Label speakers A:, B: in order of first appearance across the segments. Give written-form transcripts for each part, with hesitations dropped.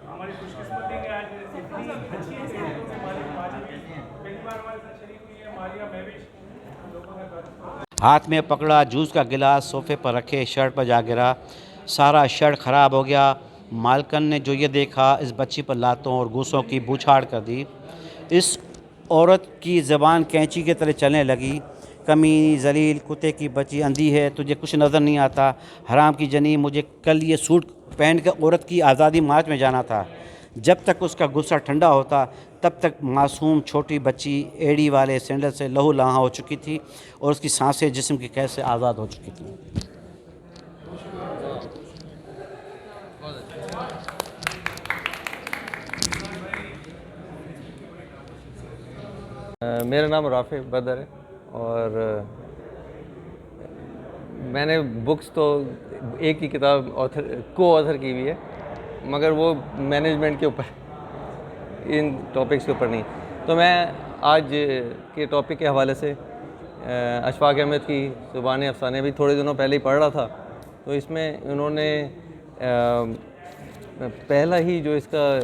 A: ہماری خوش قسمتی کہ آج اتنی اچھی پہلی بار ہمارے ساتھ شریک ہوئی ہے مالیہ مہوش.
B: ہاتھ میں پکڑا جوس کا گلاس صوفے پر رکھے شرٹ پر جا گرا. سارا شرٹ خراب ہو گیا. مالکن نے جو یہ دیکھا اس بچی پر لاتوں اور گوسوں کی بوچھاڑ کر دی. اس عورت کی زبان کینچی کی طرح چلنے لگی. کمینی ذلیل کتے کی بچی اندھی ہے تجھے کچھ نظر نہیں آتا. حرام کی جنی مجھے کل یہ سوٹ پہن کر عورت کی آزادی مارچ میں جانا تھا. جب تک اس کا غصہ ٹھنڈا ہوتا تب تک معصوم چھوٹی بچی ایڑی والے سینڈل سے لہو لہاں ہو چکی تھی اور اس کی سانسیں جسم کی قید سے آزاد ہو چکی تھیں.
C: میرا نام رافع بدر ہے اور میں نے بکس تو ایک ہی کتاب کو آتھر کی ہوئی ہے مگر وہ مینجمنٹ کے اوپر ان ٹاپکس کے اوپر نہیں. تو میں آج کے ٹاپک کے حوالے سے اشفاق احمد کی زبان افسانے بھی تھوڑے دنوں پہلے ہی پڑھ رہا تھا. تو اس میں انہوں نے پہلا ہی جو اس کا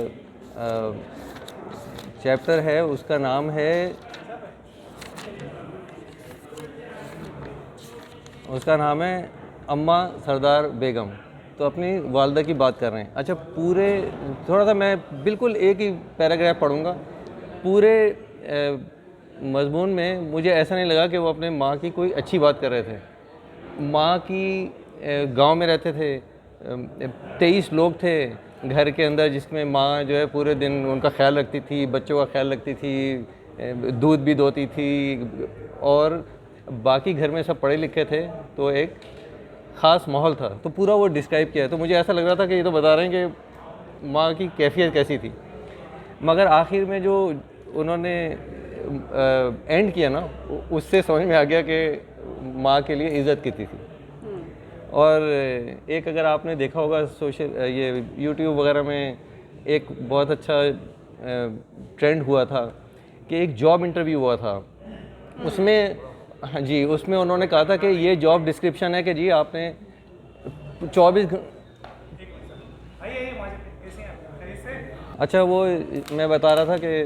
C: چیپٹر ہے اس کا نام ہے اماں سردار بیگم. تو اپنی والدہ کی بات کر رہے ہیں. اچھا پورے تھوڑا سا میں بالکل ایک ہی پیراگراف پڑھوں گا. پورے مضمون میں مجھے ایسا نہیں لگا کہ وہ اپنے ماں کی کوئی اچھی بات کر رہے تھے. ماں کی گاؤں میں رہتے تھے, 23 لوگ تھے گھر کے اندر جس میں ماں جو ہے پورے دن ان کا خیال رکھتی تھی, بچوں کا خیال رکھتی تھی, دودھ بھی دوتی تھی اور باقی گھر میں سب پڑھے لکھے تھے. تو ایک خاص ماحول تھا. تو پورا وہ ڈسکرائب کیا ہے. تو مجھے ایسا لگ رہا تھا کہ یہ تو بتا رہے ہیں کہ ماں کی کیفیت کیسی تھی. مگر آخر میں جو انہوں نے اینڈ کیا نا اس سے سمجھ میں آ گیا کہ ماں کے لیے عزت کتنی تھی. اور ایک اگر آپ نے دیکھا ہوگا یہ یوٹیوب وغیرہ میں ایک بہت اچھا ٹرینڈ ہوا تھا کہ ایک جاب انٹرویو ہوا تھا. اس میں اس میں انہوں نے کہا تھا کہ یہ جاب ڈسکرپشن ہے کہ جی آپ نے 24 اچھا وہ میں بتا رہا تھا کہ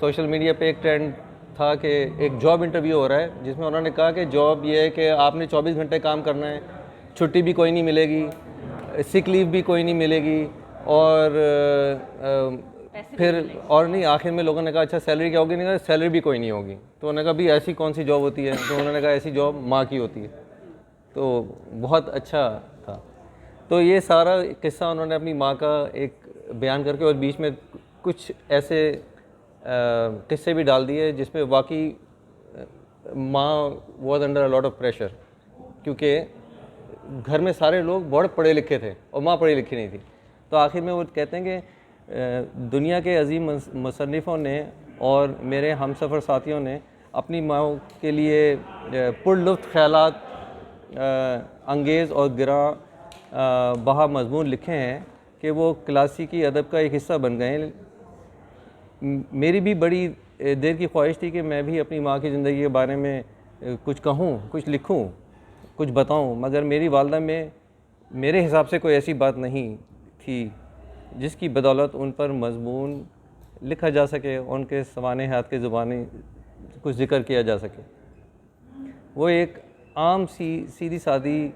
C: سوشل میڈیا پہ ایک ٹرینڈ تھا کہ ایک جاب انٹرویو ہو رہا ہے جس میں انہوں نے کہا کہ جاب یہ ہے کہ آپ نے 24 گھنٹے کام کرنا ہے, چھٹی بھی کوئی نہیں ملے گی, سک لیو بھی کوئی نہیں ملے گی اور پھر اور نہیں آخر میں لوگوں نے کہا اچھا سیلری کیا ہوگی, نہیں کہا سیلری بھی کوئی نہیں ہوگی. تو انہوں نے کہا بھی ایسی کون سی جاب ہوتی ہے, تو انہوں نے کہا ایسی جاب ماں کی ہوتی ہے. تو بہت اچھا تھا. تو یہ سارا قصہ انہوں نے اپنی ماں کا ایک بیان کر کے اور بیچ میں کچھ ایسے قصے بھی ڈال دیے جس میں واقعی ماں was under a lot of pressure کیونکہ گھر میں سارے لوگ بہت پڑھے لکھے تھے اور ماں پڑھی لکھی نہیں تھی. تو آخر میں وہ کہتے ہیں کہ دنیا کے عظیم مصنفوں نے اور میرے ہم سفر ساتھیوں نے اپنی ماں کے لیے پر لطف خیالات انگیز اور گراں بہا مضمون لکھے ہیں کہ وہ کلاسیکی ادب کا ایک حصہ بن گئے ہیں. میری بھی بڑی دیر کی خواہش تھی کہ میں بھی اپنی ماں کی زندگی کے بارے میں کچھ کہوں, کچھ لکھوں, کچھ بتاؤں, مگر میری والدہ میں میرے حساب سے کوئی ایسی بات نہیں تھی جس کی بدولت ان پر مضمون لکھا جا سکے, ان کے سوانح حیات کے زبانی کچھ ذکر کیا جا سکے. وہ ایک عام سیدھی سادی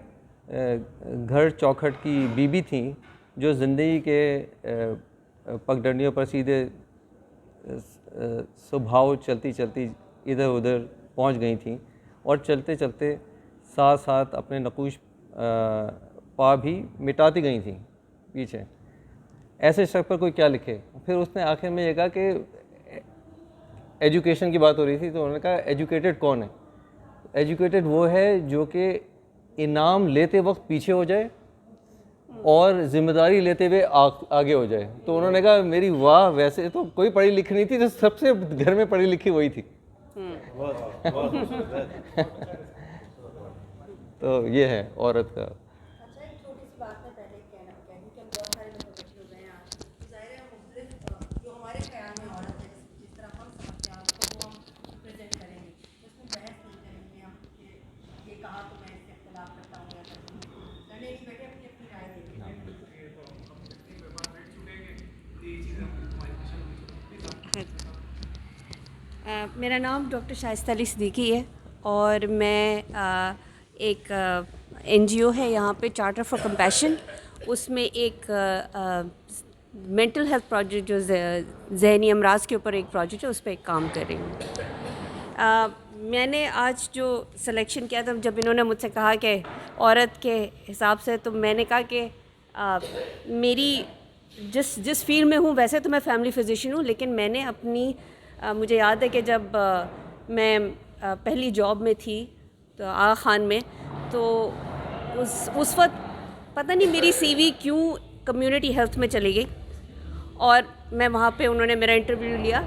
C: گھر چوکھٹ کی بیوی تھیں جو زندگی کے پگڈنڈیوں پر سیدھے سبھاؤ چلتی چلتی ادھر ادھر پہنچ گئی تھیں اور چلتے چلتے ساتھ ساتھ اپنے نقوش پا بھی مٹاتی گئی تھیں پیچھے. ایسے شخص پر کوئی کیا لکھے. پھر اس نے آخر میں یہ کہا کہ ایجوکیشن کی بات ہو رہی تھی تو انہوں نے کہا ایجوکیٹڈ کون ہے. ایجوکیٹڈ وہ ہے جو کہ انعام لیتے وقت پیچھے ہو جائے اور ذمہ داری لیتے ہوئے آگے ہو جائے. تو انہوں نے کہا میری واہ, ویسے تو کوئی پڑھی لکھی نہیں تھی, تو سب سے گھر میں پڑھی لکھی وہی تھی. تو یہ ہے عورت کا.
D: میرا نام ڈاکٹر شائستہ علی صدیقی ہے اور میں ایک NGO ہے یہاں پہ چارٹر فار کمپیشن، اس میں ایک مینٹل ہیلتھ پروجیکٹ جو ذہنی امراض کے اوپر ایک پروجیکٹ ہے اس پہ ایک کام کر رہی ہوں. میں نے آج جو سلیکشن کیا تھا جب انہوں نے مجھ سے کہا کہ عورت کے حساب سے، تو میں نے کہا کہ میری جس فیلڈ میں ہوں ویسے تو میں فیملی فزیشین ہوں، لیکن میں نے اپنی مجھے یاد ہے کہ جب میں پہلی جاب میں تھی تو آغا خان میں، تو اس وقت پتہ نہیں میری CV کیوں کمیونٹی ہیلتھ میں چلی گئی، اور میں وہاں پہ انہوں نے میرا انٹرویو لیا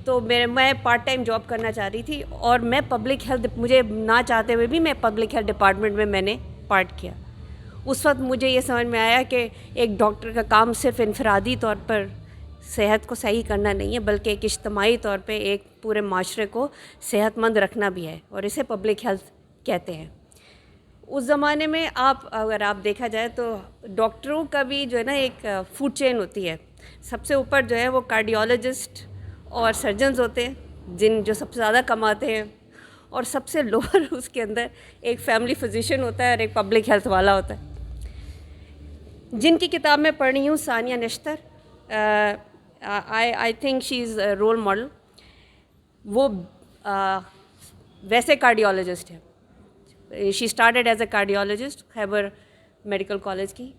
D: تو میں پارٹ ٹائم جاب کرنا چاہ رہی تھی، اور میں پبلک ہیلتھ، مجھے نہ چاہتے ہوئے بھی میں پبلک ہیلتھ ڈپارٹمنٹ میں نے پارٹ کیا. اس وقت مجھے یہ سمجھ میں آیا کہ ایک ڈاکٹر کا کام صرف انفرادی طور پر صحت کو صحیح کرنا نہیں ہے، بلکہ ایک اجتماعی طور پہ ایک پورے معاشرے کو صحت مند رکھنا بھی ہے، اور اسے پبلک ہیلتھ کہتے ہیں. اس زمانے میں اگر آپ دیکھا جائے تو ڈاکٹروں کا بھی جو ہے نا ایک فوڈ چین ہوتی ہے. سب سے اوپر جو ہے وہ کارڈیولوجسٹ اور سرجنز ہوتے ہیں جو سب سے زیادہ کماتے ہیں، اور سب سے لوور اس کے اندر ایک فیملی فزیشین ہوتا ہے اور ایک پبلک ہیلتھ والا ہوتا ہے. جن کی کتاب میں پڑھ رہی ہوں Sania Nishtar, I think she is role model. وہ ویسے کارڈیولوجسٹ ہے، she started as a cardiologist Khyber Medical College کی،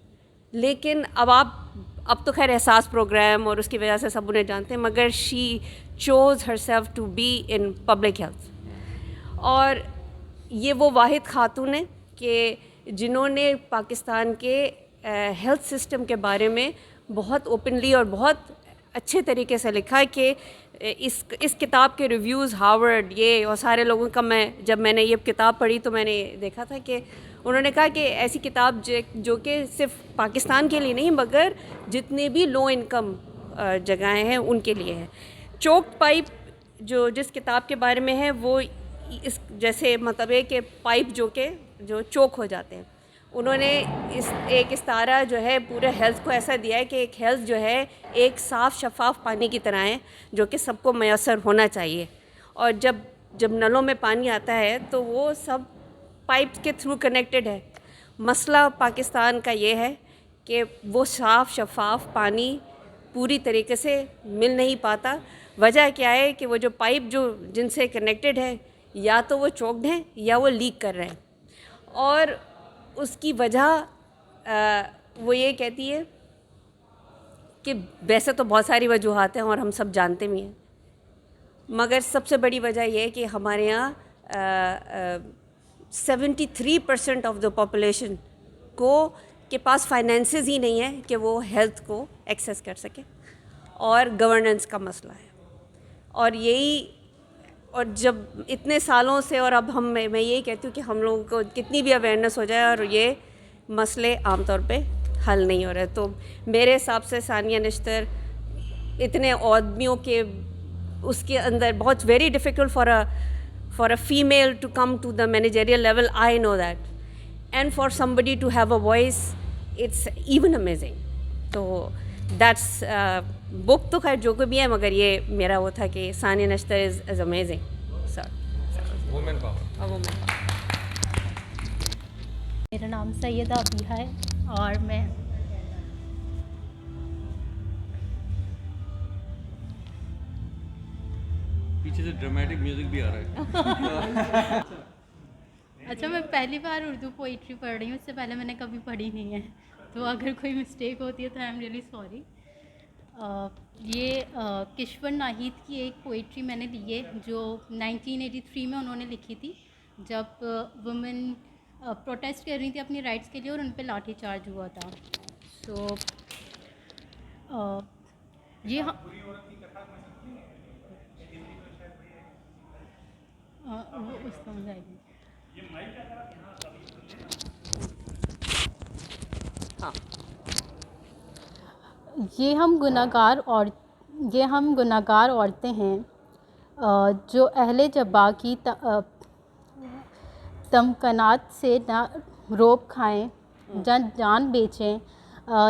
D: لیکن اب تو خیر احساس پروگرام اور اس کی وجہ سے سب انہیں جانتے ہیں، مگر she chose herself to be in public health. اور یہ وہ واحد خاتون ہے کہ جنہوں نے پاکستان کے ہیلتھ سسٹم کے بارے میں بہت اوپنلی اور بہت اچھے طریقے سے لکھا ہے کہ اس کتاب کے ریویوز ہارورڈ یہ اور سارے لوگوں کا، جب میں نے یہ کتاب پڑھی تو میں نے دیکھا تھا کہ انہوں نے کہا کہ ایسی کتاب جو کہ صرف پاکستان کے لیے نہیں مگر جتنے بھی لو انکم جگہیں ہیں ان کے لیے ہے. چوکڈ پائپ جس کتاب کے بارے میں ہے وہ اس جیسے مطلب ہے کہ پائپ جو چوک ہو جاتے ہیں، انہوں نے ایک استعارہ جو ہے پورے ہیلتھ کو ایسا دیا ہے کہ ایک ہیلتھ جو ہے ایک صاف شفاف پانی کی طرح ہے جو کہ سب کو میسر ہونا چاہیے. اور جب نلوں میں پانی آتا ہے تو وہ سب پائپ کے تھرو کنیکٹڈ ہے. مسئلہ پاکستان کا یہ ہے کہ وہ صاف شفاف پانی پوری طریقے سے مل نہیں پاتا. وجہ کیا ہے کہ وہ جو پائپ جن سے کنیکٹڈ ہے یا تو وہ چوکڈ ہیں یا وہ لیک کر رہے ہیں. اور اس کی وجہ وہ یہ کہتی ہے کہ ویسے تو بہت ساری وجوہات ہیں اور ہم سب جانتے بھی ہیں، مگر سب سے بڑی وجہ یہ ہے کہ ہمارے یہاں 73% آف دا پاپولیشن کے پاس فائنینسز ہی نہیں ہے کہ وہ ہیلتھ کو ایکسیس کر سکے، اور گورننس کا مسئلہ ہے. اور جب اتنے سالوں سے، اور اب میں یہی کہتی ہوں کہ ہم لوگوں کو کتنی بھی اویئرنیس ہو جائے اور یہ مسئلے عام طور پہ حل نہیں ہو رہے. تو میرے حساب سے ثانیہ نشتر اتنے آدمیوں کے اس کے اندر بہت very difficult for a female to come to the managerial level. I know that, and for somebody to have a voice it's even amazing. تو دیٹس بک تو خیر جو کوئی بھی ہے، مگر یہ میرا وہ تھا کہ Sania Nishtar is amazing.
C: Women power.
E: میرا نام سیدہ ابیہ ہے اور میں
C: پیچھے سے ڈرامیٹک میوزک بھی آ رہا ہے.
E: اچھا، میں پہلی بار اردو پوئٹری پڑھ رہی ہوں، اس سے پہلے میں نے کبھی پڑھی نہیں ہے، تو اگر کوئی مسٹیک ہوتی ہے تو آئی ایم ریئلی سوری. یہ کشور ناہید کی ایک پوئٹری میں نے لی ہے جو 1983 میں انہوں نے لکھی تھی، جب وومن پروٹیسٹ کر رہی تھی اپنی رائٹس کے لیے اور ان پہ لاٹھی چارج ہوا تھا. سو یہ اس کا مجھے یہ ہم گناہگار عورتیں ہیں جو اہل جبا کی تمکنات سے نہ روب کھائیں، جان بیچیں،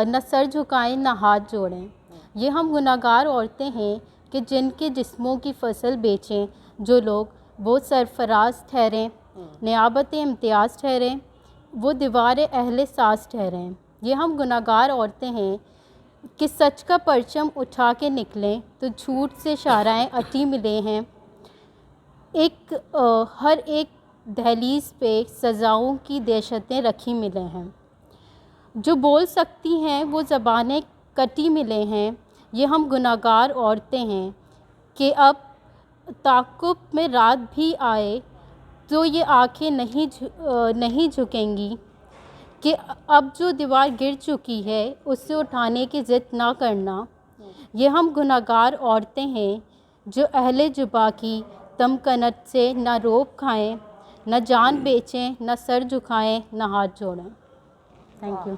E: نہ سر جھکائیں، نہ ہاتھ جوڑیں. یہ ہم گناہگار عورتیں ہیں کہ جن کے جسموں کی فصل بیچیں جو لوگ وہ سرفراز ٹھہریں، نیابت امتیاز ٹھہریں، وہ دیوار اہل ساز ٹھہریں۔ یہ ہم گناہگار عورتیں ہیں کہ سچ کا پرچم اٹھا کے نکلیں تو جھوٹ سے شارائیں اٹی ملے ہیں۔ ہر ایک دہلیز پہ سزاؤں کی دہشتیں رکھی ملے ہیں۔ جو بول سکتی ہیں وہ زبانیں کٹی ملے ہیں۔ یہ ہم گناہگار عورتیں ہیں کہ اب تعاقب میں رات بھی آئے تو یہ آنکھیں نہیں جھکیں گی کہ اب جو دیوار گر چکی ہے اس سے اٹھانے کی ضد نہ کرنا۔ یہ ہم گناہگار عورتیں ہیں جو اہل جبا کی تمکنت سے نہ روب کھائیں، نہ جان بیچیں، نہ سر جھکائیں، نہ ہاتھ جوڑیں۔ Thank you.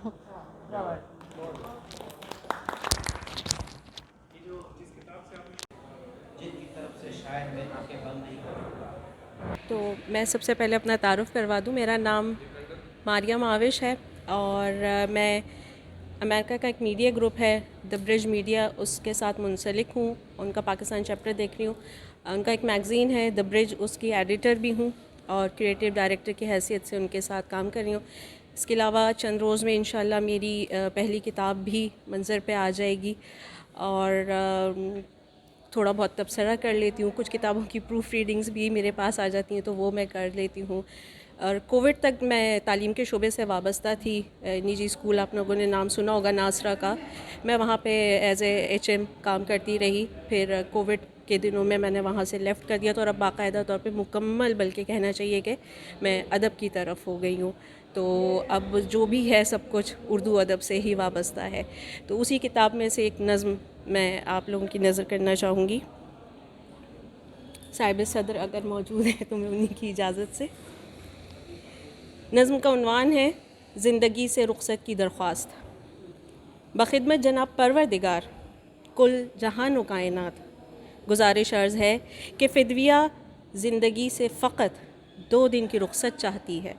F: تو میں سب سے پہلے اپنا تعارف کروا دوں، میرا نام مریم عاوش ہے اور میں امریکہ کا ایک میڈیا گروپ ہے دی برج میڈیا، اس کے ساتھ منسلک ہوں، ان کا پاکستان چیپٹر دیکھ رہی ہوں۔ ان کا ایک میگزین ہے دی برج، اس کی ایڈیٹر بھی ہوں اور کریٹیو ڈائریکٹر کی حیثیت سے ان کے ساتھ کام کر رہی ہوں۔ اس کے علاوہ چند روز میں انشاءاللہ میری پہلی کتاب بھی منظر پہ آ جائے گی اور تھوڑا بہت تبصرہ کر لیتی ہوں، کچھ کتابوں کی پروف ریڈنگز بھی میرے پاس آ جاتی ہیں تو وہ میں کر لیتی ہوں۔ اور کووڈ تک میں تعلیم کے شعبے سے وابستہ تھی، نجی اسکول آپ لوگوں نے نام سنا ہوگا ناصرہ کا، میں وہاں پہ ایز اے ایچ ایم کام کرتی رہی۔ پھر کووڈ کے دنوں میں نے وہاں سے لیفٹ کر دیا تو اور اب باقاعدہ طور پہ مکمل بلکہ کہنا چاہیے کہ میں ادب کی طرف ہو گئی ہوں، تو اب جو بھی ہے سب کچھ اردو ادب سے ہی وابستہ ہے۔ تو اسی کتاب میں سے ایک نظم میں آپ لوگوں کی نظر کرنا چاہوں گی، صاحب صدر اگر موجود ہے تو میں انہیں کی اجازت سے۔ نظم کا عنوان ہے زندگی سے رخصت کی درخواست۔ بخدمت جناب پروردگار کل جہان و کائنات، گزارش عرض ہے کہ فدویہ زندگی سے فقط 2 دن کی رخصت چاہتی ہے۔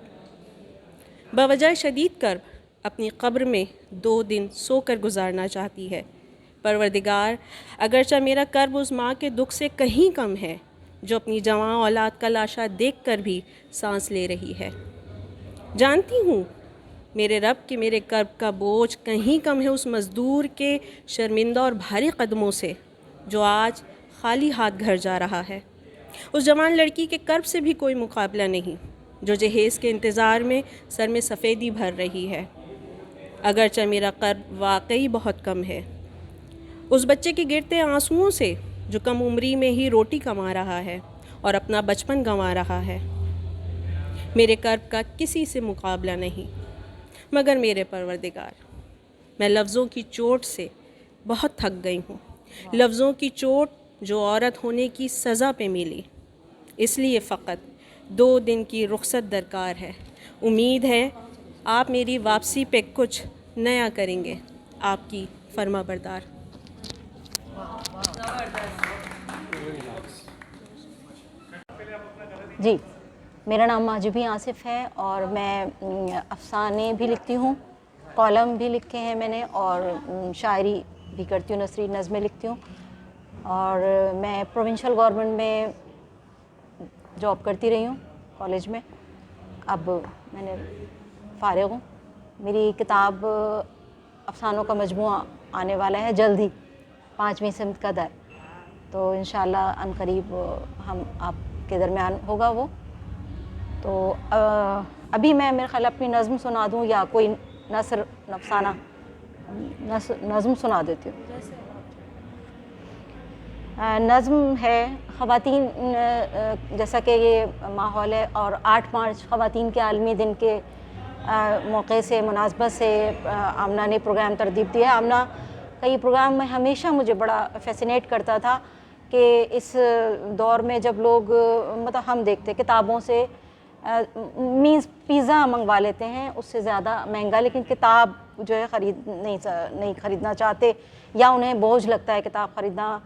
F: بوجہ شدید کرب اپنی قبر میں 2 دن سو کر گزارنا چاہتی ہے۔ پروردگار اگرچہ میرا کرب اس ماں کے دکھ سے کہیں کم ہے جو اپنی جوان اولاد کا لاشا دیکھ کر بھی سانس لے رہی ہے۔ جانتی ہوں میرے رب کہ میرے کرب کا بوجھ کہیں کم ہے اس مزدور کے شرمندہ اور بھاری قدموں سے جو آج خالی ہاتھ گھر جا رہا ہے۔ اس جوان لڑکی کے کرب سے بھی کوئی مقابلہ نہیں جو جہیز کے انتظار میں سر میں سفیدی بھر رہی ہے۔ اگرچہ میرا کرب واقعی بہت کم ہے اس بچے کے گرتے آنسوؤں سے جو کم عمری میں ہی روٹی کما رہا ہے اور اپنا بچپن گنوا رہا ہے۔ میرے کرب کا کسی سے مقابلہ نہیں مگر میرے پروردگار۔ میں لفظوں کی چوٹ سے بہت تھک گئی ہوں، لفظوں کی چوٹ جو عورت ہونے کی سزا پہ ملی، اس لیے فقط 2 دن کی رخصت درکار ہے۔ امید ہے آپ میری واپسی پہ کچھ نیا کریں گے۔ آپ کی فرما بردار۔
G: جی، میرا نام ماجبی آصف ہے اور میں افسانے بھی لکھتی ہوں، کالم بھی لکھے ہیں میں نے اور شاعری بھی کرتی ہوں، نثری نظمیں لکھتی ہوں اور میں پروونشل گورنمنٹ میں جاب کرتی رہی ہوں کالج میں۔ اب میں نے فارغ ہوں۔ میری کتاب افسانوں کا مجموعہ آنے والا ہے جلد ہی، 5ویں سمت کا در، تو انشاءاللہ عن قریب ہم آپ کے درمیان ہوگا وہ۔ تو ابھی میں میرے خیال اپنی نظم سنا دوں یا کوئی نثر افسانہ نظم سنا دیتی ہوں۔ نظم ہے خواتین، جیسا کہ یہ ماحول ہے اور 8 مارچ خواتین کے عالمی دن کے موقع سے مناسبت سے آمنہ نے پروگرام ترتیب دیا ہے۔ آمنہ کا یہ پروگرام میں ہمیشہ مجھے بڑا فیسینیٹ کرتا تھا کہ اس دور میں جب لوگ مطلب ہم دیکھتے کتابوں سے مینز پیزا منگوا لیتے ہیں اس سے زیادہ مہنگا، لیکن کتاب جو ہے نہیں خریدنا چاہتے یا انہیں بوجھ لگتا ہے، کتاب خریدنا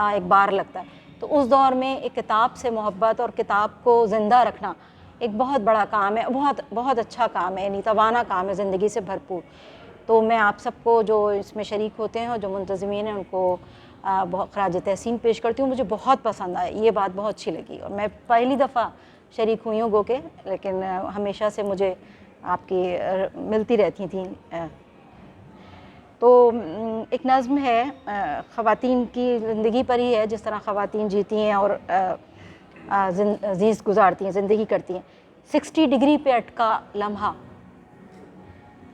G: ایک بار لگتا ہے۔ تو اس دور میں ایک کتاب سے محبت اور کتاب کو زندہ رکھنا ایک بہت بڑا کام ہے، بہت اچھا کام ہے، یعنی توانا کام ہے، زندگی سے بھرپور۔ تو میں آپ سب کو جو اس میں شریک ہوتے ہیں اور جو منتظمین ہیں ان کو بہت خراج تحسین پیش کرتی ہوں. مجھے بہت پسند آیا, یہ بات بہت اچھی لگی, اور میں پہلی دفعہ شریک ہوئی ہوں گو کہ, لیکن ہمیشہ سے مجھے آپ کی ملتی رہتی تھیں. تو ایک نظم ہے خواتین کی زندگی پر ہی ہے, جس طرح خواتین جیتی ہیں اور زیست گزارتی ہیں, زندگی کرتی ہیں. 60 ڈگری پہ اٹکا لمحہ,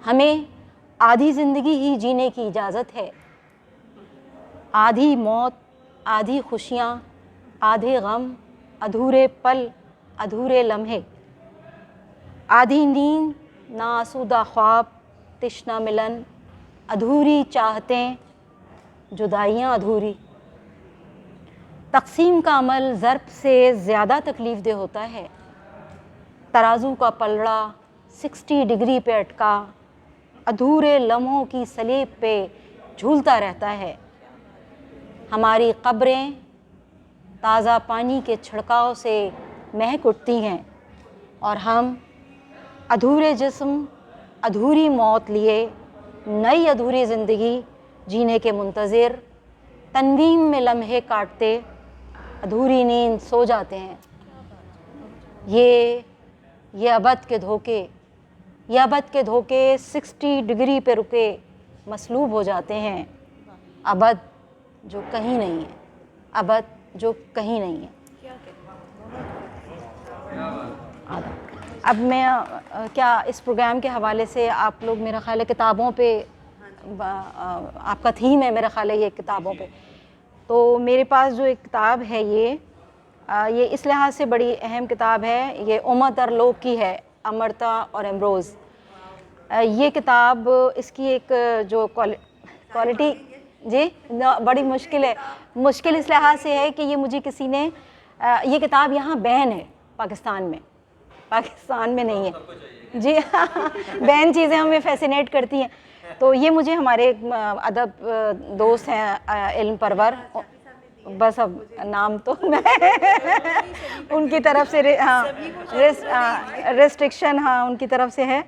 G: ہمیں آدھی زندگی ہی جینے کی اجازت ہے. آدھی موت, آدھی خوشیاں, آدھے غم, ادھورے پل, ادھورے لمحے. آدھی نیند, ناآسودہ خواب, تشنہ ملن, ادھوری چاہتیں, جدائیاں ادھوری. تقسیم کا عمل ضرب سے زیادہ تکلیف دہ ہوتا ہے. ترازو کا پلڑا 60 ڈگری پہ اٹکا ادھورے لمحوں کی سلیب پہ جھولتا رہتا ہے. ہماری قبریں تازہ پانی کے چھڑکاؤ سے مہک اٹھتی ہیں, اور ہم ادھورے جسم, ادھوری موت لیے نئی ادھوری زندگی جینے کے منتظر تنویم میں لمحے کاٹتے ادھوری نیند سو جاتے ہیں. یہ ابد کے دھوکے, یہ ابد کے دھوکے 60 ڈگری پہ رکے مسلوب ہو جاتے ہیں. ابد جو کہیں نہیں ہے, ابد جو کہیں نہیں ہے. اب میں کیا اس پروگرام کے حوالے سے آپ لوگ میرا خیال ہے کتابوں پہ, آپ کا تھیم ہے میرا خیال ہے یہ کتابوں پہ, تو میرے پاس جو ایک کتاب ہے یہ اس لحاظ سے بڑی اہم کتاب ہے. یہ اوما ترلوک کی ہے, امرتا اور امروز. یہ کتاب اس کی ایک جو کوالٹی, جی بڑی مشکل ہے. مشکل اس لحاظ سے ہے کہ یہ مجھے کسی نے, یہ کتاب یہاں بین ہے پاکستان میں نہیں ہے. جی بین چیزیں ہمیں فیسینیٹ کرتی ہیں. تو یہ مجھے ہمارے ادب دوست ہیں علم پرور, بس اب نام تو میں ان کی طرف سے ریسٹرکشن ان کی طرف سے ہے.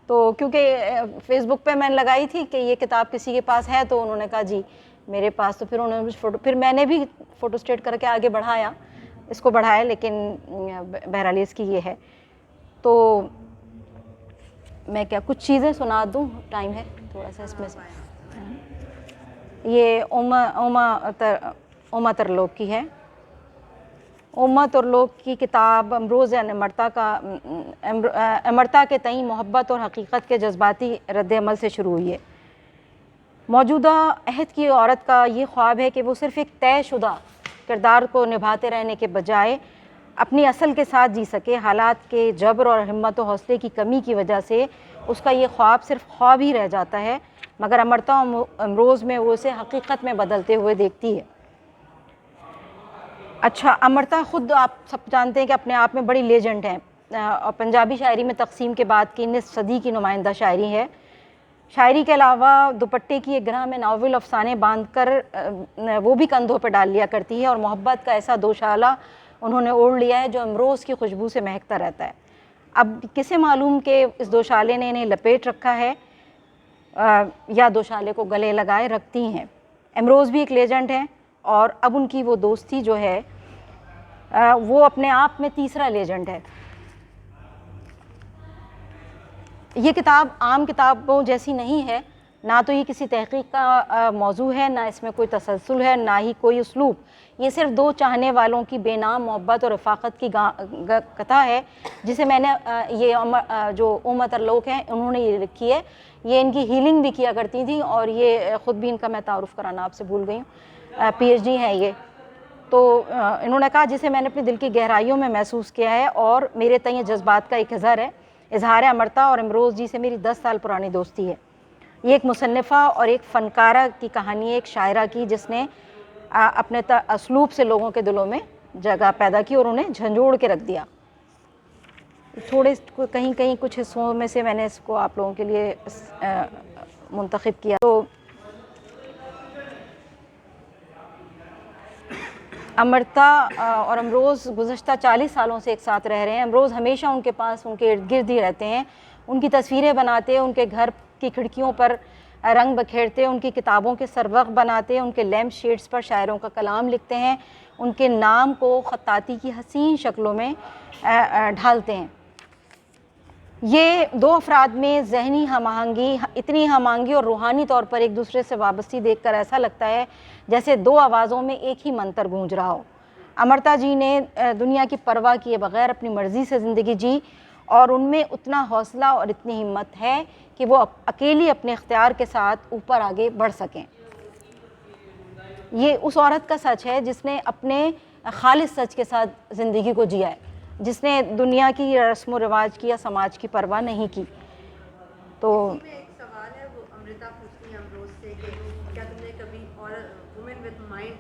G: تو کیونکہ فیس بک پہ میں نے لگائی تھی کہ یہ کتاب کسی کے پاس ہے, تو انہوں نے کہا جی میرے پاس. تو پھر انہوں نے پھر میں نے بھی فوٹو اسٹیٹ کر کے آگے بڑھایا, اس کو بڑھایا, لیکن بہرحال اس کی یہ ہے. تو میں کیا کچھ چیزیں سنا دوں, ٹائم ہے تھوڑا سا اس میں سے. یہ اوما ترلوک کی ہے. اوما ترلوک کی کتاب امروز امرتا کا, امرتا کے تئیں محبت اور حقیقت کے جذباتی رد عمل سے شروع ہوئی ہے. موجودہ عہد کی عورت کا یہ خواب ہے کہ وہ صرف ایک طے شدہ کردار کو نبھاتے رہنے کے بجائے اپنی اصل کے ساتھ جی سکے. حالات کے جبر اور ہمت و حوصلے کی کمی کی وجہ سے اس کا یہ خواب صرف خواب ہی رہ جاتا ہے, مگر امرتا امروز میں وہ اسے حقیقت میں بدلتے ہوئے دیکھتی ہے. اچھا, امرتا خود آپ سب جانتے ہیں کہ اپنے آپ میں بڑی لیجنڈ ہیں, اور پنجابی شاعری میں تقسیم کے بعد کی نصف صدی کی نمائندہ شاعری ہے. شاعری کے علاوہ دوپٹے کی ایک گرہ میں ناول افسانے باندھ کر وہ بھی کندھوں پہ ڈال لیا کرتی ہے, اور محبت کا ایسا دوشالہ انہوں نے اوڑھ لیا ہے جو امروز کی خوشبو سے مہکتا رہتا ہے. اب کسے معلوم کہ اس دوشالے نے انہیں لپیٹ رکھا ہے یا دوشالے کو گلے لگائے رکھتی ہیں. امروز بھی ایک لیجنڈ ہیں, اور اب ان کی وہ دوستی جو ہے وہ اپنے آپ میں تیسرا لیجنڈ ہے. یہ کتاب عام کتابوں جیسی نہیں ہے, نہ تو یہ کسی تحقیق کا موضوع ہے, نہ اس میں کوئی تسلسل ہے, نہ ہی کوئی اسلوب. یہ صرف دو چاہنے والوں کی بے نام محبت اور رفاقت کی کتھا ہے, جسے میں نے یہ جو اوما ترلوک ہیں انہوں نے یہ لکھی ہے. یہ ان کی ہیلنگ بھی کیا کرتی تھیں, اور یہ خود بھی ان کا میں تعارف کرانا آپ سے بھول گئی ہوں, PhD ہیں یہ. تو انہوں نے کہا جسے میں نے اپنے دل کی گہرائیوں میں محسوس کیا ہے اور میرے تئیں جذبات کا ایک اظہار ہے. امرتا اور امروز جی سے میری 10 سال پرانی دوستی ہے. یہ ایک مصنفہ اور ایک فنکارہ کی کہانی ہے, ایک شاعرہ کی جس نے اپنے اسلوب سے لوگوں کے دلوں میں جگہ پیدا کی اور انہیں جھنجھوڑ کے رکھ دیا. تھوڑے کہیں کہیں کچھ حصوں میں سے میں نے اس کو آپ لوگوں کے لیے منتخب کیا. تو امرتا اور امروز گزشتہ 40 سالوں سے ایک ساتھ رہ رہے ہیں. امروز ہمیشہ ان کے پاس, ان کے ارد گرد ہی رہتے ہیں, ان کی تصویریں بناتے ہیں, ان کے گھر کی کھڑکیوں پر رنگ بکھیرتے، ان کی کتابوں کے سروق بناتے، ان کے لیمپ شیڈز پر شاعروں کا کلام لکھتے ہیں، ان کے نام کو خطاطی کی حسین شکلوں میں ڈھالتے ہیں۔ یہ دو افراد میں ذہنی ہم آہنگی، اتنی ہم آہنگی اور روحانی طور پر ایک دوسرے سے وابستی دیکھ کر ایسا لگتا ہے جیسے دو آوازوں میں ایک ہی منتر گونج رہا ہو۔ امرتا جی نے دنیا کی پرواہ کیے بغیر اپنی مرضی سے زندگی جی، اور ان میں اتنا حوصلہ اور اتنی ہمت ہے کہ وہ اکیلی اپنے اختیار کے ساتھ اوپر آگے بڑھ سکیں۔ یہ اس عورت کا سچ ہے جس نے اپنے خالص سچ کے ساتھ زندگی کو جیا ہے، جس نے دنیا کی رسم و رواج کی یا سماج کی پرواہ نہیں کی۔ تو
H: ایک سوال ہے، وہ امرتا پوچھتی ہیں امروز سے کہ کیا تم نے کبھی اور وومن وتھ مائنڈ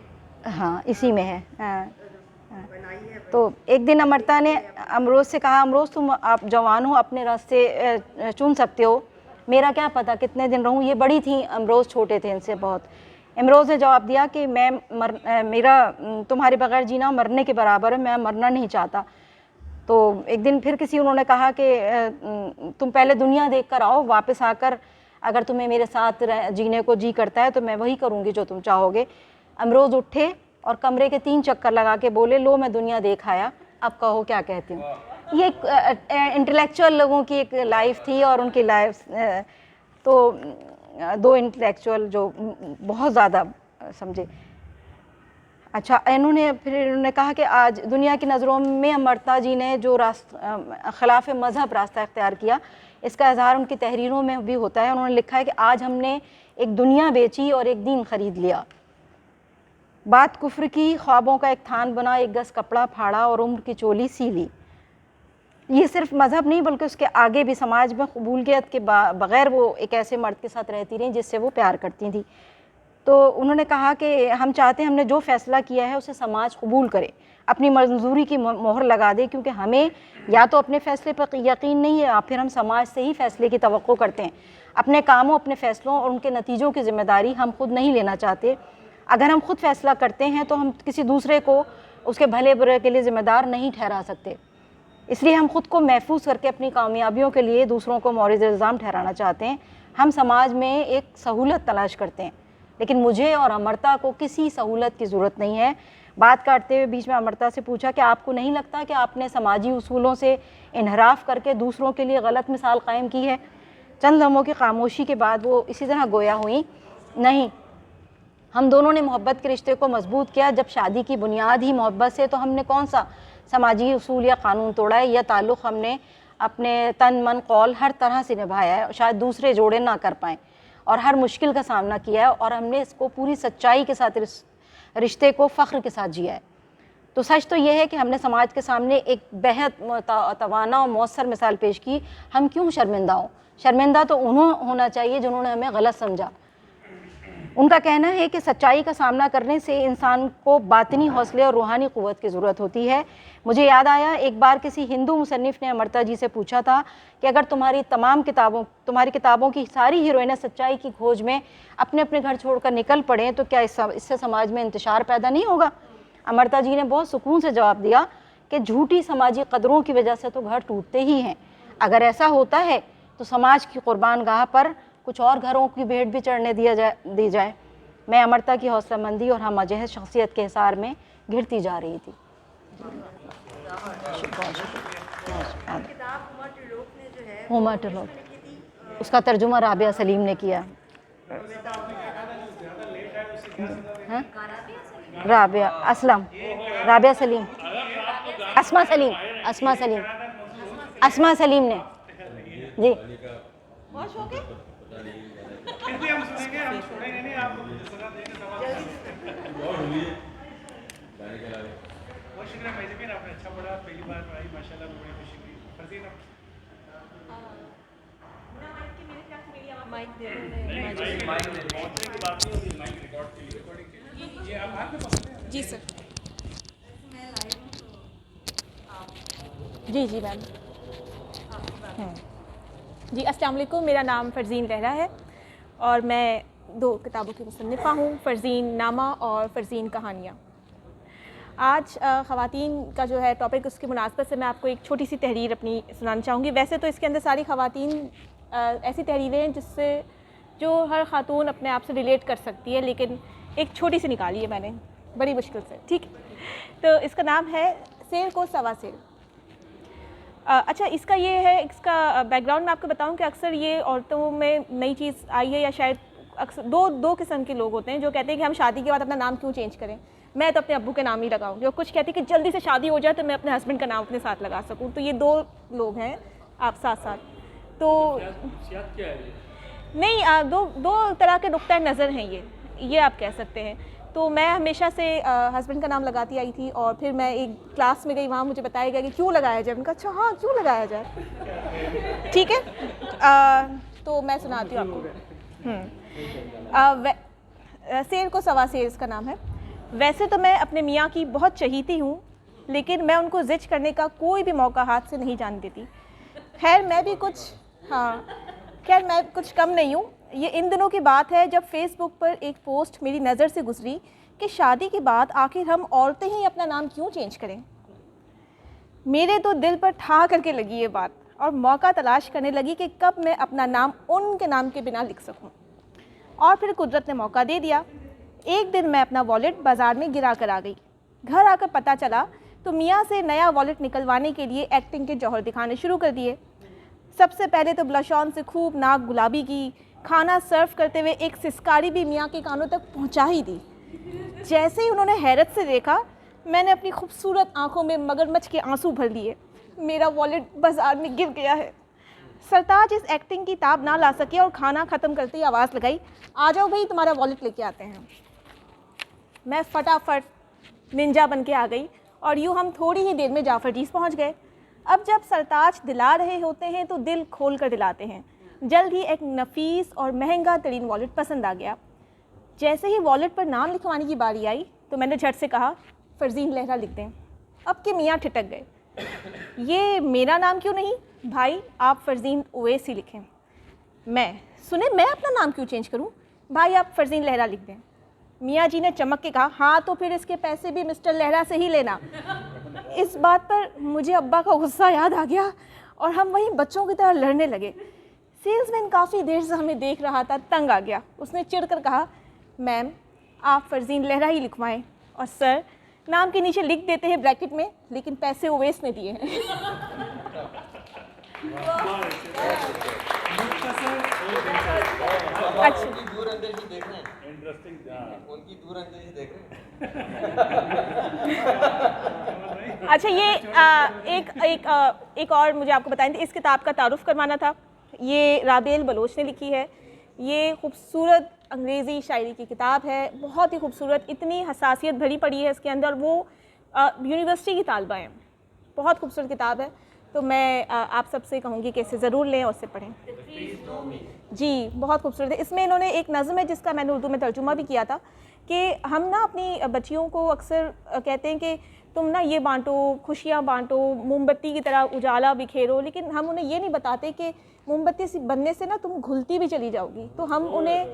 G: ہاں اسی میں ہے۔
H: بنائی ہے؟
G: تو ایک دن امرتا نے امروز سے کہا، امروز تم آپ جوان ہو، اپنے راستے چن سکتے ہو، میرا کیا پتہ کتنے دن رہوں۔ یہ بڑی تھیں، امروز چھوٹے تھے ان سے بہت۔ امروز نے جواب دیا کہ میرا تمہارے بغیر جینا مرنے کے برابر ہے، میں مرنا نہیں چاہتا۔ تو ایک دن پھر انہوں نے کہا کہ تم پہلے دنیا دیکھ کر آؤ، واپس آ کر اگر تمہیں میرے ساتھ جینے کو جی کرتا ہے تو میں وہی کروں گی جو تم چاہو گے۔ امروز اٹھے اور کمرے کے 3 چکر لگا کے بولے، لو میں دنیا دیکھ آیا، اب کہو کیا کہتی ہوں۔ یہ ایک انٹلیکچوئل لوگوں کی ایک لائف تھی، اور ان کی لائف تو دو انٹلیکچوئل جو بہت زیادہ سمجھے۔ اچھا، انہوں نے کہا کہ آج دنیا کی نظروں میں امرتا جی نے جو خلاف مذہب راستہ اختیار کیا، اس کا اظہار ان کی تحریروں میں بھی ہوتا ہے۔ انہوں نے لکھا ہے کہ آج ہم نے ایک دنیا بیچی اور ایک دین خرید لیا، بات کفر کی، خوابوں کا ایک تھان بنا، ایک گز کپڑا پھاڑا اور عمر کی چولی سی لی۔ یہ صرف مذہب نہیں بلکہ اس کے آگے بھی سماج میں قبولیت کے بغیر وہ ایک ایسے مرد کے ساتھ رہتی رہیں جس سے وہ پیار کرتی تھیں۔ تو انہوں نے کہا کہ ہم چاہتے ہیں ہم نے جو فیصلہ کیا ہے اسے سماج قبول کرے، اپنی منظوری کی مہر لگا دے، کیونکہ ہمیں یا تو اپنے فیصلے پر یقین نہیں ہے یا پھر ہم سماج سے ہی فیصلے کی توقع کرتے ہیں۔ اپنے کاموں، اپنے فیصلوں اور ان کے نتیجوں کی ذمہ داری ہم خود نہیں لینا چاہتے۔ اگر ہم خود فیصلہ کرتے ہیں تو ہم کسی دوسرے کو اس کے بھلے برے کے لیے ذمہ دار نہیں ٹھہرا سکتے۔ اس لیے ہم خود کو محفوظ کر کے اپنی کامیابیوں کے لیے دوسروں کو مورد الزام ٹھہرانا چاہتے ہیں۔ ہم سماج میں ایک سہولت تلاش کرتے ہیں، لیکن مجھے اور امرتا کو کسی سہولت کی ضرورت نہیں ہے۔ بات کاٹتے ہوئے بیچ میں امرتا سے پوچھا کہ آپ کو نہیں لگتا کہ آپ نے سماجی اصولوں سے انحراف کر کے دوسروں کے لیے غلط مثال قائم کی ہے؟ چند لمحوں کی خاموشی کے بعد وہ اسی طرح گویا ہوئیں، نہیں، ہم دونوں نے محبت کے رشتے کو مضبوط کیا۔ جب شادی کی بنیاد ہی محبت سے، تو ہم نے کون سا سماجی اصول یا قانون توڑا ہے؟ یہ تعلق ہم نے اپنے تن من قول ہر طرح سے نبھایا ہے، شاید دوسرے جوڑے نہ کر پائیں، اور ہر مشکل کا سامنا کیا ہے، اور ہم نے اس کو پوری سچائی کے ساتھ رشتے کو فخر کے ساتھ جیا ہے۔ تو سچ تو یہ ہے کہ ہم نے سماج کے سامنے ایک بہت توانا اور مؤثر مثال پیش کی۔ ہم کیوں شرمندہ ہوں؟ شرمندہ تو انہوں ہونا چاہیے جنہوں نے ہمیں غلط سمجھا۔ ان کا کہنا ہے کہ سچائی کا سامنا کرنے سے انسان کو باطنی حوصلے اور روحانی قوت کی ضرورت ہوتی ہے۔ مجھے یاد آیا ایک بار کسی ہندو مصنف نے امرتا جی سے پوچھا تھا کہ اگر تمہاری کتابوں کی ساری ہیروئنیں سچائی کی کھوج میں اپنے اپنے گھر چھوڑ کر نکل پڑیں تو کیا اس سے سماج میں انتشار پیدا نہیں ہوگا؟ امرتا جی نے بہت سکون سے جواب دیا کہ جھوٹی سماجی قدروں کی وجہ سے تو گھر ٹوٹتے ہی ہیں۔ اگر ایسا ہوتا ہے تو سماج کی قربان گاہ پر کچھ اور گھروں کی بھیڑ بھی چڑھنے دی جائے۔ میں امرتا کی حوصلہ مندی اور ہم جہت شخصیت کے حصار میں گھرتی جا رہی تھی۔ ہوما ٹرلوپ، اس کا ترجمہ رابعہ سلیم نے کیا۔ رابعہ سلیم، اسما سلیم نے جی۔
A: ہندی ہم سنیں گے، ہم چھوڑیں گے نہیں آپ کو سزا دیں گے۔ بہت شکریہ مہدی، آپ نے اچھا پڑھا، پہلی بار پڑھائی، ماشاء اللہ بڑی خوشی ہوئی۔ فرزین
F: جی سر،
I: جی میم، جی السلام علیکم، میرا نام فرزین لہرا ہے اور میں 2 کتابوں کی مصنفہ ہوں، فرزین نامہ اور فرزین کہانیاں۔ آج خواتین کا جو ہے ٹاپک، اس کی مناسبت سے میں آپ کو ایک چھوٹی سی تحریر اپنی سنانا چاہوں گی۔ ویسے تو اس کے اندر ساری خواتین ایسی تحریریں ہیں جس سے جو ہر خاتون اپنے آپ سے ریلیٹ کر سکتی ہے، لیکن ایک چھوٹی سی نکالی ہے میں نے بڑی مشکل سے، ٹھیک ہے. تو اس کا نام ہے سیل کو سوا سیل. اچھا اس کا یہ ہے، اس کا بیک گراؤنڈ میں آپ کو بتاؤں کہ اکثر یہ عورتوں میں نئی چیز آئی ہے، یا شاید اکثر دو قسم کے لوگ ہوتے ہیں جو کہتے ہیں کہ ہم شادی کے بعد اپنا نام کیوں چینج کریں، میں تو اپنے ابو کے نام ہی لگاؤں گی، اور کچھ کہتے ہیں کہ جلدی سے شادی ہو جائے تو میں اپنے ہسبینڈ کا نام اپنے ساتھ لگا سکوں. تو یہ دو لوگ ہیں آپ ساتھ ساتھ. تو نہیں، دو طرح کے نقطۂ نظر ہیں یہ آپ کہہ سکتے ہیں. تو میں ہمیشہ سے ہسبینڈ کا نام لگاتی آئی تھی، اور پھر میں ایک کلاس میں گئی، وہاں مجھے بتایا گیا کہ کیوں لگایا جائے. میں نے کہا اچھا ہاں کیوں لگایا جائے، ٹھیک ہے. تو میں سناتی ہوں آپ کو. سیل کو سوا سیل اس کا نام ہے. ویسے تو میں اپنے میاں کی بہت چہیتی ہوں، لیکن میں ان کو زج کرنے کا کوئی بھی موقع ہاتھ سے نہیں جانے دیتی. خیر میں کچھ کم نہیں ہوں. یہ ان دنوں کی بات ہے جب فیس بک پر ایک پوسٹ میری نظر سے گزری کہ شادی کے بعد آخر ہم عورتیں ہی اپنا نام کیوں چینج کریں. میرے تو دل پر ٹھا کر کے لگی یہ بات، اور موقع تلاش کرنے لگی کہ کب میں اپنا نام ان کے نام کے بنا لکھ سکوں. اور پھر قدرت نے موقع دے دیا. ایک دن میں اپنا والیٹ بازار میں گرا کر آ گئی. گھر آ کر پتہ چلا تو میاں سے نیا والیٹ نکلوانے کے لیے ایکٹنگ کے جوہر دکھانے شروع کر دیے. سب سے پہلے تو بلش آن سے خوب ناک گلابی کی، کھانا سرو کرتے ہوئے ایک سسکاری بھی میاں کے کانوں تک پہنچا ہی دی. جیسے ہی انہوں نے حیرت سے دیکھا، میں نے اپنی خوبصورت آنکھوں میں مگرمچھ کے آنسو بھر لیے. میرا والیٹ بازار میں گر گیا ہے. سرتاج اس ایکٹنگ کی تاب نہ لا سکے اور کھانا ختم کرتے ہی آواز لگائی، آ جاؤ بھائی تمہارا والیٹ لے کے آتے ہیں. میں فٹافٹ ننجا بن کے آ گئی، اور یوں ہم تھوڑی ہی دیر میں جعفر جیز پہنچ گئے. اب جب سرتاج دلا رہے ہوتے ہیں تو دل کھول کر دلاتے ہیں. جلد ہی ایک نفیس اور مہنگا ترین والیٹ پسند آ گیا. جیسے ہی والیٹ پر نام لکھوانے کی باری آئی تو میں نے جھٹ سے کہا فرزین لہرا لکھ دیں. اب کے میاں ٹھٹک گئے، یہ میرا نام کیوں نہیں بھائی، آپ فرزین اویسی لکھیں. میں اپنا نام کیوں چینج کروں بھائی، آپ فرزین لہرا لکھ دیں. میاں جی نے چمک کے کہا ہاں تو پھر اس کے پیسے بھی مسٹر لہرا سے ہی لینا. اس بات پر مجھے ابا کا غصہ یاد آ گیا، اور ہم وہیں بچوں کی طرح لڑنے لگے. سیلز مین کافی دیر سے ہمیں دیکھ رہا تھا، تنگ آ گیا. اس نے چڑھ کر کہا میم آپ فرزین لہرا ہی لکھوائیں، اور سر نام کے نیچے لکھ دیتے ہیں بریکٹ میں، لیکن پیسے اویس نے دیے ہیں. اچھا یہ ایک اور مجھے آپ کو بتائیں تھے، اس کتاب کا تعارف کروانا تھا. یہ رابعہ بلوچ نے لکھی ہے. یہ خوبصورت انگریزی شاعری کی کتاب ہے، بہت ہی خوبصورت، اتنی حساسیت بھری پڑی ہے اس کے اندر. وہ یونیورسٹی کی طالبہ ہیں. بہت خوبصورت کتاب ہے. تو میں آپ سب سے کہوں گی کہ اسے ضرور لیں اور اسے پڑھیں. جی بہت خوبصورت ہے. اس میں انہوں نے ایک نظم ہے جس کا میں نے اردو میں ترجمہ بھی کیا تھا، کہ ہم نا اپنی بچیوں کو اکثر کہتے ہیں کہ تم نا یہ بانٹو، خوشیاں بانٹو، موم بتی کی طرح اجالا بکھیرو، لیکن ہم انہیں یہ نہیں بتاتے کہ موم بتی سے بننے سے نا تم گھلتی بھی چلی جاؤ گی. تو ہم انہیں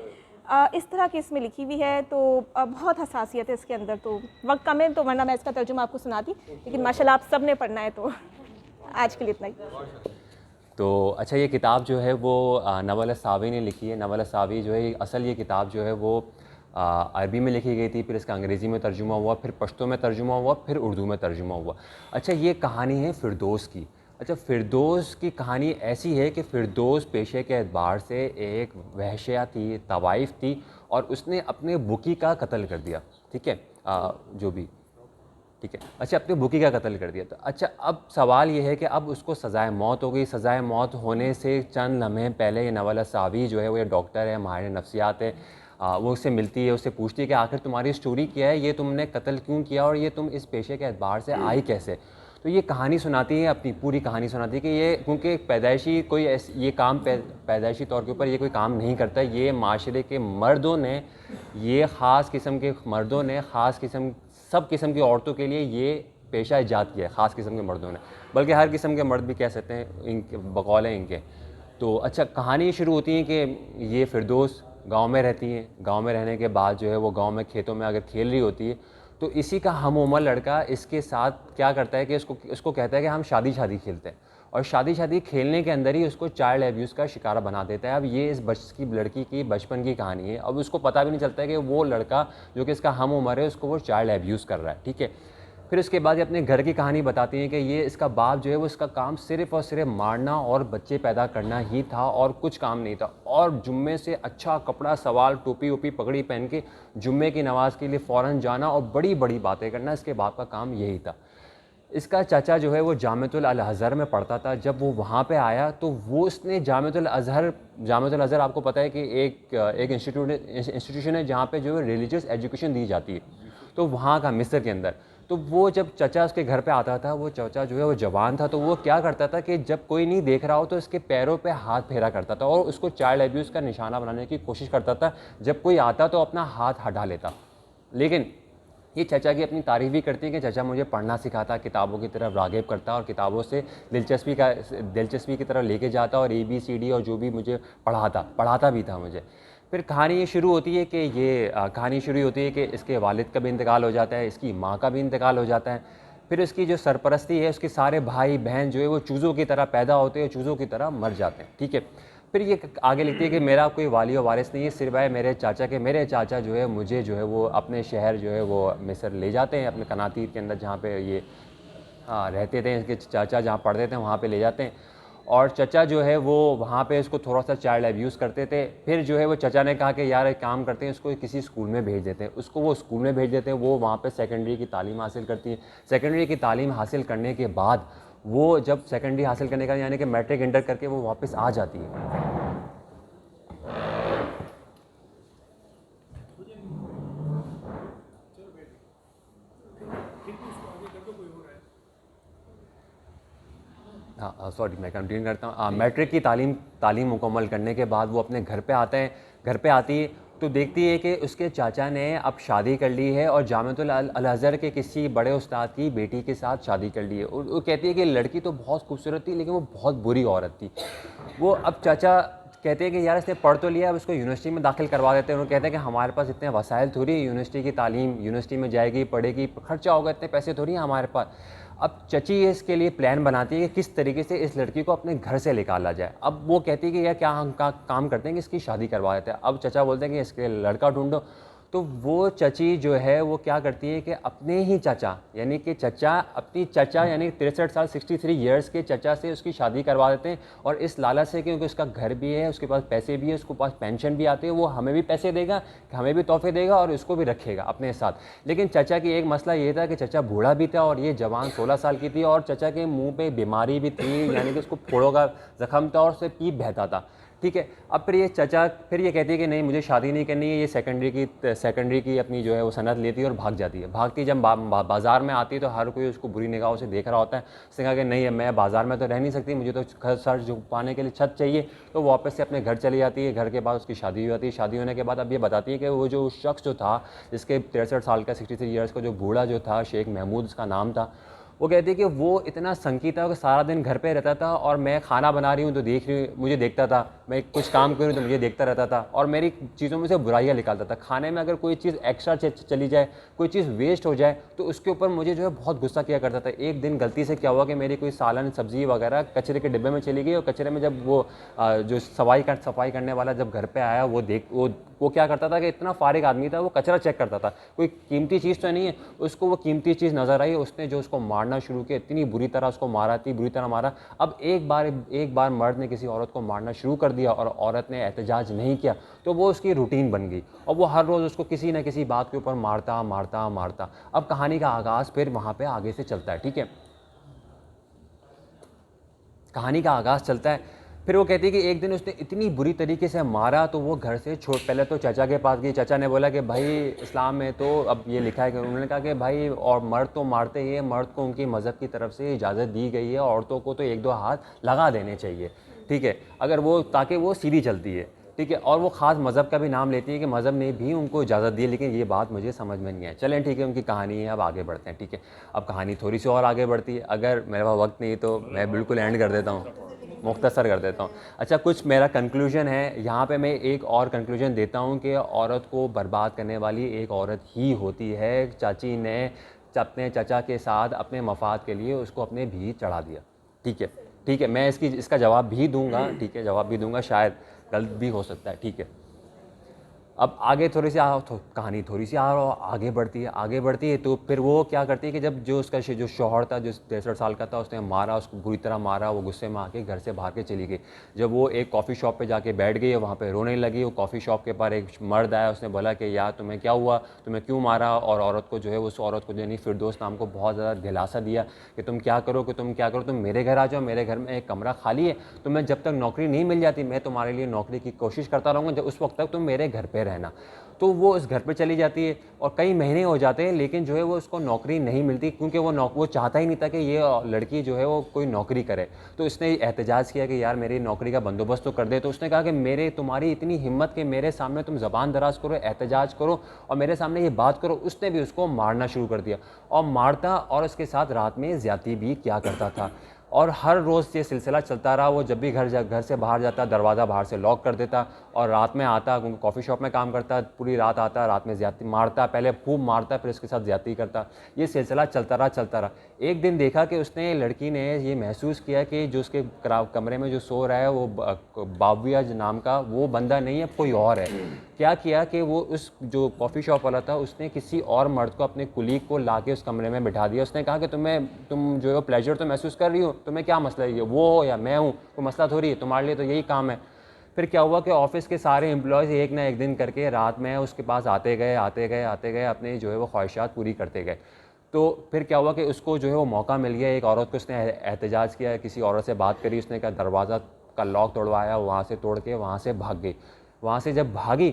I: اس طرح کی اس میں لکھی ہوئی ہے. تو بہت حساسیت ہے اس کے اندر. تو وقت کم ہے تو ورنہ میں اس کا ترجمہ آپ کو سناتی، لیکن ماشاءاللہ آپ سب نے پڑھنا ہے تو آج کے لیے اتنا ہی.
J: تو اچھا یہ کتاب جو ہے وہ نوال ساوی نے لکھی ہے. نوال ساوی جو ہے اصل یہ کتاب جو ہے وہ عربی میں لکھی گئی تھی، پھر اس کا انگریزی میں ترجمہ ہوا، پھر پشتو میں ترجمہ ہوا، پھر اردو میں ترجمہ ہوا. اچھا یہ کہانی ہے فردوس کی. اچھا فردوس کی کہانی ایسی ہے کہ فردوس پیشے کے اعتبار سے ایک وحشیہ تھی، طوائف تھی، اور اس نے اپنے بکی کا قتل کر دیا. ٹھیک ہے، جو بھی ٹھیک ہے. اچھا اپنے بکی کا قتل کر دیا. تو اچھا اب سوال یہ ہے کہ اب اس کو سزائے موت ہو گئی. سزائے موت ہونے سے چند لمحے پہلے یہ نوال ساوی جو ہے وہ یہ ڈاکٹر ہے، ماہر نفسیات ہے، وہ اس سے ملتی ہے، اس سے پوچھتی ہے کہ آخر تمہاری سٹوری کیا ہے، یہ تم نے قتل کیوں کیا اور یہ تم اس پیشے کے اعتبار سے آئی کیسے. تو یہ کہانی سناتی ہے، اپنی پوری کہانی سناتی ہے کہ یہ کیونکہ پیدائشی کوئی یہ کام پیدائشی طور کے اوپر یہ کوئی کام نہیں کرتا. یہ معاشرے کے مردوں نے، یہ خاص قسم کے مردوں نے سب قسم کی عورتوں کے لیے یہ پیشہ ایجاد کیا ہے، خاص قسم کے مردوں نے، بلکہ ہر قسم کے مرد بھی کہہ سکتے ہیں ان کے بقول ہیں ان کے. تو اچھا کہانی شروع ہوتی ہے کہ یہ فردوس گاؤں میں رہتی ہیں. گاؤں میں رہنے کے بعد جو ہے وہ گاؤں میں کھیتوں میں اگر کھیل رہی ہوتی ہے تو اسی کا ہم عمر لڑکا اس کے ساتھ کیا کرتا ہے کہ اس کو کہتا ہے کہ ہم شادی کھیلتے ہیں. اور شادی کھیلنے کے اندر ہی اس کو چائلڈ ایبیوز کا شکار بنا دیتا ہے. اب یہ اس لڑکی کی بچپن کی کہانی ہے. اب اس کو پتہ بھی نہیں چلتا ہے کہ وہ لڑکا جو کہ اس کا ہم عمر ہے اس کو وہ چائلڈ ایبیوز کر رہا ہے. ٹھیک ہے. پھر اس کے بعد یہ اپنے گھر کی کہانی بتاتی ہیں کہ یہ اس کا باپ جو ہے وہ اس کا کام صرف اور صرف مارنا اور بچے پیدا کرنا ہی تھا اور کچھ کام نہیں تھا. اور جمعے سے اچھا کپڑا سوال ٹوپی ووپی پگڑی پہن کے جمعے کی نماز کے لیے فوراً جانا اور بڑی بڑی باتیں کرنا, اس کے باپ کا کام یہی تھا. اس کا چاچا جو ہے وہ جامعۃ الازہر میں پڑھتا تھا. جب وہ وہاں پہ آیا تو وہ اس نے جامعۃ الازہر آپ کو پتہ ہے کہ ایک انسٹیٹیوشن ہے جہاں پہ جو ہے ریلیجیس ایجوکیشن دی جاتی ہے, تو وہاں کا مصر کے اندر. تو وہ جب چچا اس کے گھر پہ آتا تھا, وہ چچا جو ہے وہ جوان تھا, تو وہ کیا کرتا تھا کہ جب کوئی نہیں دیکھ رہا ہو تو اس کے پیروں پہ ہاتھ پھیرا کرتا تھا اور اس کو چائلڈ ایبیوز کا نشانہ بنانے کی کوشش کرتا تھا. جب کوئی آتا تو اپنا ہاتھ ہٹا لیتا. لیکن یہ چچا کی اپنی تعریف بھی کرتی ہے کہ چچا مجھے پڑھنا سکھاتا, کتابوں کی طرف راغب کرتا اور کتابوں سے دلچسپی کی طرف لے کے جاتا اور ABCD اور جو بھی مجھے پڑھاتا بھی تھا مجھے. پھر کہانی یہ شروع ہوتی ہے کہ اس کے والد کا بھی انتقال ہو جاتا ہے, اس کی ماں کا بھی انتقال ہو جاتا ہے. پھر اس کی جو سرپرستی ہے, اس کے سارے بھائی بہن جو ہے وہ چوزوں کی طرح پیدا ہوتے ہیں, چوزوں کی طرح مر جاتے ہیں. ٹھیک ہے. پھر یہ آگے لکھتی ہے کہ میرا کوئی والی و وارث نہیں ہے سوائے میرے چاچا کے. میرے چاچا جو ہے مجھے جو ہے وہ اپنے شہر جو ہے وہ مصر لے جاتے ہیں, اپنے قناطیر کے اندر جہاں پہ یہ رہتے تھے, اس کے چاچا جہاں پڑھتے تھے وہاں پہ لے جاتے ہیں. اور چچا جو ہے وہ وہاں پہ اس کو تھوڑا سا چائلڈ ایبیوز کرتے تھے. پھر جو ہے وہ چچا نے کہا کہ یار ایک کام کرتے ہیں, اس کو کسی اسکول میں بھیج دیتے ہیں. اس کو وہ اسکول میں بھیج دیتے ہیں. وہ وہاں پہ سیکنڈری کی تعلیم حاصل کرتی ہے. سیکنڈری کی تعلیم حاصل کرنے کے بعد وہ جب سیکنڈری حاصل کرنے کا یعنی کہ میٹرک انٹر کر کے وہ واپس آ جاتی ہے. سوری میں کنٹینیو کرتا ہوں. میٹرک کی تعلیم مکمل کرنے کے بعد وہ اپنے گھر پہ آتی ہے تو دیکھتی ہے کہ اس کے چاچا نے اب شادی کر لی ہے اور جامعۃ الازہر کے کسی بڑے استاد کی بیٹی کے ساتھ شادی کر لی ہے. وہ کہتی ہے کہ لڑکی تو بہت خوبصورت تھی لیکن وہ بہت بری عورت تھی. وہ اب چاچا کہتے ہیں کہ یار اس نے پڑھ تو لیا, اب اس کو یونیورسٹی میں داخل کروا دیتے ہیں. انہوں کہتے ہیں کہ ہمارے پاس اتنے وسائل تھوڑی ہیں, یونیورسٹی کی تعلیم, یونیورسٹی میں جائے گی پڑھے گی, خرچہ ہوگا, اتنے پیسے تھوڑی ہیں ہمارے پاس. اب چچی اس کے لیے پلان بناتی ہے کہ کس طریقے سے اس لڑکی کو اپنے گھر سے نکالا جائے. اب وہ کہتی ہے کہ یار کیا ہم کام کرتے ہیں کہ اس کی شادی کروا دیتے ہیں. اب چچا بولتے ہیں کہ اس کے لڑکا ڈھونڈو. تو وہ چچی جو ہے وہ کیا کرتی ہے کہ اپنے ہی چچا یعنی کہ چچا یعنی 63 سال 63 ایئرس کے چچا سے اس کی شادی کروا دیتے ہیں. اور اس لالچ سے کیونکہ اس کا گھر بھی ہے, اس کے پاس پیسے بھی ہے, اس کے پاس پینشن بھی آتی ہے, وہ ہمیں بھی پیسے دے گا, ہمیں بھی تحفے دے گا اور اس کو بھی رکھے گا اپنے ساتھ. لیکن چچا کی ایک مسئلہ یہ تھا کہ چچا بوڑھا بھی تھا اور یہ جوان 16 سال کی تھی, اور چچا کے منہ پہ بیماری بھی تھی یعنی کہ اس کو پھوڑوں کا زخم تھا اور اس سے پیپ بہتا تھا. ٹھیک ہے. اب پھر یہ کہتی ہے کہ نہیں مجھے شادی نہیں کرنی ہے. یہ سیکنڈری کی اپنی جو ہے وہ سند لیتی ہے اور بھاگ جاتی ہے. بھاگتی جب بازار میں آتی ہے تو ہر کوئی اس کو بری نگاہوں سے دیکھ رہا ہوتا ہے. اس نے کہا کہ نہیں میں بازار میں تو رہ نہیں سکتی, مجھے تو سر جھکانے کے لیے چھت چاہیے. تو وہ واپس سے اپنے گھر چلی جاتی ہے. گھر کے بعد اس کی شادی ہو جاتی ہے. شادی ہونے کے بعد اب یہ بتاتی ہے کہ وہ جو شخص جو تھا جس کے 63 سال کا 63 ایئرس کا جو بوڑھا جو تھا, شیخ محمود اس کا نام تھا, وہ کہتی ہے کہ وہ اتنا سنکی تھا کہ سارا دن گھر پہ رہتا تھا اور میں کھانا بنا رہی ہوں تو مجھے دیکھتا تھا, میں کچھ کام کروں تو مجھے دیکھتا رہتا تھا اور میری چیزوں میں سے برائیاں نکالتا تھا. کھانے میں اگر کوئی چیز ایکسٹرا چلی جائے, کوئی چیز ویسٹ ہو جائے تو اس کے اوپر مجھے جو ہے بہت غصہ کیا کرتا تھا. ایک دن غلطی سے کیا ہوا کہ میری کوئی سالن سبزی وغیرہ کچرے کے ڈبے میں چلی گئی, اور کچرے میں جب وہ جو صفائی کرنے والا جب گھر پہ آیا وہ کیا کرتا تھا کہ اتنا فارغ آدمی تھا, وہ کچرا چیک کرتا تھا, کوئی قیمتی چیز تو نہیں ہے. اس کو وہ قیمتی چیز نظر آئی, اس نے جو اس کو مارنا شروع کیا, اتنی بری طرح اس کو مارا, اتنی بری طرح مارا. اب ایک بار مرد نے کسی عورت کو مارنا شروع کر دیا اور عورت نے احتجاج نہیں کیا تو وہ اس کی روٹین بن گئی اور وہ ہر روز اس کو کسی نہ کسی بات کے اوپر مارتا. اب کہانی کا آغاز پھر وہاں پہ آگے سے چلتا ہے. ٹھیک ہے. کہانی کا آغاز چلتا ہے. پھر وہ کہتی ہے کہ ایک دن اس نے اتنی بری طریقے سے مارا تو وہ گھر سے پہلے تو چچا کے پاس گئی. چچا نے بولا کہ بھائی اسلام میں تو اب یہ لکھا ہے کہ انہوں نے کہا کہ بھائی اور مرد تو مارتے ہی ہیں, مرد کو ان کی مذہب کی طرف سے اجازت دی گئی ہے, عورتوں کو تو 1-2 ہاتھ لگا دینے چاہیے. ٹھیک ہے. اگر وہ تاکہ وہ سیدھی چلتی ہے. ٹھیک ہے. اور وہ خاص مذہب کا بھی نام لیتی ہے کہ مذہب نے بھی ان کو اجازت دی, لیکن یہ بات مجھے سمجھ میں نہیں آئی. چلیں ٹھیک ہے, ان کی کہانی ہے, اب آگے بڑھتے ہیں. ٹھیک ہے. اب کہانی تھوڑی سی اور آگے بڑھتی ہے. اگر میرے پاس وقت نہیں تو میں بالکل اینڈ کر دیتا ہوں, مختصر کر دیتا ہوں. اچھا, کچھ میرا کنکلوژن ہے یہاں پہ. میں ایک اور کنکلوژن دیتا ہوں کہ عورت کو برباد کرنے والی ایک عورت ہی ہوتی ہے. چاچی نے اپنے چچا کے ساتھ اپنے مفاد کے لیے اس کو اپنے بھی چڑھا دیا. ٹھیک ہے. ٹھیک ہے, میں اس کا جواب بھی دوں گا, ٹھیک ہے, جواب بھی دوں گا, شاید غلط بھی ہو سکتا ہے, ٹھیک ہے. اب آگے تھوڑی سی کہانی تھوڑی سی آگے بڑھتی ہے تو پھر وہ کیا کرتی ہے کہ جب جو اس کا جو شوہر تھا, جو 63 سال کا تھا, اس نے مارا, اس کو بری طرح مارا, وہ غصے میں آ کے گھر سے بھاگ کے چلی گئی. جب وہ ایک کافی شاپ پہ جا کے بیٹھ گئی, وہاں پہ رونے لگی, وہ کافی شاپ کے پاس ایک مرد آیا, اس نے بولا کہ یار تمہیں کیا ہوا, تمہیں کیوں مارا, اور عورت کو جو ہے اس عورت کو یعنی فردوس نام کو بہت زیادہ دلاسا دیا کہ تم کیا کرو, تم میرے گھر آ جاؤ, میرے گھر میں ایک کمرہ خالی ہے, تمہیں جب تک نوکری نہیں مل جاتی میں تمہارے لیے نوکری کی کوشش کرتا رہوں گا, جب اس وقت تک تم میرے گھر پہ رہنا. تو وہ اس گھر پہ چلی جاتی ہے اور کئی مہینے ہو جاتے ہیں, لیکن جو ہے وہ اس کو نوکری نہیں ملتی, کیونکہ وہ چاہتا ہی نہیں تھا کہ یہ لڑکی جو ہے وہ کوئی نوکری کرے. تو اس نے احتجاج کیا کہ یار میری نوکری کا بندوبست تو کر دے. تو اس نے کہا کہ تمہاری اتنی ہمت کہ میرے سامنے تم زبان دراز کرو, احتجاج کرو اور میرے سامنے یہ بات کرو. اس نے بھی اس کو مارنا شروع کر دیا, اور مارتا اور اس کے ساتھ رات میں زیادتی بھی کیا کرتا تھا. اور ہر روز یہ سلسلہ چلتا رہا. وہ جب بھی گھر سے باہر جاتا, دروازہ باہر سے لاک کر دیتا, اور رات میں آتا, کیونکہ کافی شاپ میں کام کرتا, پوری رات آتا, رات میں زیادتی مارتا, پہلے خوب مارتا, پھر اس کے ساتھ زیادتی کرتا. یہ سلسلہ چلتا رہا. ایک دن دیکھا کہ اس نے لڑکی نے یہ محسوس کیا کہ جو اس کے کمرے میں جو سو رہا ہے وہ باویہ نام کا وہ بندہ نہیں ہے, کوئی اور ہے. کیا کہ وہ اس جو کافی شاپ والا تھا, اس نے کسی اور مرد کو, اپنے کلیگ کو لا کے اس کمرے میں بٹھا دیا. اس نے کہا کہ تم جو ہے پلیجر تو محسوس کر رہی ہو, تمہیں کیا مسئلہ ہے, وہ ہو یا میں ہوں, کوئی مسئلہ تھوڑی ہے, تمہارے لیے تو یہی کام ہے. پھر کیا ہوا کہ آفس کے سارے امپلائیز ایک نہ ایک دن کر کے رات میں اس کے پاس آتے گئے اپنے جو ہے وہ خواہشات پوری کرتے گئے. تو پھر کیا ہوا کہ اس کو جو ہے وہ موقع مل گیا. ایک عورت کو اس نے احتجاج کیا, کسی عورت سے بات کری, اس نے کہا دروازہ کا لاک توڑوایا, وہاں سے توڑ کے وہاں سے بھاگ گئی. وہاں سے جب بھاگی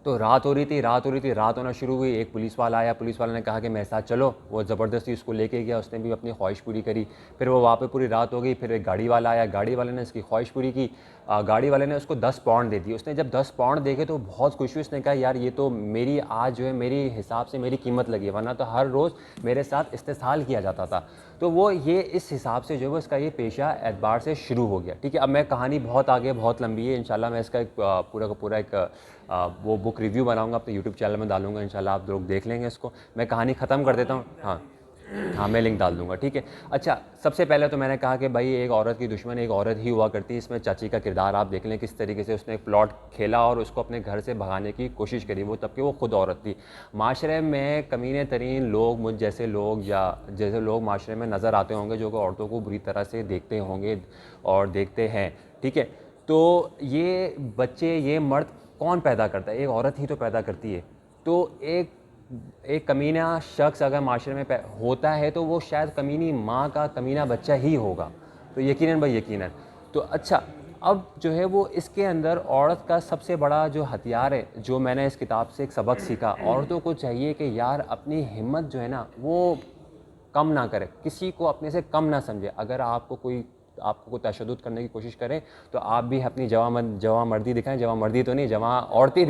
J: تو رات ہو رہی تھی, رات ہونا شروع ہوئی. ایک پولیس والا آیا, پولیس والے نے کہا کہ میرے ساتھ چلو. وہ زبردستی اس کو لے کے گیا, اس نے بھی اپنی خواہش پوری کری. پھر وہ وہاں پہ پوری رات ہو گئی. پھر ایک گاڑی والا آیا, گاڑی والے نے اس کی خواہش پوری کی. گاڑی والے نے اس کو 10 پاؤنڈ دے دی. اس نے جب 10 پاؤنڈ دیکھے تو بہت خوش ہوئی. اس نے کہا یار یہ تو میری آج جو ہے میری حساب سے میری قیمت لگی ہے, ورنہ تو ہر روز میرے ساتھ استحصال کیا جاتا تھا. تو وہ یہ اس حساب سے جو ہے وہ اس کا یہ پیشہ اعتبار سے شروع ہو گیا. ٹھیک ہے, اب میں کہانی بہت آگے بہت لمبی ہے, انشاءاللہ میں اس کا ایک پورا کا پورا ایک وہ بک ریویو بناؤں گا, اپنے یوٹیوب چینل میں ڈالوں گا, انشاءاللہ آپ لوگ دیکھ لیں گے اس کو. میں کہانی ختم کر دیتا ہوں. ہاں میں لنک ڈال دوں گا, ٹھیک ہے. اچھا, سب سے پہلے تو میں نے کہا کہ بھائی ایک عورت کی دشمن ایک عورت ہی ہوا کرتی ہے. اس میں چاچی کا کردار آپ دیکھ لیں کس طریقے سے اس نے ایک پلاٹ کھیلا اور اس کو اپنے گھر سے بھگانے کی کوشش کری, وہ تب کہ وہ خود عورت تھی. معاشرے میں کمینے ترین لوگ, مجھ جیسے لوگ یا جیسے لوگ معاشرے میں نظر آتے ہوں گے جو کہ عورتوں کو بری طرح سے دیکھتے ہوں گے اور دیکھتے ہیں, ٹھیک ہے. تو یہ بچے, یہ مرد کون پیدا کرتا ہے؟ ایک عورت ہی تو پیدا کرتی ہے. تو ایک کمینہ شخص اگر معاشرے میں ہوتا ہے تو وہ شاید کمینی ماں کا کمینہ بچہ ہی ہوگا, تو یقیناً بھائی یقیناً. تو اچھا, اب جو ہے وہ اس کے اندر عورت کا سب سے بڑا جو ہتھیار ہے, جو میں نے اس کتاب سے ایک سبق سیکھا, عورتوں کو چاہیے کہ یار اپنی ہمت جو ہے نا وہ کم نہ کرے, کسی کو اپنے سے کم نہ سمجھے. اگر آپ کو کوئی تشدد کرنے کی کوشش کریں تو آپ بھی اپنی جواں مردی دکھائیں, جواں مردی تو نہیں, جواں عورتی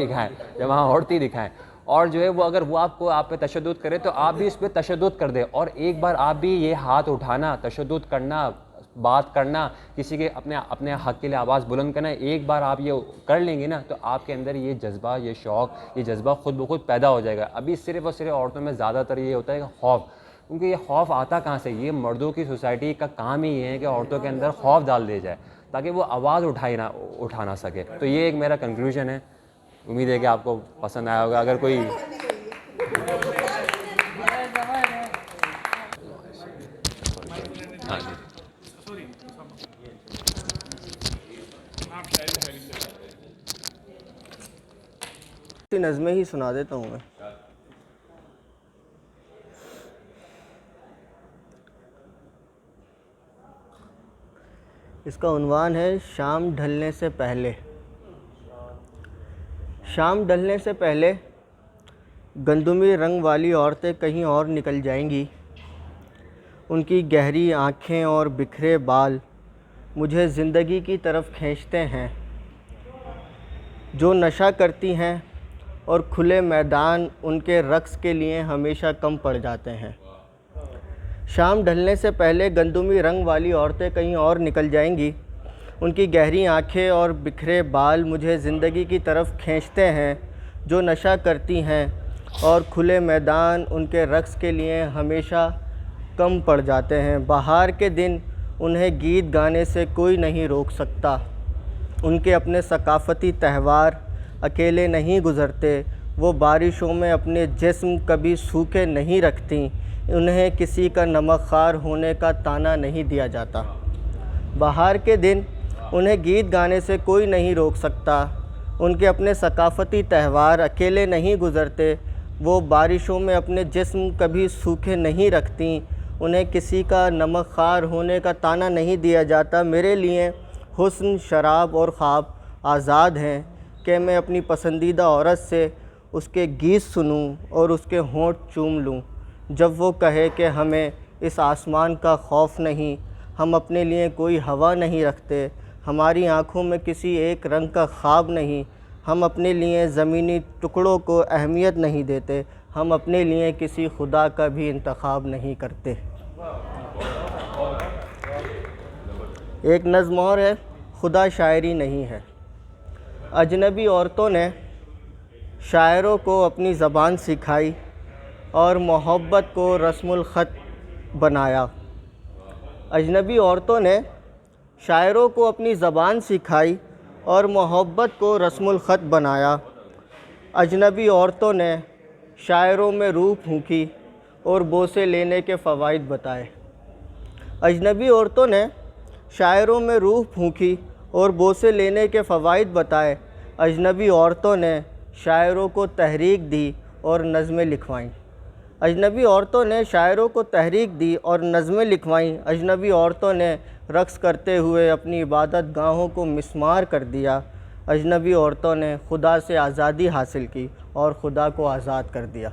J: دکھائیں. اور جو ہے وہ اگر وہ آپ پہ تشدد کرے تو آپ بھی اس پہ تشدد کر دیں. اور ایک بار آپ بھی یہ ہاتھ اٹھانا, تشدد کرنا, بات کرنا, کسی کے اپنے حق کے لیے آواز بلند کرنا, ایک بار آپ یہ کر لیں گے نا تو آپ کے اندر یہ جذبہ, یہ شوق, یہ جذبہ خود بخود پیدا ہو جائے گا. ابھی صرف اور صرف عورتوں میں زیادہ تر یہ ہوتا ہے کہ خوف, کیونکہ یہ خوف آتا کہاں سے؟ یہ مردوں کی سوسائٹی کا کام ہی ہے کہ عورتوں کے اندر خوف ڈال دیا جائے تاکہ وہ آواز اٹھا نہ سکے. تو یہ ایک میرا کنکلوژن ہے, امید ہے کہ آپ کو پسند آیا ہوگا. اگر کوئی
K: نظمیں ہی سنا دیتا ہوں میں. اس کا عنوان ہے شام ڈھلنے سے پہلے. شام ڈھلنے سے پہلے گندمی رنگ والی عورتیں کہیں اور نکل جائیں گی. ان کی گہری آنکھیں اور بکھرے بال مجھے زندگی کی طرف کھینچتے ہیں. جو نشہ کرتی ہیں اور کھلے میدان ان کے رقص کے لیے ہمیشہ کم پڑ جاتے ہیں. شام ڈھلنے سے پہلے گندمی رنگ والی عورتیں کہیں اور نکل جائیں گی. ان کی گہری آنکھیں اور بکھرے بال مجھے زندگی کی طرف کھینچتے ہیں. جو نشہ کرتی ہیں اور کھلے میدان ان کے رقص کے لیے ہمیشہ کم پڑ جاتے ہیں. بہار کے دن انہیں گیت گانے سے کوئی نہیں روک سکتا. ان کے اپنے ثقافتی تہوار اکیلے نہیں گزرتے. وہ بارشوں میں اپنے جسم کبھی سوکھے نہیں رکھتیں. انہیں کسی کا نمک خوار ہونے کا طعنہ نہیں دیا جاتا. بہار کے دن انہیں گیت گانے سے کوئی نہیں روک سکتا. ان کے اپنے ثقافتی تہوار اکیلے نہیں گزرتے. وہ بارشوں میں اپنے جسم کبھی سوکھے نہیں رکھتیں. انہیں کسی کا نمک خوار ہونے کا طعنہ نہیں دیا جاتا. میرے لیے حسن، شراب اور خواب آزاد ہیں کہ میں اپنی پسندیدہ عورت سے اس کے گیت سنوں اور اس کے ہونٹ چوم لوں. جب وہ کہے کہ ہمیں اس آسمان کا خوف نہیں، ہم اپنے لیے کوئی ہوا نہیں رکھتے، ہماری آنکھوں میں کسی ایک رنگ کا خواب نہیں، ہم اپنے لیے زمینی ٹکڑوں کو اہمیت نہیں دیتے، ہم اپنے لیے کسی خدا کا بھی انتخاب نہیں کرتے. ایک نظم اور ہے، خدا شاعری نہیں ہے. اجنبی عورتوں نے شاعروں کو اپنی زبان سکھائی اور محبت کو رسم الخط بنایا. اجنبی عورتوں نے شاعروں کو اپنی زبان سکھائی اور محبت کو رسم الخط بنایا. اجنبی عورتوں نے شاعروں میں روح پھونکی اور بوسے لینے کے فوائد بتائے. اجنبی عورتوں نے شاعروں میں روح پھونکی اور بوسے لینے کے فوائد بتائے. اجنبی عورتوں نے شاعروں کو تحریک دی اور نظمیں لکھوائیں. اجنبی عورتوں نے شاعروں کو تحریک دی اور نظمیں لکھوائیں. اجنبی عورتوں نے رقص کرتے ہوئے اپنی عبادت گاہوں کو مسمار کر دیا. اجنبی عورتوں نے خدا سے آزادی حاصل کی اور خدا کو آزاد کر دیا.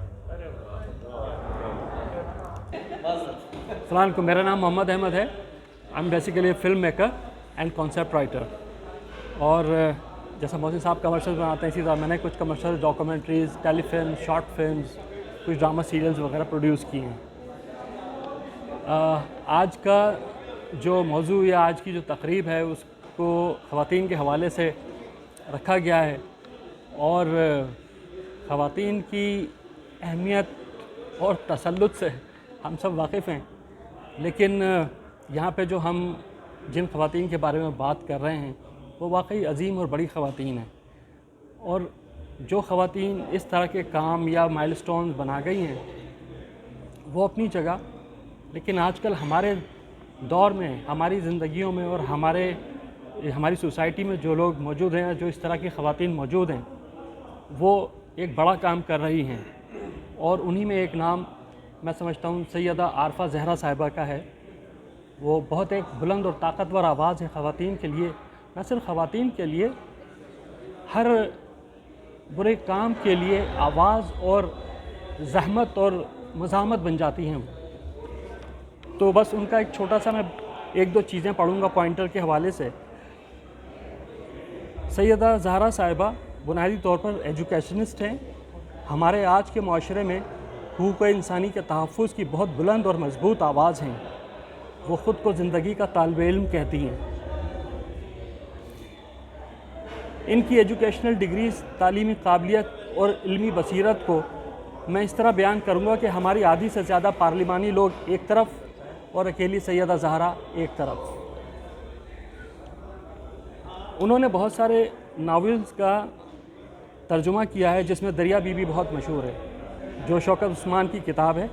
L: السلام علیکم، میرا نام محمد احمد ہے. I am basically film maker and concept writer. اور جیسا محسن صاحب کمرشلز بناتے ہیں اسی طرح میں نے کچھ کمرشل ڈاکومنٹریز، ٹیلی فلمز، شارٹ فلمز، کچھ ڈرامہ سیریلز وغیرہ پروڈیوس کیے ہیں. آج کا جو موضوع یا آج کی جو تقریب ہے اس کو خواتین کے حوالے سے رکھا گیا ہے اور خواتین کی اہمیت اور تسلط سے ہم سب واقف ہیں، لیکن یہاں پہ جو ہم جن خواتین کے بارے میں بات کر رہے ہیں وہ واقعی عظیم اور بڑی خواتین ہیں. اور جو خواتین اس طرح کے کام یا مائل سٹونز بنا گئی ہیں وہ اپنی جگہ، لیکن آج کل ہمارے دور میں، ہماری زندگیوں میں اور ہماری سوسائٹی میں جو لوگ موجود ہیں، جو اس طرح کی خواتین موجود ہیں، وہ ایک بڑا کام کر رہی ہیں. اور انہی میں ایک نام میں سمجھتا ہوں سیدہ عارفہ زہرا صاحبہ کا ہے. وہ بہت ایک بلند اور طاقتور آواز ہے خواتین کے لیے، نہ صرف خواتین کے لیے، ہر برے کام کے لیے آواز اور زحمت اور مزاحمت بن جاتی ہیں. تو بس ان کا ایک چھوٹا سا میں ایک دو چیزیں پڑھوں گا پوائنٹر کے حوالے سے. سیدہ زہرا صاحبہ بنیادی طور پر ایجوکیشنسٹ ہیں. ہمارے آج کے معاشرے میں حقوق انسانی کے تحفظ کی بہت بلند اور مضبوط آواز ہیں. وہ خود کو زندگی کا طالب علم کہتی ہیں. ان کی ایجوکیشنل ڈگریز، تعلیمی قابلیت اور علمی بصیرت کو میں اس طرح بیان کروں گا کہ ہماری آدھی سے زیادہ پارلیمانی لوگ ایک طرف اور اکیلی سیدہ زہرا ایک طرف. انہوں نے بہت سارے ناولز کا ترجمہ کیا ہے، جس میں دریا بی بی بہت مشہور ہے جو شوکت عثمان کی کتاب ہے.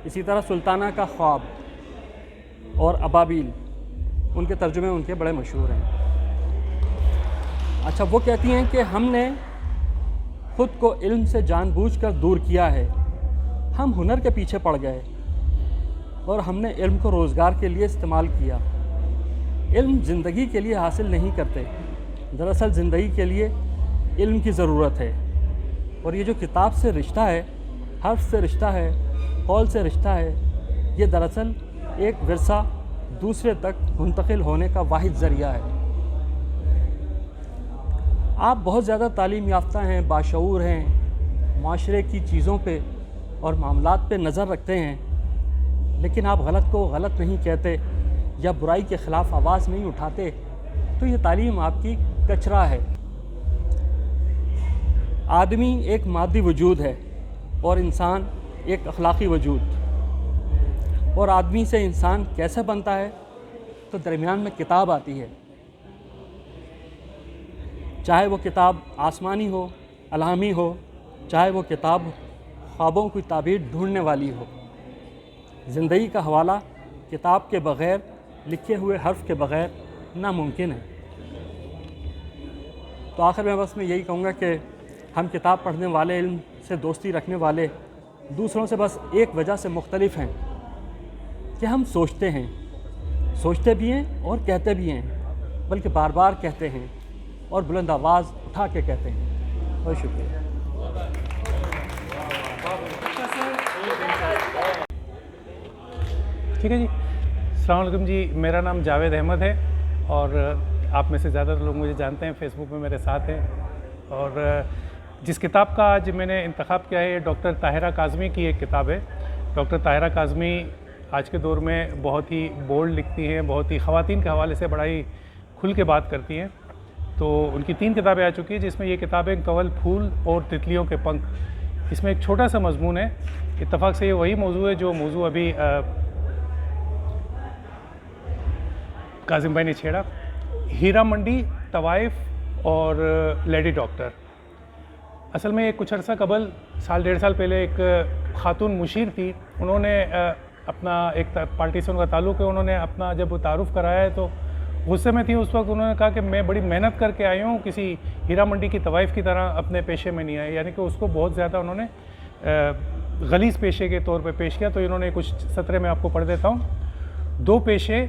L: اسی طرح سلطانہ کا خواب اور ابابیل، ان کے ترجمے ان کے بڑے مشہور ہیں. اچھا، وہ کہتی ہیں کہ ہم نے خود کو علم سے جان بوجھ کر دور کیا ہے. ہم ہنر کے پیچھے پڑ گئے اور ہم نے علم کو روزگار کے لیے استعمال کیا. علم زندگی کے لیے حاصل نہیں کرتے، دراصل زندگی کے لیے علم کی ضرورت ہے. اور یہ جو کتاب سے رشتہ ہے، حرف سے رشتہ ہے، قول سے رشتہ ہے، یہ دراصل ایک ورثہ دوسرے تک منتقل ہونے کا واحد ذریعہ ہے. آپ بہت زیادہ تعلیم یافتہ ہیں، باشعور ہیں، معاشرے کی چیزوں پہ اور معاملات پہ نظر رکھتے ہیں، لیکن آپ غلط کو غلط نہیں کہتے یا برائی کے خلاف آواز نہیں اٹھاتے، تو یہ تعلیم آپ کی کچرا ہے. آدمی ایک مادی وجود ہے اور انسان ایک اخلاقی وجود. اور آدمی سے انسان کیسے بنتا ہے؟ تو درمیان میں کتاب آتی ہے، چاہے وہ کتاب آسمانی ہو، الہامی ہو، چاہے وہ کتاب خوابوں کی تعبیر ڈھونڈنے والی ہو۔ زندگی کا حوالہ کتاب کے بغیر، لکھے ہوئے حرف کے بغیر ناممکن ہے۔ تو آخر میں بس میں یہی کہوں گا کہ ہم کتاب پڑھنے والے، علم سے دوستی رکھنے والے دوسروں سے بس ایک وجہ سے مختلف ہیں کہ ہم سوچتے ہیں، سوچتے بھی ہیں اور کہتے بھی ہیں، بلکہ بار بار کہتے ہیں اور بلند آواز اٹھا کے کہتے ہیں۔ بہت شکریہ۔
A: ٹھیک ہے جی، السلام علیکم جی، میرا نام جاوید احمد ہے اور آپ میں سے زیادہ تر لوگ مجھے جانتے ہیں، فیس بک میں میرے ساتھ ہیں۔ اور جس کتاب کا آج میں نے انتخاب کیا ہے یہ ڈاکٹر طاہرہ کاظمی کی ایک کتاب ہے۔ ڈاکٹر طاہرہ کاظمی آج کے دور میں بہت ہی بولڈ لکھتی ہیں، بہت ہی خواتین کے حوالے سے بڑا ہی کھل کے بات کرتی ہیں۔ تو ان کی 3 کتابیں آ چکی ہیں، جس میں یہ کتابیں کنول پھول اور تتلیوں کے پنکھ۔ اس میں ایک چھوٹا سا مضمون ہے، اتفاق سے یہ وہی موضوع ہے جو موضوع ابھی کاظم بھائی نے چھیڑا، ہیرا منڈی، طوائف اور لیڈی ڈاکٹر۔ اصل میں کچھ عرصہ قبل، 1.5 سال پہلے، ایک خاتون مشیر تھی، انہوں نے اپنا ایک پارٹی سے ان کا تعلق ہے، انہوں نے اپنا جب تعارف کرایا ہے تو غصے میں تھی اس وقت۔ انہوں نے کہا کہ میں بڑی محنت کر کے آئی ہوں، کسی ہیرا منڈی کی طوائف کی طرح اپنے پیشے میں نہیں آئی، یعنی کہ اس کو بہت زیادہ انہوں نے غلیظ پیشے کے طور پہ پیش کیا۔ تو انہوں نے کچھ سطرے میں آپ کو پڑھ دیتا ہوں۔ 2 پیشے،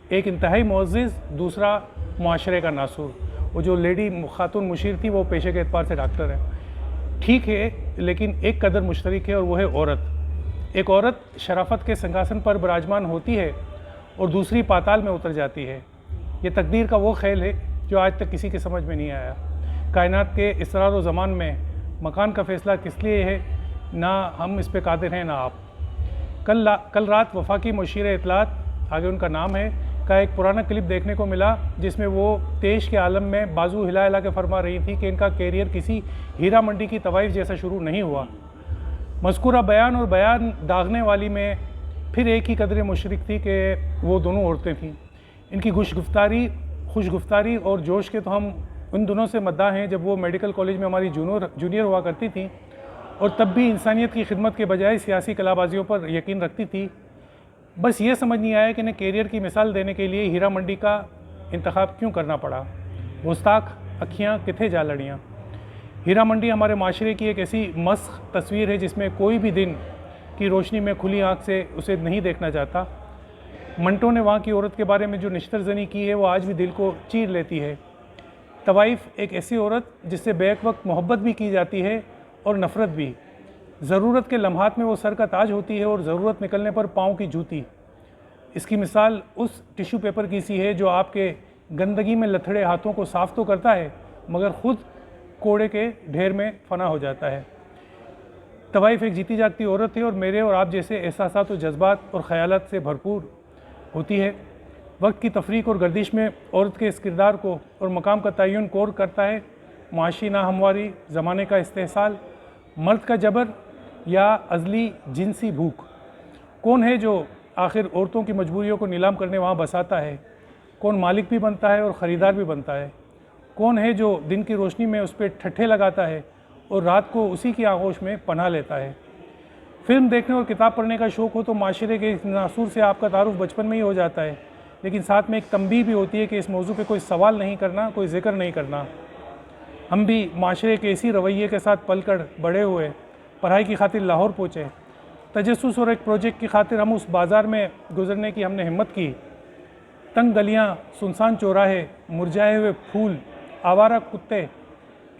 A: ایک انتہائی معزز، دوسرا معاشرے کا ناسور۔ وہ جو لیڈی خاتون مشیر تھی وہ پیشے کے اعتبار سے ڈاکٹر ہے، ٹھیک ہے، لیکن ایک قدر مشترک ہے اور وہ ہے عورت۔ ایک عورت شرافت کے سنگھاسن پر براجمان ہوتی ہے اور دوسری پاتال میں اتر جاتی ہے۔ یہ تقدیر کا وہ کھیل ہے جو آج تک کسی کے سمجھ میں نہیں آیا۔ کائنات کے اسرار و زمان میں مکان کا فیصلہ کس لیے ہے، نہ ہم اس پہ قادر ہیں نہ آپ۔ کل رات وفاقی مشیر اطلاعات، آگے ان کا نام ہے، کا ایک پرانا کلپ دیکھنے کو ملا جس میں وہ تیش کے عالم میں بازو ہلا ہلا کے فرما رہی تھی کہ ان کا کیریئر کسی ہیرا منڈی کی طوائف جیسا شروع نہیں ہوا۔ مذکورہ بیان اور بیان داغنے والی میں پھر ایک ہی قدر مشرک تھی کہ وہ دونوں عورتیں تھیں۔ ان کی خوش گفتاری اور جوش کے تو ہم ان دنوں سے مداح ہیں جب وہ میڈیکل کالج میں ہماری جونیئر ہوا کرتی تھیں، اور تب بھی انسانیت کی خدمت کے بجائے سیاسی کلابازیوں پر یقین رکھتی تھی۔ بس یہ سمجھ نہیں آیا کہ انہیں کیریئر کی مثال دینے کے لیے ہیرا منڈی کا انتخاب کیوں کرنا پڑا۔ گستاخ اکھیاں کتھے جا لڑیاں۔ ہیرا منڈی ہمارے معاشرے کی ایک ایسی مسخ تصویر ہے جس میں کوئی بھی دن کی روشنی میں کھلی آنکھ سے اسے نہیں دیکھنا چاہتا۔ منٹو نے وہاں کی عورت کے بارے میں جو نشتر زنی کی ہے وہ آج بھی دل کو چیر لیتی ہے۔ طوائف ایک ایسی عورت جس سے بیک وقت محبت بھی کی جاتی ہے اور نفرت بھی۔ ضرورت کے لمحات میں وہ سر کا تاج ہوتی ہے اور ضرورت نکلنے پر پاؤں کی جوتی۔ اس کی مثال اس ٹیشو پیپر کی سی ہے جو آپ کے گندگی میں لتھڑے ہاتھوں کو صاف تو کرتا ہے مگر خود کوڑے کے ڈھیر میں فنا ہو جاتا ہے۔ طوائف ایک جیتی جاگتی عورت ہے اور میرے اور آپ جیسے احساسات و جذبات اور خیالات سے بھرپور ہوتی ہے۔ وقت کی تفریق اور گردش میں عورت کے اس کردار کو اور مقام کا تعین کور کرتا ہے معاشی ناہمواری، زمانے کا استحصال، مرد کا جبر یا ازلی جنسی بھوک۔ کون ہے جو آخر عورتوں کی مجبوریوں کو نیلام کرنے وہاں بساتا ہے؟ کون مالک بھی بنتا ہے اور خریدار بھی بنتا ہے؟ کون ہے جو دن کی روشنی میں اس پہ ٹھٹھے لگاتا ہے اور رات کو اسی کی آغوش میں پناہ لیتا ہے؟ فلم دیکھنے اور کتاب پڑھنے کا شوق ہو تو معاشرے کے اس ناسور سے آپ کا تعارف بچپن میں ہی ہو جاتا ہے، لیکن ساتھ میں ایک تنبیہ بھی ہوتی ہے کہ اس موضوع پہ کوئی سوال نہیں کرنا، کوئی ذکر نہیں کرنا۔ ہم بھی معاشرے کے اسی رویے کے ساتھ پل کر بڑے ہوئے، پڑھائی کی خاطر لاہور پہنچے، تجسس اور ایک پروجیکٹ کی خاطر ہم اس بازار میں گزرنے کی ہم نے ہمت کی۔ تنگ گلیاں، سنسان چوراہے، مرجھائے ہوئے پھول، آوارہ کتے،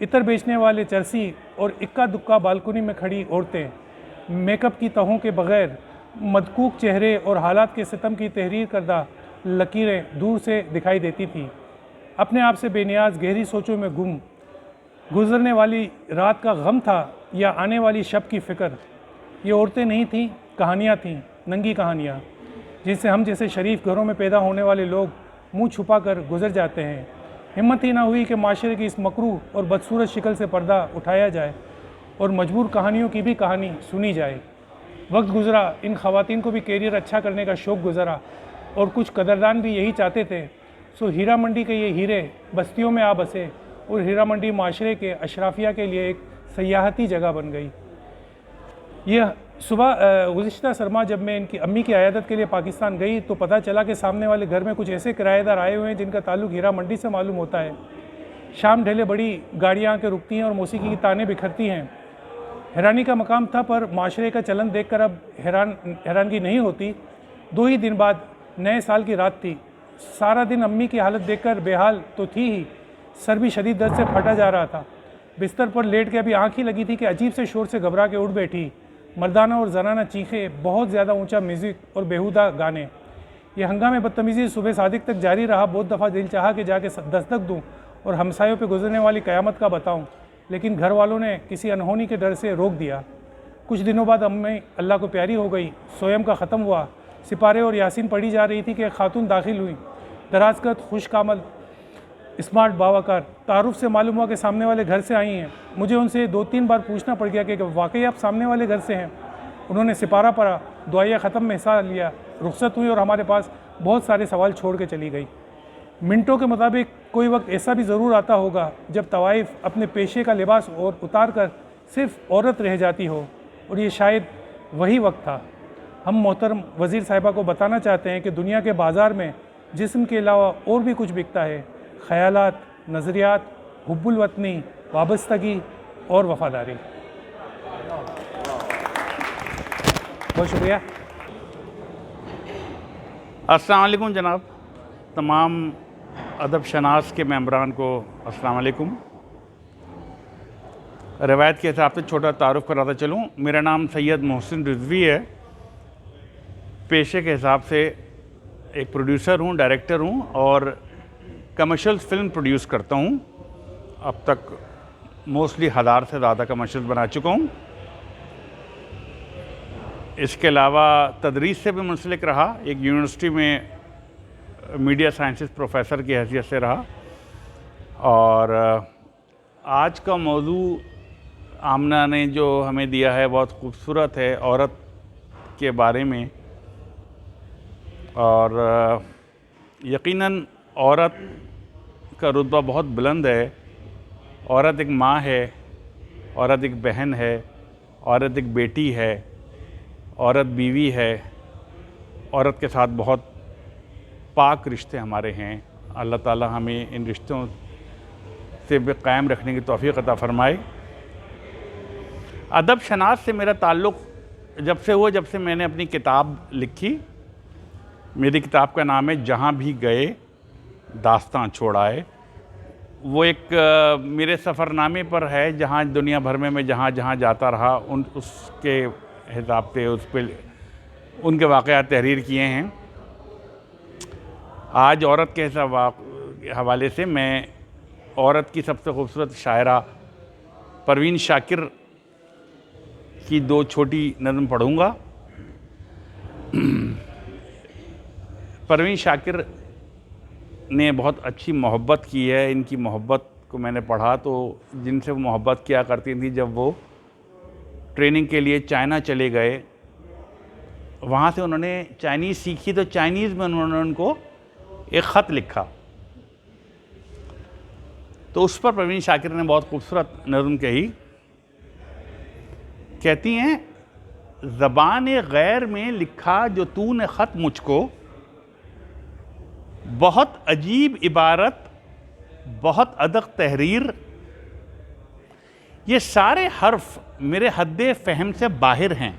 A: عطر بیچنے والے چرسی اور اکا دکا بالکنی میں کھڑی عورتیں، میک اپ کی تہوں کے بغیر، مدکوک چہرے اور حالات کے ستم کی تحریر کردہ لکیریں دور سے دکھائی دیتی تھیں۔ اپنے آپ سے بے نیاز گہری سوچوں میں گم، گزرنے والی رات کا غم تھا یا آنے والی شب کی فکر۔ یہ عورتیں نہیں تھیں، کہانیاں تھیں، ننگی کہانیاں جن سے ہم جیسے شریف گھروں میں پیدا ہونے والے لوگ منہ چھپا کر گزر جاتے ہیں۔ ہمت ہی نہ ہوئی کہ معاشرے کی اس مکروہ اور بدصورت شکل سے پردہ اٹھایا جائے اور مجبور کہانیوں کی بھی کہانی سنی جائے۔ وقت گزرا، ان خواتین کو بھی کیریئر اچھا کرنے کا شوق گزرا اور کچھ قدردان بھی یہی چاہتے تھے. سو ہیرا منڈی کے یہ ہیرے بستیوں میں آ بسے اور ہیرا منڈی معاشرے کے اشرافیہ کے لیے ایک سیاحتی جگہ بن گئی. یہ صبح گزشتہ سرما جب میں ان کی امی کی عیادت کے لیے پاکستان گئی تو پتہ چلا کہ سامنے والے گھر میں کچھ ایسے کرایہ دار آئے ہوئے ہیں جن کا تعلق ہیرا منڈی سے معلوم ہوتا ہے. شام ڈھلے بڑی گاڑیاں آ کے رکتی ہیں اور موسیقی کی تانیں بکھرتی ہیں. حیرانی کا مقام تھا پر معاشرے کا چلن دیکھ کر اب حیرانگی نہیں ہوتی. 2 ہی دن بعد نئے سال کی رات تھی. سارا دن امی کی حالت دیکھ کر بے حال تو تھی ہی, سر بھی شدید درد سے پھٹا جا رہا تھا. بستر پر لیٹ کے ابھی آنکھ ہی لگی تھی کہ عجیب سے شور سے گھبرا کے اٹھ بیٹھی. مردانہ اور زنانہ چیخیں, بہت زیادہ اونچا میوزک اور بیہودہ گانے. یہ ہنگامے بدتمیزی صبح صادق تک جاری رہا. بہت دفعہ دل چاہا کہ جا کے دستک دوں اور ہمسایوں پہ گزرنے والی قیامت کا بتاؤں, لیکن گھر والوں نے کسی انہونی کے ڈر سے روک دیا. کچھ دنوں بعد امی اللہ کو پیاری ہو گئی. سویم کا ختم ہوا. سپارے اور یاسین پڑھی جا رہی تھی کہ ایک خاتون داخل ہوئی. دراز قد, خوش کامل, اسمارٹ, باوقار. تعارف سے معلوم ہوا کہ سامنے والے گھر سے آئی ہیں. مجھے ان سے 2-3 بار پوچھنا پڑ گیا کہ واقعی آپ سامنے والے گھر سے ہیں. انہوں نے سپارہ پڑھا, دعائیہ ختم میں حصہ لیا, رخصت ہوئی اور ہمارے پاس بہت سارے سوال چھوڑ کے چلی گئی. منٹوں کے مطابق کوئی وقت ایسا بھی ضرور آتا ہوگا جب طوائف اپنے پیشے کا لباس اور اتار کر صرف عورت رہ جاتی ہو, اور یہ شاید وہی وقت تھا. ہم محترم وزیر صاحبہ کو بتانا چاہتے ہیں کہ دنیا کے بازار میں جسم کے علاوہ اور بھی کچھ بکتا ہے. خیالات, نظریات, حب الوطنی, وابستگی اور وفاداری. بہت شکریہ.
M: السلام علیکم جناب. تمام ادب شناس کے ممبران کو السلام علیکم. روایت کے حساب سے چھوٹا تعارف کراتا چلوں. میرا نام سید محسن رضوی ہے. پیشے کے حساب سے ایک پروڈیوسر ہوں, ڈائریکٹر ہوں اور کمرشل فلم پروڈیوس کرتا ہوں. اب تک موسٹلی 1000 سے زیادہ کمرشل بنا چکا ہوں. اس کے علاوہ تدریس سے بھی منسلک رہا. ایک یونیورسٹی میں میڈیا سائنسز پروفیسر کی حیثیت سے رہا. اور آج کا موضوع آمنہ نے جو ہمیں دیا ہے بہت خوبصورت ہے, عورت کے بارے میں. اور یقیناً عورت کا رتبہ بہت بلند ہے. عورت ایک ماں ہے, عورت ایک بہن ہے, عورت ایک بیٹی ہے, عورت بیوی ہے. عورت کے ساتھ بہت پاک رشتے ہمارے ہیں. اللہ تعالیٰ ہمیں ان رشتوں سے بھی قائم رکھنے کی توفیق عطا فرمائے. ادب شناس سے میرا تعلق جب سے ہوا جب سے میں نے اپنی کتاب لکھی. میری کتاب کا نام ہے جہاں بھی گئے داستاں چھوڑائے. وہ ایک میرے سفر نامے پر ہے, جہاں دنیا بھر میں جہاں جہاں جاتا رہا اس کے حساب سے اس پہ ان کے واقعات تحریر کیے ہیں. آج عورت کے حوالے سے میں عورت کی سب سے خوبصورت شاعرہ پروین شاکر کی 2 چھوٹی نظم پڑھوں گا. پروین شاکر نے بہت اچھی محبت کی ہے. ان کی محبت کو میں نے پڑھا تو جن سے وہ محبت کیا کرتی تھی, جب وہ ٹریننگ کے لیے چائنا چلے گئے, وہاں سے انہوں نے چائنیز سیکھی تو چائنیز میں انہوں نے ان کو ایک خط لکھا. تو اس پر پروین شاکر نے بہت خوبصورت نظم کہی. کہتی ہیں, زبان غیر میں لکھا جو تو نے خط مجھ کو, بہت عجیب عبارت, بہت ادق تحریر, یہ سارے حرف میرے حد فہم سے باہر ہیں.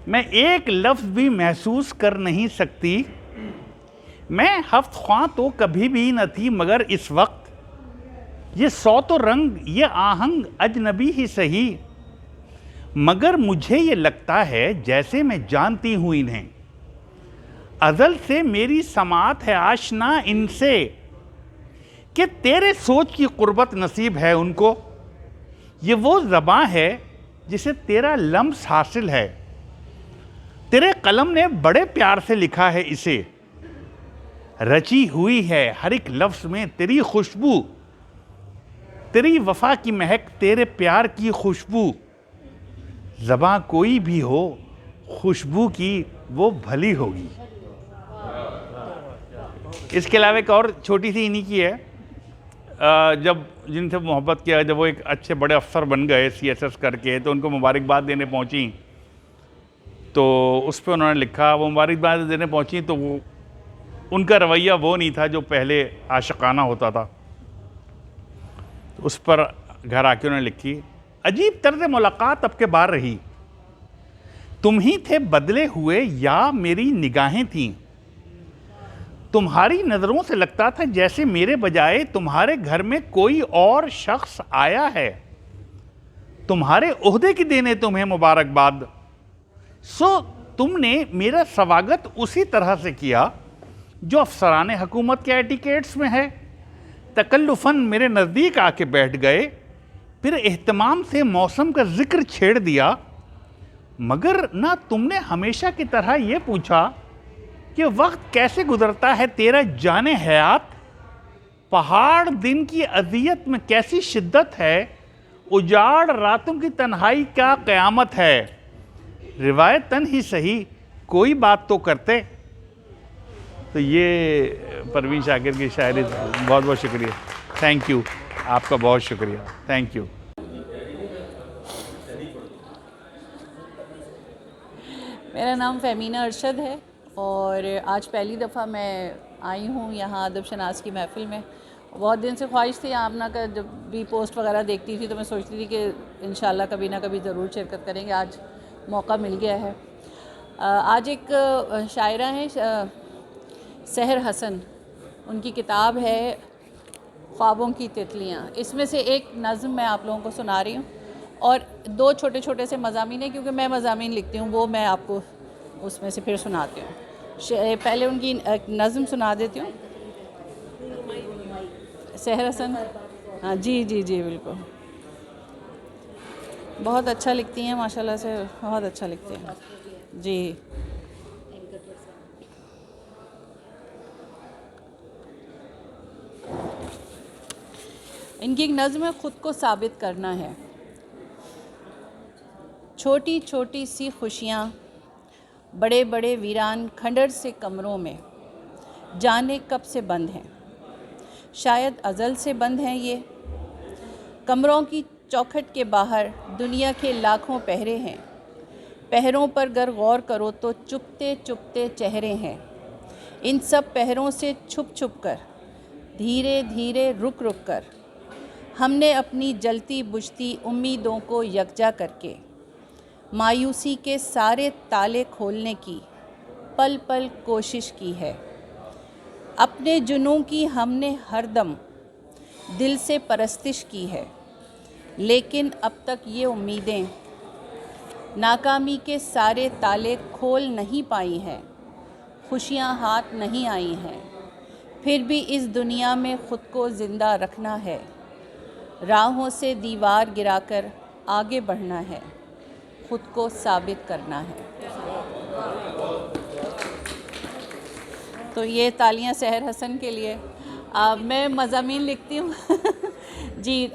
M: میں ایک لفظ بھی محسوس کر نہیں سکتی. میں ہفت خواں تو کبھی بھی نہ تھی, مگر اس وقت یہ صوت و رنگ, یہ آہنگ اجنبی ہی سہی, مگر مجھے یہ لگتا ہے جیسے میں جانتی ہوں انہیں. ازل سے میری سماعت ہے آشنا ان سے, کہ تیرے سوچ کی قربت نصیب ہے ان کو. یہ وہ زباں ہے جسے تیرا لمس حاصل ہے, تیرے قلم نے بڑے پیار سے لکھا ہے اسے. رچی ہوئی ہے ہر ایک لفظ میں تیری خوشبو, تیری وفا کی مہک, تیرے پیار کی خوشبو. زباں کوئی بھی ہو خوشبو کی وہ بھلی ہوگی. اس کے علاوہ ایک اور چھوٹی سی انہی کی ہے، جب جن سے محبت کیا، جب وہ ایک اچھے بڑے افسر بن گئے CSS کر کے، تو ان کو مبارکباد دینے پہنچیں، تو اس پہ انہوں نے لکھا، وہ مبارکباد دینے پہنچیں تو وہ ان کا رویہ وہ نہیں تھا جو پہلے عاشقانہ ہوتا تھا. اس پر گھر آ کے انہوں نے لکھی، عجیب طرز ملاقات اب کے بار رہی، تم ہی تھے بدلے ہوئے یا میری نگاہیں تھیں، تمہاری نظروں سے لگتا تھا جیسے میرے بجائے تمہارے گھر میں کوئی اور شخص آیا ہے، تمہارے عہدے کی دینے تمہیں مبارکباد. تم نے میرا سواگت اسی طرح سے کیا جو افسران حکومت کے ایٹیکیٹس میں ہے، تکلفاً میرے نزدیک آ کے بیٹھ گئے، پھر اہتمام سے موسم کا ذکر چھیڑ دیا، مگر نہ تم نے ہمیشہ کی طرح یہ پوچھا کہ وقت کیسے گزرتا ہے تیرا جان حیات، پہاڑ دن کی اذیت میں کیسی شدت ہے، اجاڑ راتوں کی تنہائی کیا قیامت ہے، روایتاً ہی صحیح کوئی بات تو کرتے. تو یہ پروین شاکر کی شاعری. بہت بہت شکریہ، تھینک یو، آپ کا بہت شکریہ، تھینک یو.
N: میرا نام فہمینہ ارشد ہے اور آج پہلی دفعہ میں آئی ہوں یہاں ادب شناس کی محفل میں. بہت دن سے خواہش تھی آمنہ کا، جب بھی پوسٹ وغیرہ دیکھتی تھی تو میں سوچتی تھی کہ انشاءاللہ کبھی نہ کبھی ضرور شرکت کریں گے. آج موقع مل گیا ہے. آج ایک شاعرہ ہیں سحر حسن، ان کی کتاب ہے خوابوں کی تتلیاں. اس میں سے ایک نظم میں آپ لوگوں کو سنا رہی ہوں اور دو چھوٹے چھوٹے سے مضامین ہیں، کیونکہ میں مضامین لکھتی ہوں، وہ میں آپ کو اس میں سے پھر سناتی ہوں. پہلے ان کی ایک نظم سنا دیتی ہوں. سحر حسن، ہاں جی جی جی بالکل، بہت اچھا لکھتی ہیں ماشاءاللہ سے، بہت اچھا لکھتی ہیں جی. ان کی ایک نظم ہے، خود کو ثابت کرنا ہے. چھوٹی چھوٹی سی خوشیاں بڑے بڑے ویران کھنڈر سے کمروں میں جانے کب سے بند ہیں، شاید ازل سے بند ہیں. یہ کمروں کی چوکھٹ کے باہر دنیا کے لاکھوں پہرے ہیں، پہروں پر گر غور کرو تو چپتے چپتے چہرے ہیں. ان سب پہروں سے چھپ چھپ کر، دھیرے دھیرے رک رک کر، ہم نے اپنی جلتی بجھتی امیدوں کو یکجا کر کے مایوسی کے سارے تالے کھولنے کی پل پل کوشش کی ہے. اپنے جنوں کی ہم نے ہر دم دل سے پرستش کی ہے، لیکن اب تک یہ امیدیں ناکامی کے سارے تالے کھول نہیں پائی ہیں، خوشیاں ہاتھ نہیں آئی ہیں. پھر بھی اس دنیا میں خود کو زندہ رکھنا ہے، راہوں سے دیوار گرا کر آگے بڑھنا ہے، خود کو ثابت کرنا ہے. تو یہ تالیاں سحر حسن کے لیے. میں مضامین لکھتی ہوں جی.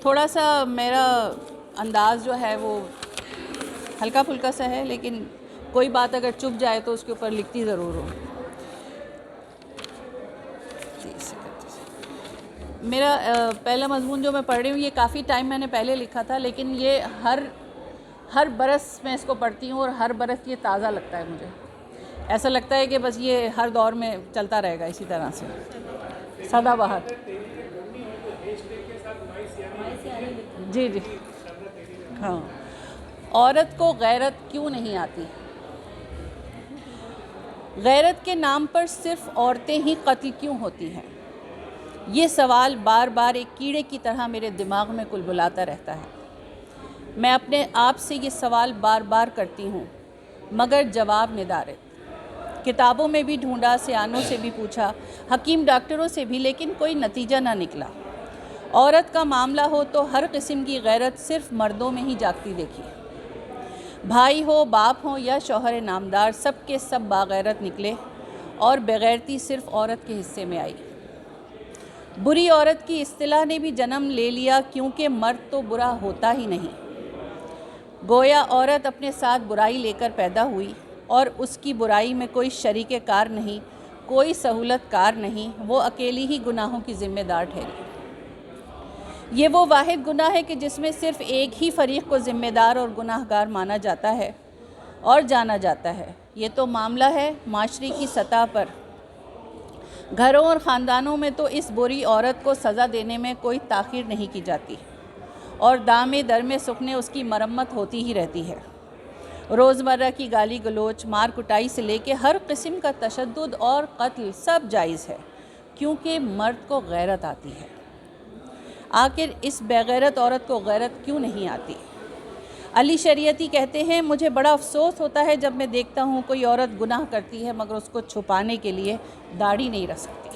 N: تھوڑا سا میرا انداز جو ہے وہ ہلکا پھلکا سا ہے، لیکن کوئی بات اگر چپ جائے تو اس کے اوپر لکھتی ضرور ہوں. میرا پہلا مضمون جو میں پڑھ رہی ہوں یہ کافی ٹائم میں نے پہلے لکھا تھا، لیکن یہ ہر برس میں اس کو پڑھتی ہوں اور ہر برس یہ تازہ لگتا ہے. مجھے ایسا لگتا ہے کہ بس یہ ہر دور میں چلتا رہے گا اسی طرح سے، سدا بہار. جی جی ہاں. عورت کو غیرت کیوں نہیں آتی؟ غیرت کے نام پر صرف عورتیں ہی قتل کیوں ہوتی ہیں؟ یہ سوال بار بار ایک کیڑے کی طرح میرے دماغ میں کلبلاتا رہتا ہے. میں اپنے آپ سے یہ سوال بار بار کرتی ہوں، مگر جواب ندارت. کتابوں میں بھی ڈھونڈا، سیانوں سے بھی پوچھا، حکیم ڈاکٹروں سے بھی، لیکن کوئی نتیجہ نہ نکلا. عورت کا معاملہ ہو تو ہر قسم کی غیرت صرف مردوں میں ہی جاگتی دیکھی. بھائی ہو، باپ ہو یا شوہر نامدار، سب کے سب باغیرت نکلے اور بغیرتی صرف عورت کے حصے میں آئی. بری عورت کی اصطلاح نے بھی جنم لے لیا، کیونکہ مرد تو برا ہوتا ہی نہیں. گویا عورت اپنے ساتھ برائی لے کر پیدا ہوئی اور اس کی برائی میں کوئی شریک کار نہیں، کوئی سہولت کار نہیں، وہ اکیلی ہی گناہوں کی ذمہ دار ٹھہری۔ یہ وہ واحد گناہ ہے کہ جس میں صرف ایک ہی فریق کو ذمہ دار اور گناہ گار مانا جاتا ہے اور جانا جاتا ہے۔ یہ تو معاملہ ہے معاشرے کی سطح پر۔ گھروں اور خاندانوں میں تو اس بری عورت کو سزا دینے میں کوئی تاخیر نہیں کی جاتی اور دامے در میں سکنے اس کی مرمت ہوتی ہی رہتی ہے۔ روزمرہ کی گالی گلوچ، مار کٹائی سے لے کے ہر قسم کا تشدد اور قتل سب جائز ہے، کیونکہ مرد کو غیرت آتی ہے۔ آخر اس بےغیرت عورت کو غیرت کیوں نہیں آتی؟ علی شریعتی کہتے ہیں، مجھے بڑا افسوس ہوتا ہے جب میں دیکھتا ہوں کوئی عورت گناہ کرتی ہے مگر اس کو چھپانے کے لیے داڑھی نہیں رکھ سکتی۔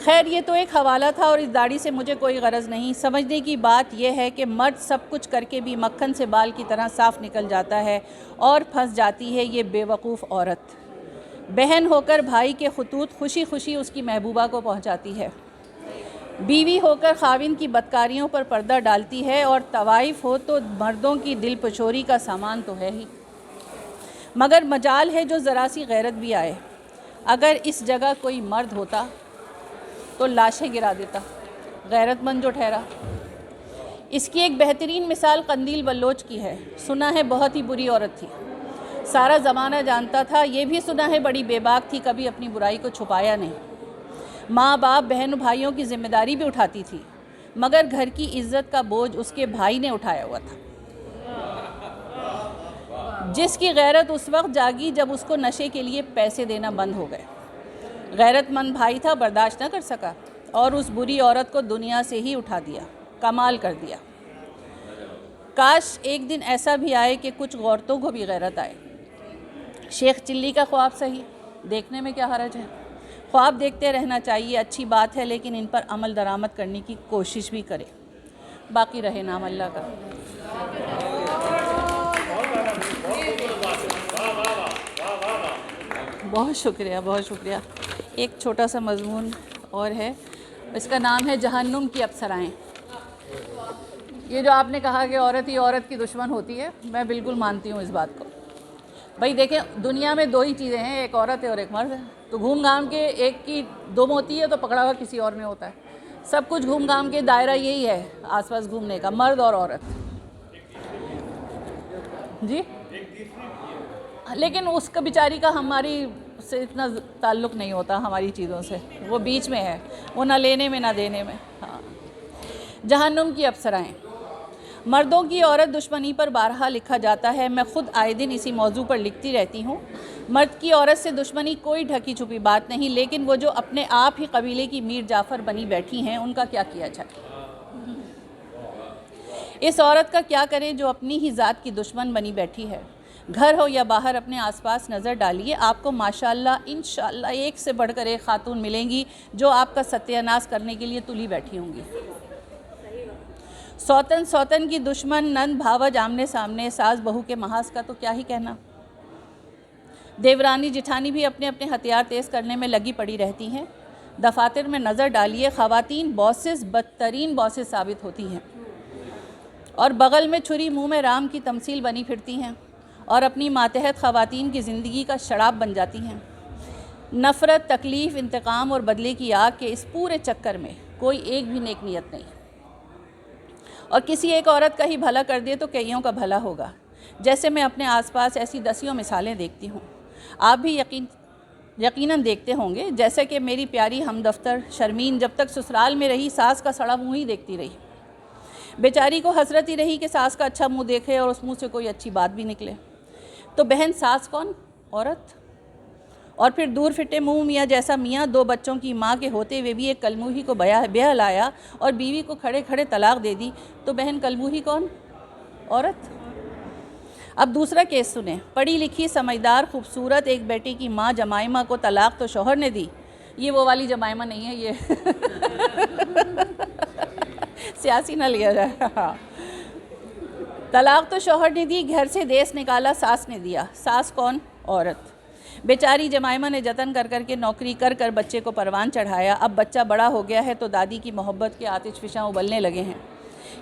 N: خیر یہ تو ایک حوالہ تھا اور اس داڑھی سے مجھے کوئی غرض نہیں۔ سمجھنے کی بات یہ ہے کہ مرد سب کچھ کر کے بھی مکھن سے بال کی طرح صاف نکل جاتا ہے اور پھنس جاتی ہے یہ بے وقوف عورت۔ بہن ہو کر بھائی کے خطوط خوشی خوشی اس کی محبوبہ کو پہنچاتی ہے، بیوی ہو کر خاوند کی بدکاریوں پر پردہ ڈالتی ہے، اور طوائف ہو تو مردوں کی دل پچوری کا سامان تو ہے ہی۔ مگر مجال ہے جو ذرا سی غیرت بھی آئے۔ اگر اس جگہ کوئی مرد ہوتا تو لاشیں گرا دیتا، غیرت مند جو ٹھہرا۔ اس کی ایک بہترین مثال قندیل بلوچ کی ہے۔ سنا ہے بہت ہی بری عورت تھی، سارا زمانہ جانتا تھا، یہ بھی سنا ہے بڑی بے باک تھی، کبھی اپنی برائی کو چھپایا نہیں، ماں باپ بہن بھائیوں کی ذمہ داری بھی اٹھاتی تھی، مگر گھر کی عزت کا بوجھ اس کے بھائی نے اٹھایا ہوا تھا، جس کی غیرت اس وقت جاگی جب اس کو نشے کے لیے پیسے دینا بند ہو گئے۔ غیرت مند بھائی تھا، برداشت نہ کر سکا اور اس بری عورت کو دنیا سے ہی اٹھا دیا، کمال کر دیا۔ کاش ایک دن ایسا بھی آئے کہ کچھ عورتوں کو بھی غیرت آئے۔ شیخ چلی کا خواب صحیح، دیکھنے میں کیا حرج ہے؟ خواب دیکھتے رہنا چاہیے، اچھی بات ہے، لیکن ان پر عمل درآمد کرنے کی کوشش بھی کرے۔ باقی رہے نام اللہ کا۔ بہت شکریہ، بہت شکریہ۔ ایک چھوٹا سا مضمون اور ہے، اس کا نام ہے جہنم کی اپسرائیں۔ یہ جو آپ نے کہا کہ عورت ہی عورت کی دشمن ہوتی ہے، میں بالکل مانتی ہوں اس بات کو۔ بھائی دیکھیں، دنیا میں دو ہی چیزیں ہیں، ایک عورت ہے اور ایک مرد ہے، تو گھوم گھام کے ایک کی دم ہوتی ہے تو پکڑا ہوا کسی اور میں ہوتا ہے۔ سب کچھ گھوم گھام کے دائرہ یہی ہے آس پاس گھومنے کا، مرد اور عورت۔ جی لیکن اس کا بیچاری کا ہماری سے اتنا تعلق نہیں ہوتا، ہماری چیزوں سے، وہ بیچ میں ہے، وہ نہ لینے میں نہ دینے میں۔ ہاں، جہنم کی اپسرائیں۔ مردوں کی عورت دشمنی پر بارہا لکھا جاتا ہے، میں خود آئے دن اسی موضوع پر لکھتی رہتی ہوں۔ مرد کی عورت سے دشمنی کوئی ڈھکی چھپی بات نہیں، لیکن وہ جو اپنے آپ ہی قبیلے کی میر جعفر بنی بیٹھی ہیں، ان کا کیا کیا جائے؟ اس عورت کا کیا کریں جو اپنی ہی ذات کی دشمن بنی بیٹھی ہے؟ گھر ہو یا باہر اپنے آس پاس نظر ڈالیے، آپ کو ماشاءاللہ انشاءاللہ ایک سے بڑھ کر ایک خاتون ملیں گی جو آپ کا ستیہ ناش کرنے کے لیے تلی بیٹھی ہوں گی۔ سوتن کی دشمن، نند بھاوج آمنے سامنے، ساس بہو کے محاذ کا تو کیا ہی کہنا۔ دیورانی جٹھانی بھی اپنے اپنے ہتھیار تیز کرنے میں لگی پڑی رہتی ہیں۔ دفاتر میں نظر ڈالیے، خواتین باسز بدترین باسز ثابت ہوتی ہیں اور بغل میں چھری منہ میں رام کی تمثیل بنی پھرتی ہیں اور اپنی ماتحت خواتین کی زندگی کا شراب بن جاتی ہیں۔ نفرت، تکلیف، انتقام اور بدلے کی آگ کے اس پورے چکر میں کوئی ایک بھی نیک نیت نہیں، اور کسی ایک عورت کا ہی بھلا کر دے تو کئیوں کا بھلا ہوگا۔ جیسے میں اپنے آس پاس ایسی دسیوں مثالیں دیکھتی ہوں، آپ بھی یقیناً دیکھتے ہوں گے۔ جیسے کہ میری پیاری ہم دفتر شرمین جب تک سسرال میں رہی، ساس کا سڑا منہ ہی دیکھتی رہی، بیچاری کو حسرت ہی رہی کہ ساس کا اچھا منہ دیکھے اور اس منہ سے کوئی اچھی بات بھی نکلے۔ تو بہن ساس کون؟ عورت۔ اور پھر دور پھٹے منہ میاں جیسا میاں دو بچوں کی ماں کے ہوتے ہوئے بھی ایک کلموہی کو بیاہ لایا اور بیوی کو کھڑے کھڑے طلاق دے دی، تو بہن کلموہی کون؟ عورت۔ اب دوسرا کیس سنیں۔ پڑھی لکھی، سمجھدار، خوبصورت ایک بیٹی کی ماں جمائمہ کو طلاق تو شوہر نے دی، یہ وہ والی جمائمہ نہیں ہے، یہ سیاسی نہ لیا جائے۔ طلاق تو شوہر نے دی، گھر سے دیس نکالا ساس نے دیا۔ ساس کون؟ عورت۔ بیچاری جمائمہ نے جتن کر کر کے نوکری کر کر بچے کو پروان چڑھایا، اب بچہ بڑا ہو گیا ہے تو دادی کی محبت کے آتش فشاں ابلنے لگے ہیں۔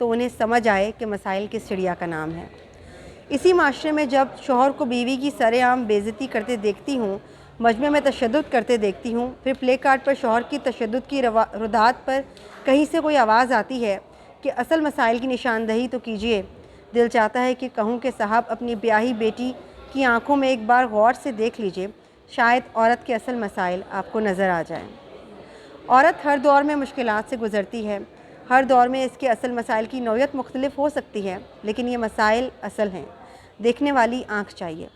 H: تو انہیں سمجھ آئے کہ مسائل کس چڑیا کا نام ہے۔ اسی معاشرے میں جب شوہر کو بیوی کی سر عام بے عزتی کرتے دیکھتی ہوں، مجمع میں تشدد کرتے دیکھتی ہوں، پھر پلے کارڈ پر شوہر کی تشدد کی ردعات پر کہیں سے کوئی آواز آتی ہے کہ اصل مسائل کی نشاندہی تو کیجیے، دل چاہتا ہے کہ کہوں کہ صاحب اپنی بیاہی بیٹی کی آنکھوں میں ایک بار غور سے دیکھ لیجئے، شاید عورت کے اصل مسائل آپ کو نظر آ جائیں۔ عورت ہر دور میں مشکلات سے گزرتی ہے، ہر دور میں اس کے اصل مسائل کی نوعیت مختلف ہو سکتی ہے، لیکن یہ مسائل اصل ہیں، دیکھنے والی آنکھ چاہیے۔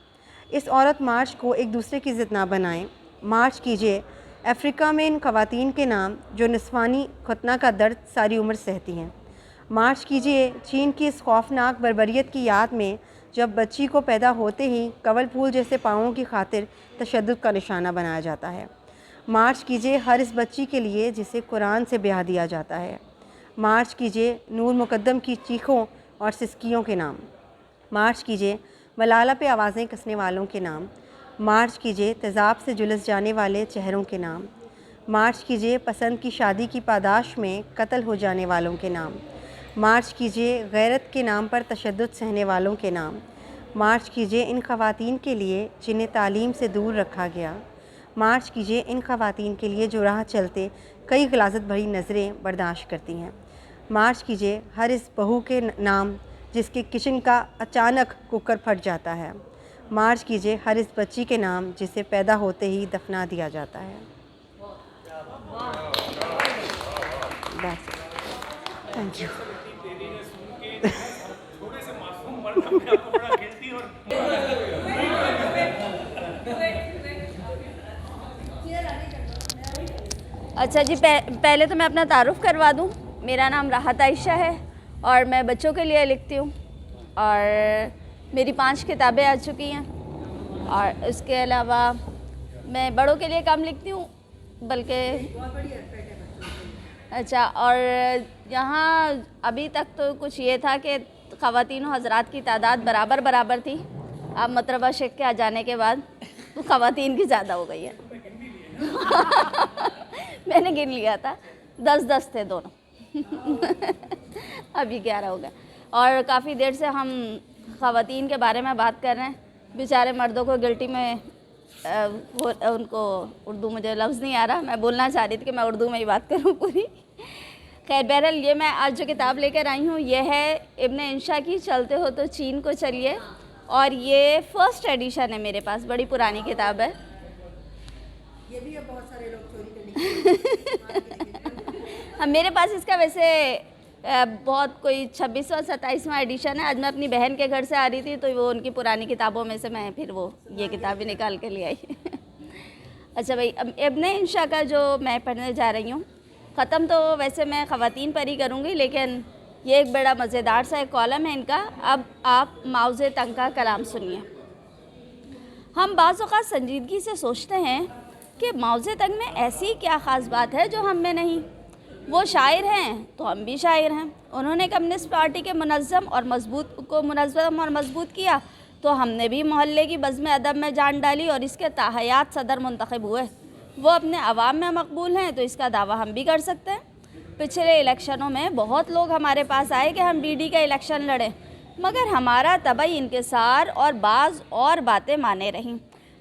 H: اس عورت مارچ کو ایک دوسرے کی ضد نہ بنائیں، مارچ کیجئے افریقہ میں ان خواتین کے نام جو نسوانی ختنہ کا درد ساری عمر سہتی ہیں۔ مارچ کیجئے چین کی اس خوفناک بربریت کی یاد میں جب بچی کو پیدا ہوتے ہی کنول پھول جیسے پاؤں کی خاطر تشدد کا نشانہ بنایا جاتا ہے۔ مارچ کیجئے ہر اس بچی کے لیے جسے قرآن سے بیاہ دیا جاتا ہے۔ مارچ کیجئے نور مقدم کی چیخوں اور سسکیوں کے نام۔ مارچ کیجئے ملالہ پہ آوازیں کسنے والوں کے نام۔ مارچ کیجئے تیزاب سے جلس جانے والے چہروں کے نام۔ مارچ کیجئے پسند کی شادی کی پاداش میں قتل ہو جانے والوں کے نام۔ مارچ کیجئے غیرت کے نام پر تشدد سہنے والوں کے نام۔ مارچ کیجئے ان خواتین کے لیے جنہیں تعلیم سے دور رکھا گیا۔ مارچ کیجئے ان خواتین کے لیے جو راہ چلتے کئی غلاظت بھری نظریں برداشت کرتی ہیں۔ مارچ کیجئے ہر اس بہو کے نام جس کے کچن کا اچانک کوکر پھٹ جاتا ہے۔ مارچ کیجئے ہر اس بچی کے نام جسے پیدا ہوتے ہی دفنا دیا جاتا ہے۔ بس تھینک یو۔
O: اچھا جی، پہلے تو میں اپنا تعارف کروا دوں۔ میرا نام راحت عائشہ ہے اور میں بچوں کے لیے لکھتی ہوں اور میری 5 کتابیں آ چکی ہیں، اور اس کے علاوہ میں بڑوں کے لیے کم لکھتی ہوں بلکہ اچھا، اور یہاں ابھی تک تو کچھ یہ تھا کہ خواتین و حضرات کی تعداد برابر تھی، اب مطربہ شیخ کے آ جانے کے بعد تو خواتین کی زیادہ ہو گئی ہے۔ میں نے گن لیا تھا 10 تھے دونوں، ابھی 11 ہو گئے۔ اور کافی دیر سے ہم خواتین کے بارے میں بات کر رہے ہیں، بیچارے مردوں کو گلٹی میں ان کو اردو مجھے لفظ نہیں آ رہا، میں بولنا چاہ رہی تھی کہ میں اردو میں ہی بات کروں پوری۔ خیر بہرحال یہ میں آج جو کتاب لے کر آئی ہوں یہ ہے ابن انشا کی چلتے ہو تو چین کو چلیے، اور یہ فرسٹ ایڈیشن ہے میرے پاس، بڑی پرانی کتاب ہے۔
H: یہ بھی بہت سارے لوگ چوری کرنے
O: میرے پاس اس کا ویسے بہت کوئی 26واں 27واں ایڈیشن ہے۔ آج میں اپنی بہن کے گھر سے آ رہی تھی تو وہ ان کی پرانی کتابوں میں سے میں پھر وہ یہ کتاب بھی نکال کے لے آئی۔ اچھا بھائی، ابن انشا کا جو میں پڑھنے جا رہی ہوں، ختم تو ویسے میں خواتین پر ہی کروں گی، لیکن یہ ایک بڑا مزیدار سا ایک کالم ہے ان کا۔ اب آپ ماؤ زیدنگ کا کلام سنیے۔ ہم بعض اوقات سنجیدگی سے سوچتے ہیں کہ ماؤ زیدنگ میں ایسی کیا خاص بات ہے جو ہم میں نہیں۔ وہ شاعر ہیں تو ہم بھی شاعر ہیں، انہوں نے کمیونسٹ پارٹی کے منظم اور مضبوط کیا تو ہم نے بھی محلے کی بزم ادب میں جان ڈالی اور اس کے تاحیات صدر منتخب ہوئے۔ وہ اپنے عوام میں مقبول ہیں تو اس کا دعویٰ ہم بھی کر سکتے ہیں۔ پچھلے الیکشنوں میں بہت لوگ ہمارے پاس آئے کہ ہم بی ڈی کا الیکشن لڑیں، مگر ہمارا طبعی انکسار اور بعض اور باتیں مانے رہیں۔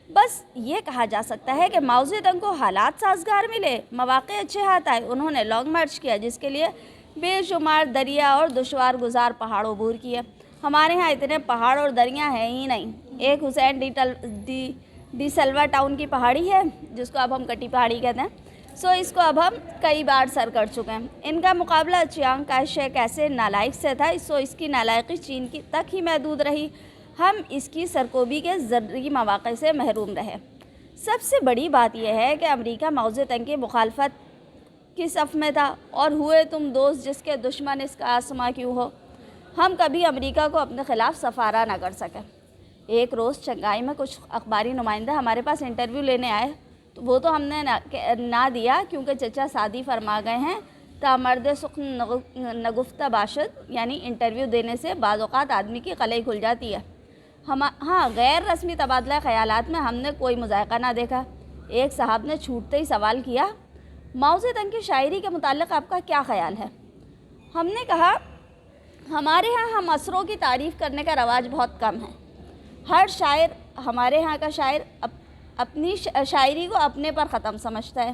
O: بس یہ کہا جا سکتا ہے کہ ماؤ زیدنگ کو حالات سازگار ملے، مواقع اچھے ہاتھ آئے، انہوں نے لانگ مارچ کیا جس کے لیے بے شمار دریا اور دشوار گزار پہاڑ عبور کیے۔ ہمارے ہاں اتنے پہاڑ اور دریا ہیں ہی نہیں۔ ایک حسین ڈی سلوا ٹاؤن کی پہاڑی ہے جس کو اب ہم کٹی پہاڑی کہتے ہیں، سو اس کو اب ہم کئی بار سر کر چکے ہیں۔ ان کا مقابلہ چیانگ کائی شیک ایسے نالائق سے تھا، سو اس کی نالائقی چین کی تک ہی محدود رہی، ہم اس کی سرکوبی کے زرعی مواقع سے محروم رہے۔ سب سے بڑی بات یہ ہے کہ امریکہ ماؤ زیدنگ کی مخالفت کی صف میں تھا، اور ہوئے تم دوست جس کے دشمن اس کا آسماں کیوں ہو۔ ہم کبھی امریکہ کو اپنے خلاف سفارہ نہ کر سکے۔ ایک روز چنگائی میں کچھ اخباری نمائندہ ہمارے پاس انٹرویو لینے آئے تو وہ تو ہم نے نہ دیا کیونکہ چچا سادی فرما گئے ہیں تا مرد سخن نگفتہ باشد، یعنی انٹرویو دینے سے بعض اوقات آدمی کی قلعی کھل جاتی ہے۔ ہاں، غیر رسمی تبادلہ خیالات میں ہم نے کوئی مذائقہ نہ دیکھا۔ ایک صاحب نے چھوٹتے ہی سوال کیا، ماؤ زیدنگ کی شاعری کے متعلق آپ کا کیا خیال ہے؟ ہم نے کہا ہمارے ہاں ہم اثروں کی تعریف کرنے کا رواج بہت کم ہے. ہر شاعر ہمارے ہاں کا شاعر اپنی شاعری کو اپنے پر ختم سمجھتا ہے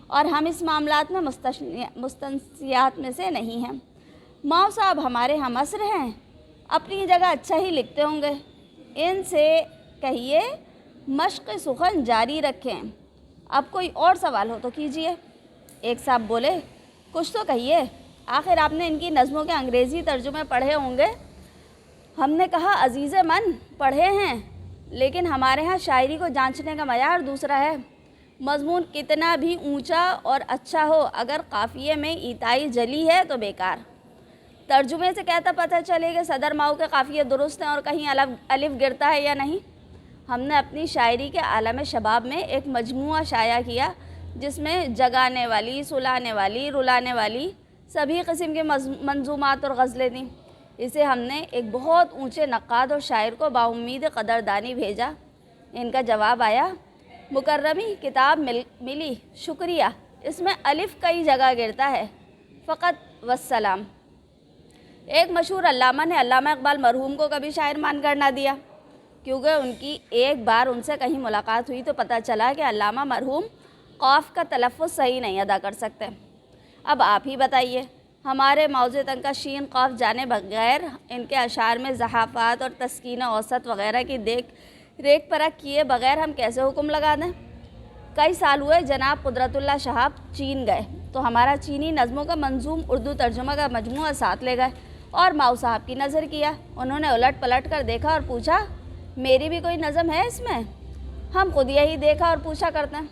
O: اور ہم اس معاملات میں مستنصیات میں سے نہیں ہیں. ماؤ صاحب ہمارے ہم عصر ہیں, اپنی جگہ اچھا ہی لکھتے ہوں گے. ان سے کہیے مشق سخن جاری رکھیں. اب کوئی اور سوال ہو تو کیجئے. ایک صاحب بولے کچھ تو کہیے, آخر آپ نے ان کی نظموں کے انگریزی ترجمے پڑھے ہوں گے. ہم نے کہا عزیز من پڑھے ہیں, لیکن ہمارے ہاں شاعری کو جانچنے کا معیار دوسرا ہے. مضمون کتنا بھی اونچا اور اچھا ہو, اگر قافیے میں ایتائی جلی ہے تو بیکار. ترجمے سے کہتا پتہ چلے کہ صدر ماؤ کے قافیے درست ہیں اور کہیں الف گرتا ہے یا نہیں. ہم نے اپنی شاعری کے عالم شباب میں ایک مجموعہ شائع کیا جس میں جگانے والی, سلانے والی, رلانے والی سبھی قسم کے منظومات اور غزلیں تھیں. اسے ہم نے ایک بہت اونچے نقاد اور شاعر کو باامید قدردانی بھیجا. ان کا جواب آیا, مکرمی کتاب ملی, شکریہ, اس میں الف کئی جگہ گرتا ہے, فقط والسلام. ایک مشہور علامہ نے علامہ اقبال مرحوم کو کبھی شاعر مان کر نہ دیا, کیونکہ ان کی ایک بار ان سے کہیں ملاقات ہوئی تو پتہ چلا کہ علامہ مرحوم قاف کا تلفظ صحیح نہیں ادا کر سکتے. اب آپ ہی بتائیے, ہمارے موضوع تن کا شین قاف جانے بغیر ان کے اشعار میں زحافات اور تسکین اوسط وغیرہ کی ریک پرکھ کیے بغیر ہم کیسے حکم لگا دیں؟ کئی سال ہوئے جناب قدرت اللہ شہاب چین گئے تو ہمارا چینی نظموں کا منظوم اردو ترجمہ کا مجموعہ ساتھ لے گئے اور ماؤ صاحب کی نظر کیا. انہوں نے الٹ پلٹ کر دیکھا اور پوچھا, میری بھی کوئی نظم ہے اس میں؟ ہم خود یہی دیکھا اور پوچھا کرتے ہیں.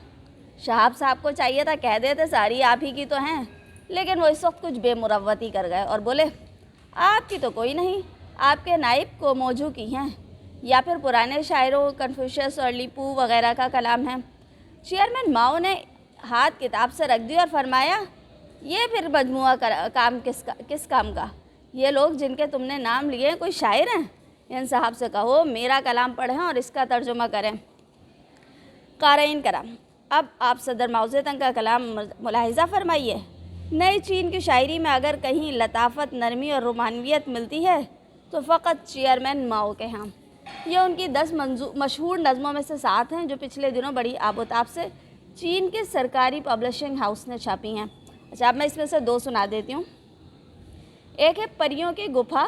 O: شہاب صاحب کو چاہیے تھا کہہ دیتے ساری آپ ہی کی تو ہیں, لیکن وہ اس وقت کچھ بے مروتی کر گئے اور بولے, آپ کی تو کوئی نہیں, آپ کے نائب کو موجو کی ہیں, یا پھر پرانے شاعروں کنفیوشس اور لیپو وغیرہ کا کلام ہے. چیئرمین ماؤ نے ہاتھ کتاب سے رکھ دی اور فرمایا, یہ پھر مجموعہ کام کس کام کا؟ یہ لوگ جن کے تم نے نام لیے کوئی شاعر ہیں؟ ان صاحب سے کہو میرا کلام پڑھیں اور اس کا ترجمہ کریں. قارئین کرام, اب آپ صدر ماؤ زیدنگ کا کلام ملاحظہ فرمائیے. نئی چین کی شاعری میں اگر کہیں لطافت, نرمی اور رومانویت ملتی ہے تو فقط چیئرمین ماؤ کے ہاں. یہ ان کی 10 مشہور نظموں میں سے 7 ہیں جو پچھلے دنوں بڑی آب و تاب سے چین کے سرکاری پبلشنگ ہاؤس نے چھاپی ہیں. اچھا, اب میں اس میں سے 2 سنا دیتی ہوں. ایک ہے پریوں کی گپھا.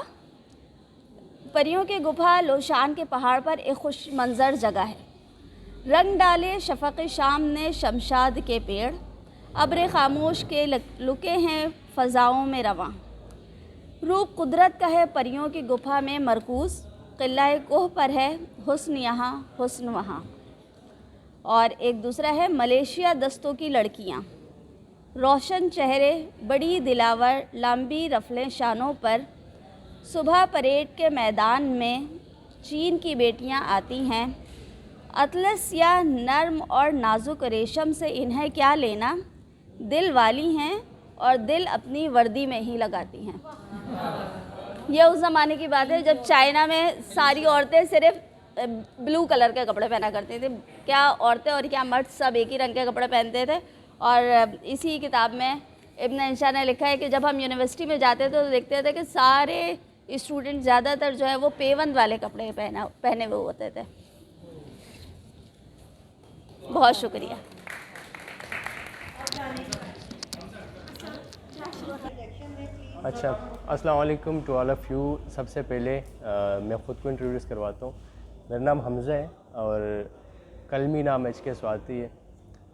O: پریوں کی گپھا لوشان کے پہاڑ پر ایک خوش منظر جگہ ہے. رنگ ڈالے شفق شام نے شمشاد کے پیڑ, ابر خاموش کے لکے ہیں فضاؤں میں رواں. روپ قدرت کا ہے پریوں کی گپھا میں مرکوز, قلعہ کوہ پر ہے حسن یہاں حسن وہاں. اور ایک دوسرا ہے ملیشیا دستوں کی لڑکیاں. روشن چہرے, بڑی دلاور, لمبی رفلیں شانوں پر, صبح پریڈ کے میدان میں چین کی بیٹیاں آتی ہیں. اطلس یا نرم اور نازک ریشم سے انہیں کیا لینا, دل والی ہیں اور دل اپنی وردی میں ہی لگاتی ہیں. یہ اس زمانے کی بات ہے جب چائنا میں ساری عورتیں صرف بلو کلر کے کپڑے پہنا کرتی تھیں. کیا عورتیں اور کیا مرد سب ایک ہی رنگ کے کپڑے پہنتے تھے. اور اسی کتاب میں ابن انشا نے لکھا ہے کہ جب ہم یونیورسٹی میں جاتے تھے تو دیکھتے تھے کہ سارے اسٹوڈنٹ زیادہ تر جو ہے وہ پیوند والے کپڑے پہنے ہوئے ہوتے تھے. بہت شکریہ.
P: اچھا, السلام علیکم ٹو آل آف یو. سب سے پہلے میں خود کو انٹروڈیوس کرواتا ہوں. میرا نام حمزہ ہے اور قلمی نام HK سواتی ہے,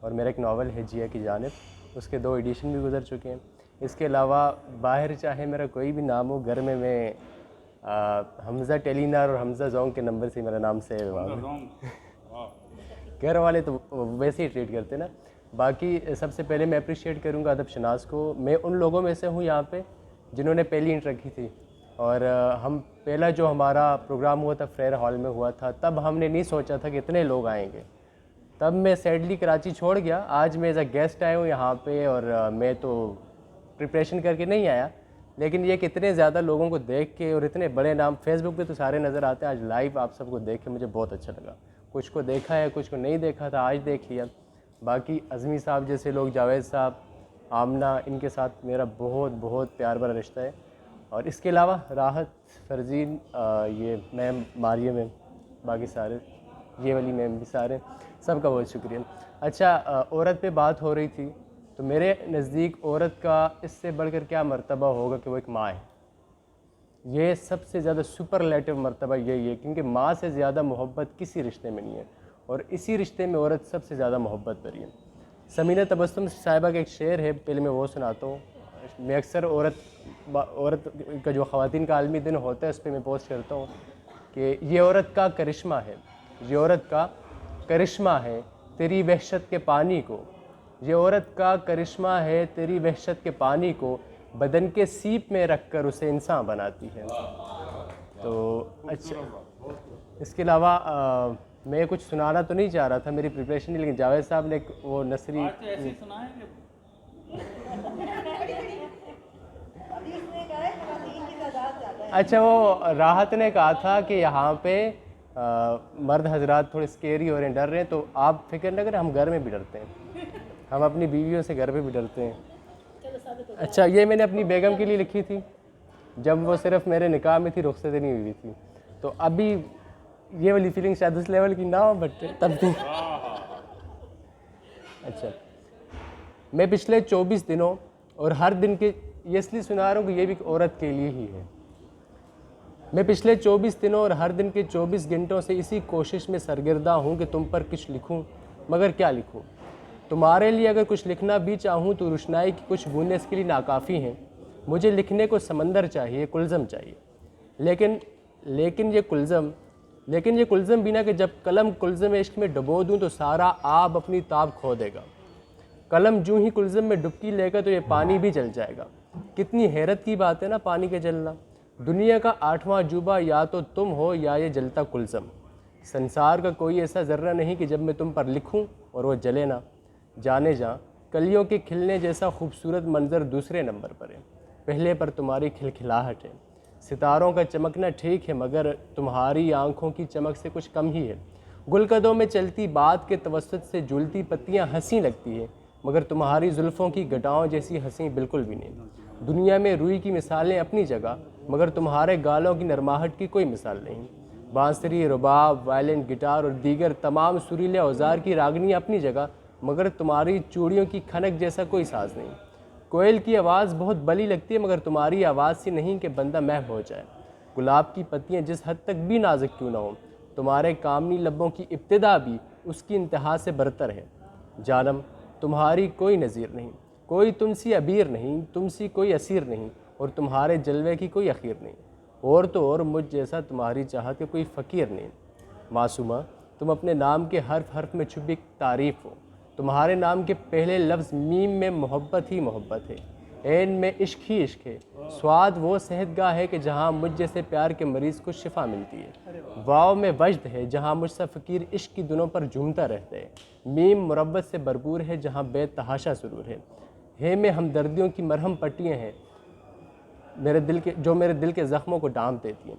P: اور میرا ایک ناول ہے جیا کی جانب, اس کے 2 ایڈیشن بھی گزر چکے ہیں. اس کے علاوہ باہر چاہے میرا کوئی بھی نام ہو, گھر میں حمزہ ٹیلینار اور حمزہ زونگ کے نمبر سے میرا نام سیو ہے. گھر والے تو ویسے ہی ٹریٹ کرتے نا. باقی سب سے پہلے میں اپریشیٹ کروں گا ادب شناس کو. میں ان لوگوں میں سے ہوں یہاں پہ جنہوں نے پہلی انٹ رکھی تھی, اور ہم پہلا جو ہمارا پروگرام ہوا تھا فریر ہال میں ہوا تھا, تب ہم نے نہیں سوچا تھا کہ اتنے لوگ آئیں گے. تب میں سیڈلی کراچی چھوڑ گیا. آج میں ایز اے گیسٹ آیا ہوں یہاں پہ, اور میں تو پریپریشن کر کے نہیں آیا, لیکن یہ کہ اتنے زیادہ لوگوں کو دیکھ کے اور اتنے بڑے نام فیس بک پہ تو سارے نظر آتے ہیں, آج لائیو آپ سب کو دیکھ کے مجھے بہت اچھا لگا. کچھ کو دیکھا ہے, کچھ کو نہیں دیکھا تھا, آج دیکھ لیا. باقی عزمی صاحب جیسے لوگ, جاوید صاحب, آمنہ, ان کے ساتھ میرا بہت بہت پیار بھرا رشتہ ہے. اور اس کے علاوہ راحت، فرزین، یہ میم ماریہ میم، باقی سارے یہ والی میم بھی سارے، سب کا بہت شکریہ. اچھا عورت پہ بات ہو رہی تھی تو میرے نزدیک عورت کا اس سے بڑھ کر کیا مرتبہ ہوگا کہ وہ ایک ماں ہے. یہ سب سے زیادہ سپرلیٹو مرتبہ یہی ہے، کیونکہ ماں سے زیادہ محبت کسی رشتے میں نہیں ہے، اور اسی رشتے میں عورت سب سے زیادہ محبت بھری ہے. سمینہ تبسم صاحبہ کا ایک شعر ہے، پہلے میں وہ سناتا ہوں. میں اکثر عورت کا جو خواتین کا عالمی دن ہوتا ہے اس پہ میں پوسٹ کرتا ہوں کہ یہ عورت کا کرشمہ ہے، یہ عورت کا کرشمہ ہے تیری وحشت کے پانی کو، یہ عورت کا کرشمہ ہے تیری وحشت کے پانی کو، بدن کے سیپ میں رکھ کر اسے انسان بناتی ہے. تو اچھا اس کے علاوہ میں کچھ سنانا تو نہیں چاہ رہا تھا، میری پریپریشن نہیں، لیکن جاوید صاحب نے وہ نثری اچھا وہ راحت نے کہا تھا کہ یہاں پہ مرد حضرات تھوڑے اسکیری ہو رہے ہیں، ڈر رہے ہیں، تو آپ فکر نہ کریں، ہم گھر میں بھی ڈرتے ہیں، ہم اپنی بیویوں سے گھر پہ بھی ڈرتے ہیں. اچھا یہ میں نے اپنی بیگم کے لیے لکھی تھی جب وہ صرف میرے نکاح میں تھی، رخصت نہیں ہوئی تھی. تو ابھی یہ والی فیلنگ شاید اس لیول کی نہ ہو، بٹ تب بھی. اچھا میں پچھلے 24 دنوں اور ہر دن کے، یہ اس لیے سنا رہا ہوں کہ یہ بھی ایک عورت کے لیے ہی ہے، میں پچھلے 24 دنوں اور ہر دن کے 24 گھنٹوں سے اسی کوشش میں سرگردہ ہوں کہ تم پر کچھ لکھوں، مگر کیا لکھوں. تمہارے لیے اگر کچھ لکھنا بھی چاہوں تو روشنائی کی کچھ بوندیں اس کے لیے ناکافی ہیں. مجھے لکھنے کو سمندر چاہیے، کلزم چاہیے، لیکن یہ کلزم بھی نہ کہ جب قلم کلزم عشق میں ڈبو دوں تو سارا آب اپنی تاب کھو دے گا. قلم جو ہی کلزم میں ڈبکی لے گا تو یہ پانی بھی جل جائے گا. کتنی حیرت کی بات ہے نا پانی کے جلنا. دنیا کا 8واں عجوبہ یا تو تم ہو یا یہ جلتا کلزم. سنسار کا کوئی ایسا ذرہ نہیں کہ جب میں تم پر لکھوں اور وہ جلے نہ. جانے جاں کلیوں کے کھلنے جیسا خوبصورت منظر دوسرے نمبر پر ہے، پہلے پر تمہاری کھلکھلاہٹ ہے. ستاروں کا چمکنا ٹھیک ہے مگر تمہاری آنکھوں کی چمک سے کچھ کم ہی ہے. گلقدوں میں چلتی بات کے توسط سے جھولتی پتیاں ہنسی لگتی ہے مگر تمہاری زلفوں کی گٹاؤں جیسی ہنسی بالکل بھی نہیں. دنیا میں روئی کی مثالیں اپنی جگہ مگر تمہارے گالوں کی نرماہٹ کی کوئی مثال نہیں. بانسری، رباب، وائلن، گٹار اور دیگر تمام سریلے اوزار کی راگنی اپنی جگہ مگر تمہاری چوڑیوں کی کھنک جیسا کوئی ساز نہیں. کوئل کی آواز بہت بلی لگتی ہے مگر تمہاری آواز سی نہیں کہ بندہ محو ہو جائے. گلاب کی پتیاں جس حد تک بھی نازک کیوں نہ ہوں، تمہارے کامنی لبوں کی ابتدا بھی اس کی انتہا سے برتر ہے. جانم تمہاری کوئی نظیر نہیں، کوئی تم سی عبیر نہیں، تم سی کوئی اسیر نہیں، اور تمہارے جلوے کی کوئی اخیر نہیں. اور تو اور مجھ جیسا تمہاری چاہت کے کوئی فقیر نہیں. معصومہ تم اپنے نام کے حرف حرف میں چھپی تعریف ہو. تمہارے نام کے پہلے لفظ میم میں محبت ہی محبت ہے، عین میں عشق ہی عشق ہے. سواد وہ صحت گاہ ہے کہ جہاں مجھ جیسے پیار کے مریض کو شفا ملتی ہے. واو میں وجد ہے جہاں مجھ سا فقیر عشق کی دنوں پر جھومتا رہتا ہے. میم مروت سے بھرپور ہے جہاں بے تحاشا سرور ہے میں ہمدردیوں کی مرہم پٹیاں ہیں جو میرے دل کے زخموں کو ڈانپ دیتی ہیں.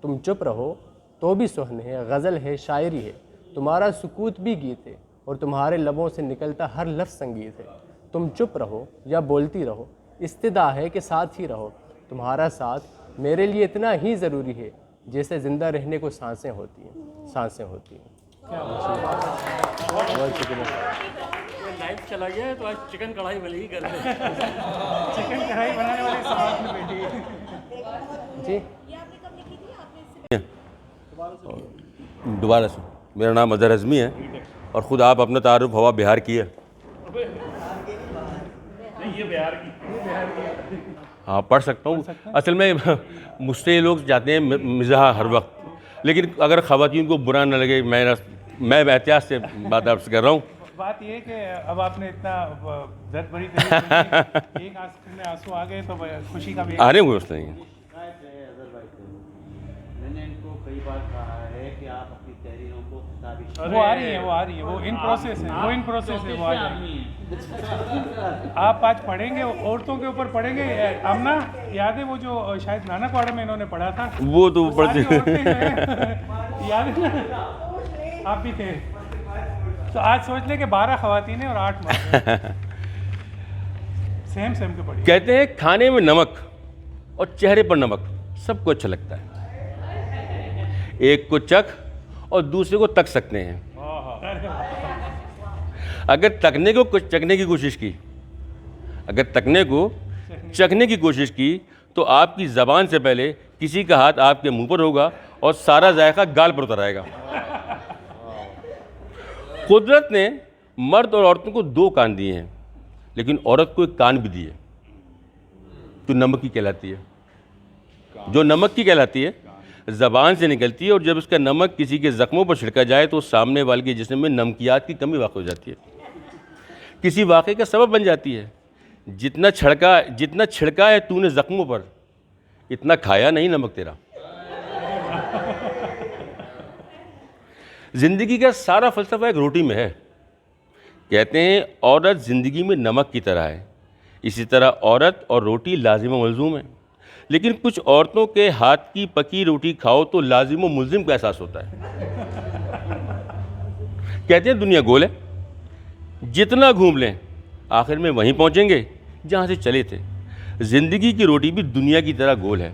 P: تم چپ رہو تو بھی سہن ہے، غزل ہے، شاعری ہے. تمہارا سکوت بھی گیت ہے اور تمہارے لبوں سے نکلتا ہر لفظ سنگیت ہے. تم چپ رہو یا بولتی رہو، استدا ہے کہ ساتھ ہی رہو. تمہارا ساتھ میرے لیے اتنا ہی ضروری ہے جیسے زندہ رہنے کو سانسیں ہوتی ہیں. بہت شکریہ.
L: لائف چلا گیا ہے تو آج چکن کڑھائی بنے گی گھر میں.
A: چکن کڑھائی بنانے والے ساتھ میں بیٹھی ہے.
P: جی
Q: دوبارہ سے میرا نام اظہر اعظمی ہے اور خود آپ اپنا تعارف ہوا بہار کی ہے. ہاں پڑھ سکتا ہوں. اصل میں مجھ سے یہ لوگ چاہتے ہیں مزاح ہر وقت، لیکن اگر خواتین کو برا نہ لگے، میں احتیاط سے بات آپ سے کر رہا ہوں.
A: بات یہ کہ اب آپ نے اتنا درد بھری ایک آنکھ میں آنسو آ گئے تو خوشی کا بھی
Q: آنے ہوئے اس نہیں.
B: میں نے ان کو کئی بار کہا ہے کہ آپ اپنی تحریروں کو خطابی،
A: وہ آ رہی ہے، وہ ان پروسیس ہے، وہ آ جائیں گی. آپ آج پڑھیں گے، عورتوں کے اوپر پڑھیں گے. آمنہ یاد ہے وہ جو شاید نانا کوڑا میں انہوں نے پڑھا تھا،
Q: وہ تو پڑھتے
A: یاد ہے نا، آپ بھی تھے. تو آج سوچ لیں کہ 12 خواتین ہیں اور 8 مرد. سیم کے پڑھی.
Q: کہتے ہیں کھانے میں نمک اور چہرے پر نمک سب کو اچھا لگتا ہے. ایک کو چکھ اور دوسرے کو تک سکتے ہیں. اگر تکنے کو چکھنے کی کوشش کی تو آپ کی زبان سے پہلے کسی کا ہاتھ آپ کے منہ پر ہوگا اور سارا ذائقہ گال پر اتر آئے گا. قدرت نے مرد اور عورتوں کو 2 کان دیے ہیں لیکن عورت کو 1 کان بھی دیے جو نمک کی کہلاتی ہے. زبان سے نکلتی ہے اور جب اس کا نمک کسی کے زخموں پر چھڑکا جائے تو سامنے والے کے جسم میں نمکیات کی کمی واقع ہو جاتی ہے, کسی واقعے کا سبب بن جاتی ہے. جتنا چھڑکا ہے تو نے زخموں پر, اتنا کھایا نہیں نمک تیرا. زندگی کا سارا فلسفہ ایک روٹی میں ہے. کہتے ہیں عورت زندگی میں نمک کی طرح ہے, اسی طرح عورت اور روٹی لازم و ملزوم ہے. لیکن کچھ عورتوں کے ہاتھ کی پکی روٹی کھاؤ تو لازم و ملزم کا احساس ہوتا ہے. کہتے ہیں دنیا گول ہے, جتنا گھوم لیں آخر میں وہیں پہنچیں گے جہاں سے چلے تھے. زندگی کی روٹی بھی دنیا کی طرح گول ہے,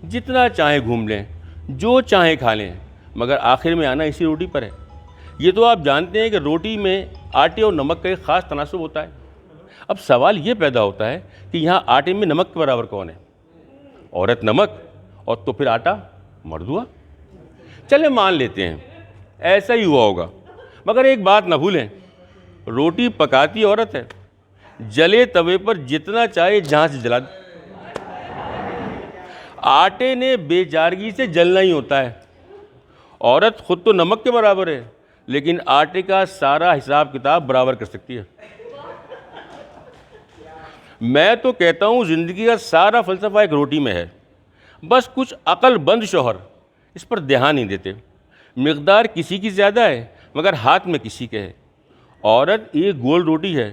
Q: جتنا چاہیں گھوم لیں, جو چاہیں کھا لیں, مگر آخر میں آنا اسی روٹی پر ہے. یہ تو آپ جانتے ہیں کہ روٹی میں آٹے اور نمک کا ایک خاص تناسب ہوتا ہے. اب سوال یہ پیدا ہوتا ہے کہ یہاں آٹے میں نمک کے برابر کون ہے؟ عورت نمک اور تو پھر آٹا مرد ہوا. چلے مان لیتے ہیں ایسا ہی ہوا ہوگا, مگر ایک بات نہ بھولیں, روٹی پکاتی عورت ہے, جلے توے پر جتنا چاہے جہاں سے جلا دے. آٹے نے بے چارگی سے جلنا ہی ہوتا ہے. عورت خود تو نمک کے برابر ہے لیکن آٹے کا سارا حساب کتاب برابر کر سکتی ہے. میں تو کہتا ہوں زندگی کا سارا فلسفہ ایک روٹی میں ہے, بس کچھ عقل بند شوہر اس پر دھیان نہیں دیتے. مقدار کسی کی زیادہ ہے مگر ہاتھ میں کسی کے ہے. عورت ایک گول روٹی ہے,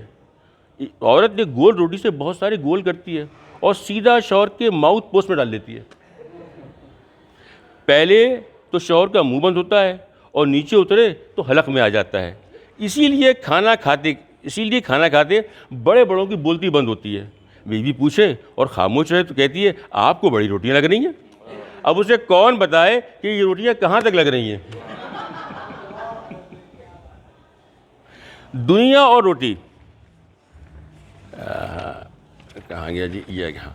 Q: عورت ایک گول روٹی سے بہت سارے گول کرتی ہے اور سیدھا شوہر کے ماؤتھ پوسٹ میں ڈال دیتی ہے. پہلے تو شوہر کا منہ بند ہوتا ہے اور نیچے اترے تو حلق میں آ جاتا ہے. اسی لیے کھانا کھاتے بڑے بڑوں کی بولتی بند ہوتی ہے. بیوی پوچھے اور خاموش رہے تو کہتی ہے آپ کو بڑی روٹیاں لگ رہی ہیں. اب اسے کون بتائے کہ یہ روٹیاں کہاں تک لگ رہی ہیں. دنیا اور روٹی کہاں گیا جی, یہ کہاں.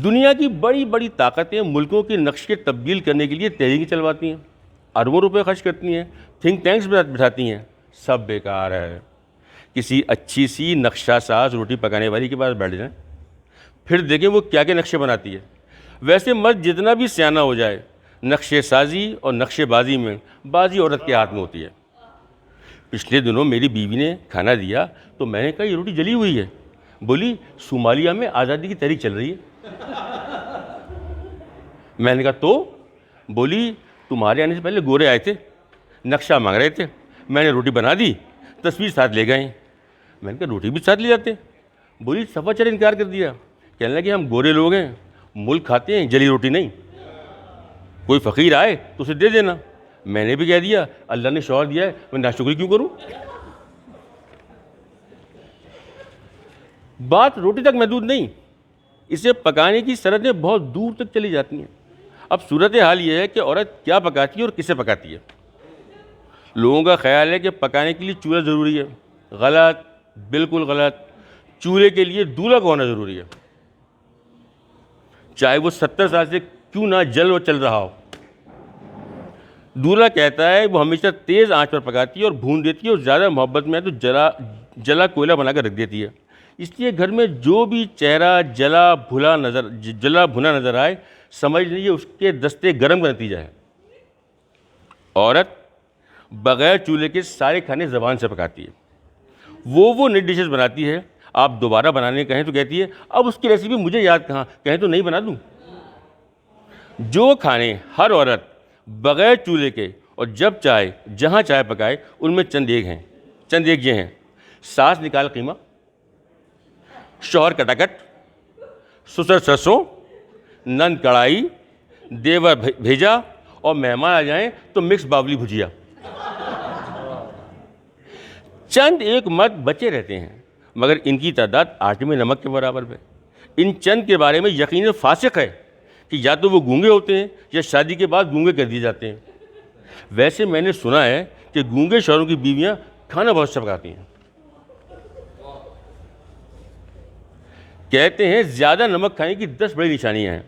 Q: دنیا کی بڑی بڑی طاقتیں ملکوں کے نقشے تبدیل کرنے کے لیے تحریکیں چلواتی ہیں, اربوں روپے خرچ کرتی ہیں, تھنک ٹینکس بٹھاتی ہیں. سب بیکار ہے. کسی اچھی سی نقشہ ساز روٹی پکانے والی کے پاس بیٹھ جائیں, پھر دیکھیں وہ کیا کیا نقشے بناتی ہے. ویسے مرد جتنا بھی سیانہ ہو جائے, نقشے سازی اور نقشے بازی میں بازی عورت کے ہاتھ میں ہوتی ہے. پچھلے دنوں میری بیوی نے کھانا دیا تو میں نے کہا یہ روٹی جلی ہوئی ہے. بولی صومالیہ میں آزادی کی تحریک چل رہی ہے. میں نے کہا تو؟ بولی تمہارے آنے سے پہلے گورے آئے تھے, نقشہ مانگ رہے تھے, میں نے روٹی بنا دی, تصویر ساتھ لے گئے. میں نے کہا روٹی بھی ساتھ لے جاتے. بولی صفا چڑھ انکار کر دیا. کہنے لگے ہم گورے لوگ ہیں, ملک کھاتے ہیں, جلی روٹی نہیں. کوئی فقیر آئے تو اسے دے دینا. میں نے بھی کہہ دیا اللہ نے شوہر دیا ہے, میں ناشکری کیوں کروں. بات روٹی تک محدود نہیں, اسے پکانے کی سرحدیں بہت دور تک چلی جاتی ہیں. اب صورتحال یہ ہے کہ عورت کیا پکاتی ہے اور کسے پکاتی ہے. لوگوں کا خیال ہے کہ پکانے کے لیے چولہا ضروری ہے. غلط, بالکل غلط. چولہے کے لیے دولہا کا ہونا ضروری ہے, چاہے وہ 70 سال سے کیوں نہ جل و چل رہا ہو. دولہا کہتا ہے وہ ہمیشہ تیز آنچ پر پکاتی ہے اور بھون دیتی ہے, اور زیادہ محبت میں تو جلا کوئلہ بنا کر رکھ دیتی ہے. اس لیے گھر میں جو بھی چہرہ جلا بھنا نظر آئے, سمجھ لیجیے اس کے دستے گرم کا نتیجہ ہے. عورت بغیر چولہے کے سارے کھانے زبان سے پکاتی ہے. وہ نئی ڈشز بناتی ہے, آپ دوبارہ بنانے کہیں تو کہتی ہے اب اس کی ریسیپی مجھے یاد کہاں, کہیں تو نہیں بنا دوں. جو کھانے ہر عورت بغیر چولہے کے اور جب چاہے جہاں چاہے پکائے, ان میں چند ایک یہ ہیں: ساس نکال قیمہ, شوہر کٹاکٹ, سسر سرسوں, نند کڑھائی, دیور بھیجا, اور مہمان آ جائیں تو مکس بابلی بھجیا. چند ایک مرد بچے رہتے ہیں مگر ان کی تعداد آٹے میں نمک کے برابر ہے. ان چند کے بارے میں یقین فاسق ہے کہ یا تو وہ گونگے ہوتے ہیں یا شادی کے بعد گونگے کر دیے جاتے ہیں۔ ویسے میں نے سنا ہے کہ گونگے شوہروں کی بیویاں کھانا بہت اچھا پکاتی ہیں۔ کہتے ہیں زیادہ نمک کھانے کی 10 بڑی نشانیاں ہیں۔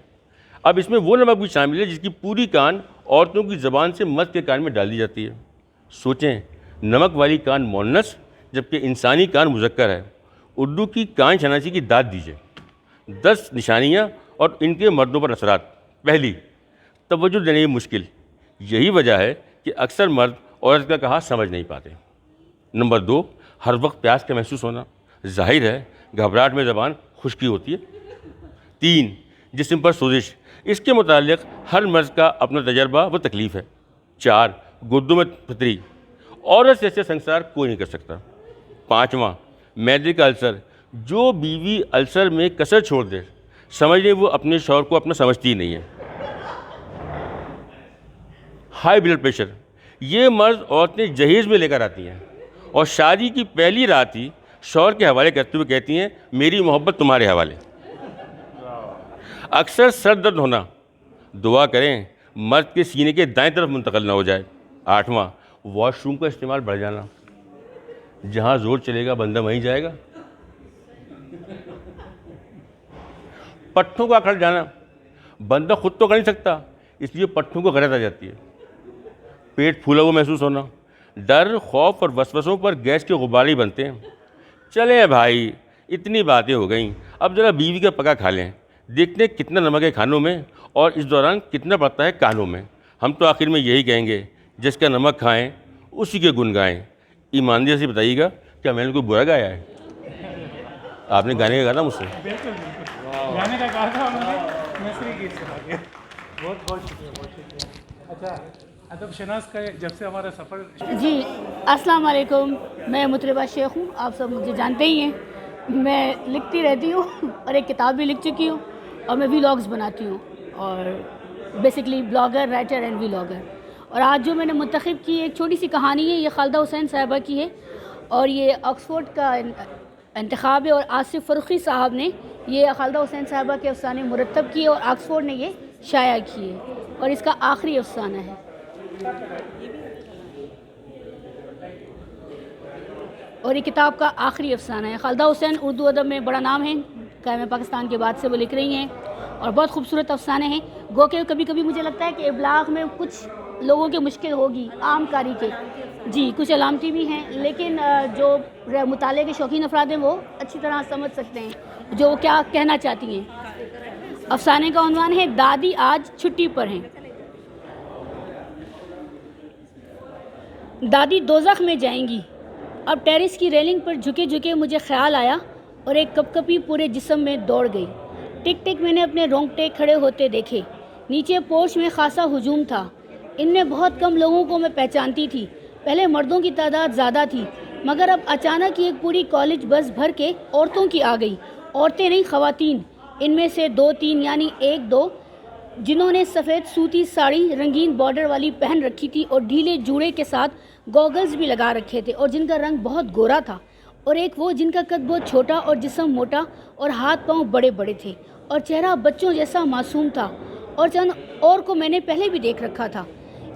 Q: اب اس میں وہ نمک بھی شامل ہے جس کی پوری کان عورتوں کی زبان سے مرد کے کان میں ڈال دی جاتی ہے۔ سوچیں، نمک والی کان مؤنث جبکہ انسانی کان مذکر ہے۔ اردو کی کان شناسی کی داد دیجیے۔ 10 نشانیاں اور ان کے مردوں پر اثرات۔ پہلی، توجہ دینے کی مشکل۔ یہی وجہ ہے کہ اکثر مرد عورت کا کہا سمجھ نہیں پاتے۔ نمبر 2، ہر وقت پیاس کا محسوس ہونا۔ ظاہر ہے گھبراہٹ میں زبان خشکی ہوتی ہے۔ 3، جسم پر سوزش۔ اس کے متعلق ہر مرض کا اپنا تجربہ و تکلیف ہے۔ 4، گردوں میں پھتری۔ عورت سے ایسے سنسار کوئی نہیں کر سکتا۔ 5واں، معدے کا السر۔ جو بیوی السر میں کسر چھوڑ دے سمجھ لیں وہ اپنے شوہر کو اپنا سمجھتی ہی نہیں ہے۔ High blood pressure. یہ مرض عورتیں جہیز میں لے کر آتی ہیں اور شادی کی پہلی رات ہی شوہر کے حوالے کرتے ہوئے کہتی ہیں میری محبت تمہارے حوالے۔ اکثر سر درد ہونا۔ دعا کریں مرد کے سینے کے دائیں طرف منتقل نہ ہو جائے۔ 8واں، واش روم کا استعمال بڑھ جانا۔ جہاں زور چلے گا بندہ وہیں جائے گا۔ پٹھوں کا اکڑ جانا۔ بندہ خود تو کر نہیں سکتا اس لیے پٹھوں کو غرض آ جاتی ہے۔ پیٹ پھولا ہوا محسوس ہونا۔ ڈر، خوف اور وسوسوں پر گیس کے غبارے بنتے ہیں۔ چلیں بھائی اتنی باتیں ہو گئیں، اب ذرا بیوی کا پکا کھا لیں، دیکھتے ہیں کتنا نمک ہے کھانوں میں اور اس دوران کتنا پڑتا ہے کانوں میں۔ ہم تو آخر میں یہی کہیں گے جس کا نمک کھائیں اسی کے گن گائیں۔ ایمانداری سے بتائیے گا کیا میں نے کوئی برا گایا ہے؟ آپ نے گانے کا کہا تھا مجھ سے؟
A: بالکل بالکل گانے کا کہا تھا انہوں نے، نثری گیت سے آگے۔ بہت بہت شکریہ، بہت شکریہ۔ اچھا ادب شناس کا جب سے ہمارا سفر
R: جی السلام علیکم، میں مطربہ شیخ ہوں، آپ سب مجھے جانتے ہی ہیں۔ میں لکھتی رہتی ہوں اور ایک کتاب بھی لکھ چکی ہوں اور میں ویلاگز بناتی ہوں اور basically blogger, writer and vlogger. اور آج جو میں نے منتخب کی ایک چھوٹی سی کہانی ہے، یہ خالدہ حسین صاحبہ کی ہے اور یہ آکسفورڈ کا انتخاب ہے اور آصف فروخی صاحب نے یہ خالدہ حسین صاحبہ کے افسانے مرتب کیے اور آکسفورڈ نے یہ شائع کیے اور اس کا آخری افسانہ ہے۔ اور یہ کتاب کا آخری افسانہ ہے۔ خالدہ حسین اردو ادب میں بڑا نام ہے، قائم پاکستان کے بعد سے وہ لکھ رہی ہیں اور بہت خوبصورت افسانے ہیں۔ گو کہ کبھی کبھی مجھے لگتا ہے کہ ابلاغ میں کچھ لوگوں کے مشکل ہوگی، عام کاری کے، جی کچھ علامتی بھی ہیں، لیکن جو مطالعے کے شوقین افراد ہیں وہ اچھی طرح سمجھ سکتے ہیں جو وہ کیا کہنا چاہتی ہیں۔ افسانے کا عنوان ہے دادی آج چھٹی پر ہیں۔ دادی دوزخ میں جائیں گی۔ اب ٹیرس کی ریلنگ پر جھکے جھکے مجھے خیال آیا اور ایک کپ کپی پورے جسم میں دوڑ گئی۔ ٹک ٹک میں نے اپنے رونگٹے کھڑے ہوتے دیکھے۔ نیچے پورچ میں خاصا ہجوم تھا۔ ان میں بہت کم لوگوں کو میں پہچانتی تھی۔ پہلے مردوں کی تعداد زیادہ تھی مگر اب اچانک ایک پوری کالج بس بھر کے عورتوں کی آ گئی۔ عورتیں نہیں، خواتین۔ ان میں سے 2-3 یعنی 1-2 جنہوں نے سفید سوتی ساڑی رنگین بارڈر والی پہن رکھی تھی اور ڈھیلے جوڑے کے ساتھ گوگلز بھی لگا رکھے تھے اور جن کا رنگ بہت گورا تھا، اور ایک وہ جن کا قد بہت چھوٹا اور جسم موٹا اور ہاتھ پاؤں بڑے بڑے تھے اور چہرہ بچوں جیسا معصوم تھا، اور چند اور کو میں نے پہلے بھی دیکھ رکھا تھا۔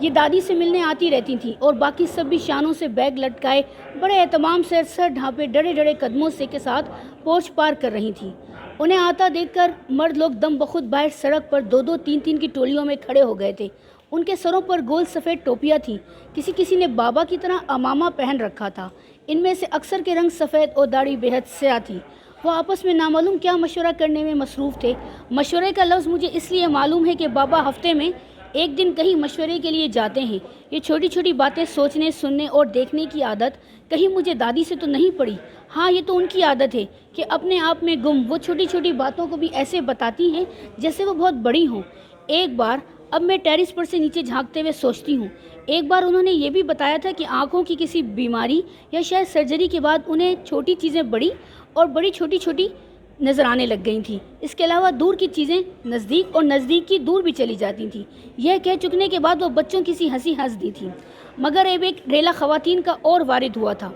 R: یہ دادی سے ملنے آتی رہتی تھیں اور باقی سب بھی شانوں سے بیگ لٹکائے بڑے اہتمام سے سر ڈھانپے ڈڑے ڈڑے قدموں سے کے ساتھ پورچ پار کر رہی تھیں۔ انہیں آتا دیکھ کر مرد لوگ دم بخود باہر سڑک پر 2-2 3-3 کی ٹولیوں میں کھڑے ہو گئے تھے۔ ان کے سروں پر گول سفید ٹوپیاں تھیں، کسی کسی نے بابا کی طرح امامہ پہن رکھا تھا۔ ان میں سے اکثر کے رنگ سفید اور داڑھی بے حد سیاہ تھی۔ وہ آپس میں نامعلوم کیا مشورہ کرنے میں مصروف تھے۔ مشورے کا لفظ مجھے اس لیے معلوم ہے کہ بابا ہفتے میں ایک دن کہیں مشورے کے لیے جاتے ہیں۔ یہ چھوٹی چھوٹی باتیں سوچنے، سننے اور دیکھنے کی عادت کہیں مجھے دادی سے تو نہیں پڑی۔ ہاں یہ تو ان کی عادت ہے کہ اپنے آپ میں گم وہ چھوٹی چھوٹی باتوں کو بھی ایسے بتاتی ہیں جیسے وہ بہت بڑی ہوں۔ ایک بار، اب میں ٹیرس پر سے نیچے جھانکتے ہوئے سوچتی ہوں، ایک بار انہوں نے یہ بھی بتایا تھا کہ آنکھوں کی کسی بیماری یا شاید سرجری کے بعد انہیں چھوٹی چیزیں بڑی اور بڑی چھوٹی چھوٹی نظر آنے لگ گئی تھیں۔ اس کے علاوہ دور کی چیزیں نزدیک اور نزدیک کی دور بھی چلی جاتی تھیں۔ یہ کہہ چکنے کے بعد وہ بچوں کی سی ہنسی ہنس دی تھی۔ مگر اب ایک ریلا خواتین کا اور وارد ہوا تھا۔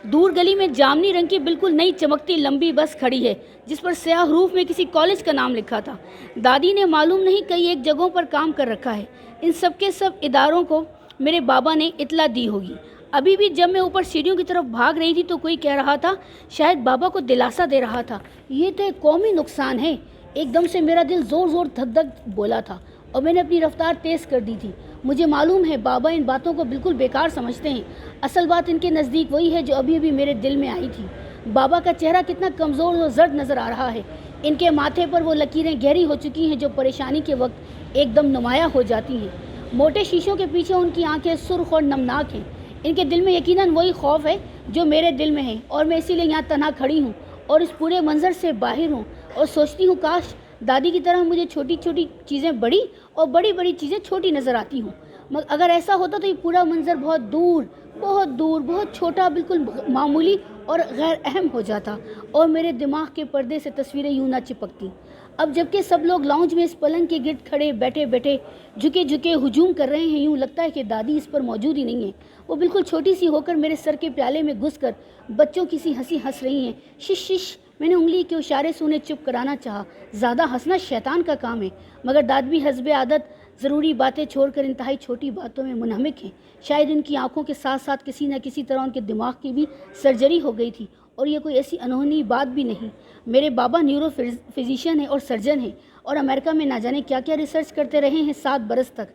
R: دور گلی میں جامنی رنگ کی بالکل نئی چمکتی لمبی بس کھڑی ہے جس پر سیاہ حروف میں کسی کالج کا نام لکھا تھا. دادی نے معلوم نہیں کئی ایک جگہوں پر کام کر رکھا ہے. ان سب کے سب اداروں کو میرے بابا نے اطلاع دی ہوگی. ابھی بھی جب میں اوپر سیڑھیوں کی طرف بھاگ رہی تھی تو کوئی کہہ رہا تھا, شاید بابا کو دلاسا دے رہا تھا, یہ تو ایک قومی نقصان ہے. ایک دم سے میرا دل زور زور دھک دھک بولا تھا اور میں نے اپنی رفتار تیز کر دی تھی. مجھے معلوم ہے بابا ان باتوں کو بالکل بیکار سمجھتے ہیں. اصل بات ان کے نزدیک وہی ہے جو ابھی ابھی میرے دل میں آئی تھی. بابا کا چہرہ کتنا کمزور اور زرد نظر آ رہا ہے. ان کے ماتھے پر وہ لکیریں گہری ہو چکی ہیں جو پریشانی کے وقت ایک دم نمایاں ہو جاتی ہیں. موٹے شیشوں کے پیچھے ان کی آنکھیں سرخ اور نمناک ہیں. ان کے دل میں یقیناً وہی خوف ہے جو میرے دل میں ہے, اور میں اسی لیے یہاں تنہا کھڑی ہوں اور اس پورے منظر سے باہر ہوں اور سوچتی ہوں کاش دادی کی طرح مجھے چھوٹی چھوٹی چیزیں بڑی اور بڑی بڑی چیزیں چھوٹی نظر آتی ہوں. مگر اگر ایسا ہوتا تو یہ پورا منظر بہت دور بہت چھوٹا, بالکل معمولی اور غیر اہم ہو جاتا اور میرے دماغ کے پردے سے تصویریں یوں نہ چپکتی. اب جبکہ سب لوگ لاؤنج میں اس پلنگ کے گرد کھڑے بیٹھے بیٹھے جھکے جھکے ہجوم کر رہے ہیں, یوں لگتا ہے کہ دادی اس پر موجود ہی نہیں ہے. وہ بالکل چھوٹی سی ہو کر میرے سر کے پیالے میں گھس کر بچوں کی سی ہنسی ہنس رہی ہیں. شش شش, میں نے انگلی کے اشارے سے انہیں چپ کرانا چاہا. زیادہ ہنسنا شیطان کا کام ہے. مگر دادی حسب عادت ضروری باتیں چھوڑ کر انتہائی چھوٹی باتوں میں منہمک ہیں. شاید ان کی آنکھوں کے ساتھ ساتھ کسی نہ کسی طرح ان کے دماغ کی بھی سرجری ہو گئی تھی, اور یہ کوئی ایسی انہونی بات بھی نہیں. میرے بابا نیورو فزیشین ہیں اور سرجن ہیں اور امریکہ میں نہ جانے کیا کیا ریسرچ کرتے رہے ہیں 7 برس تک.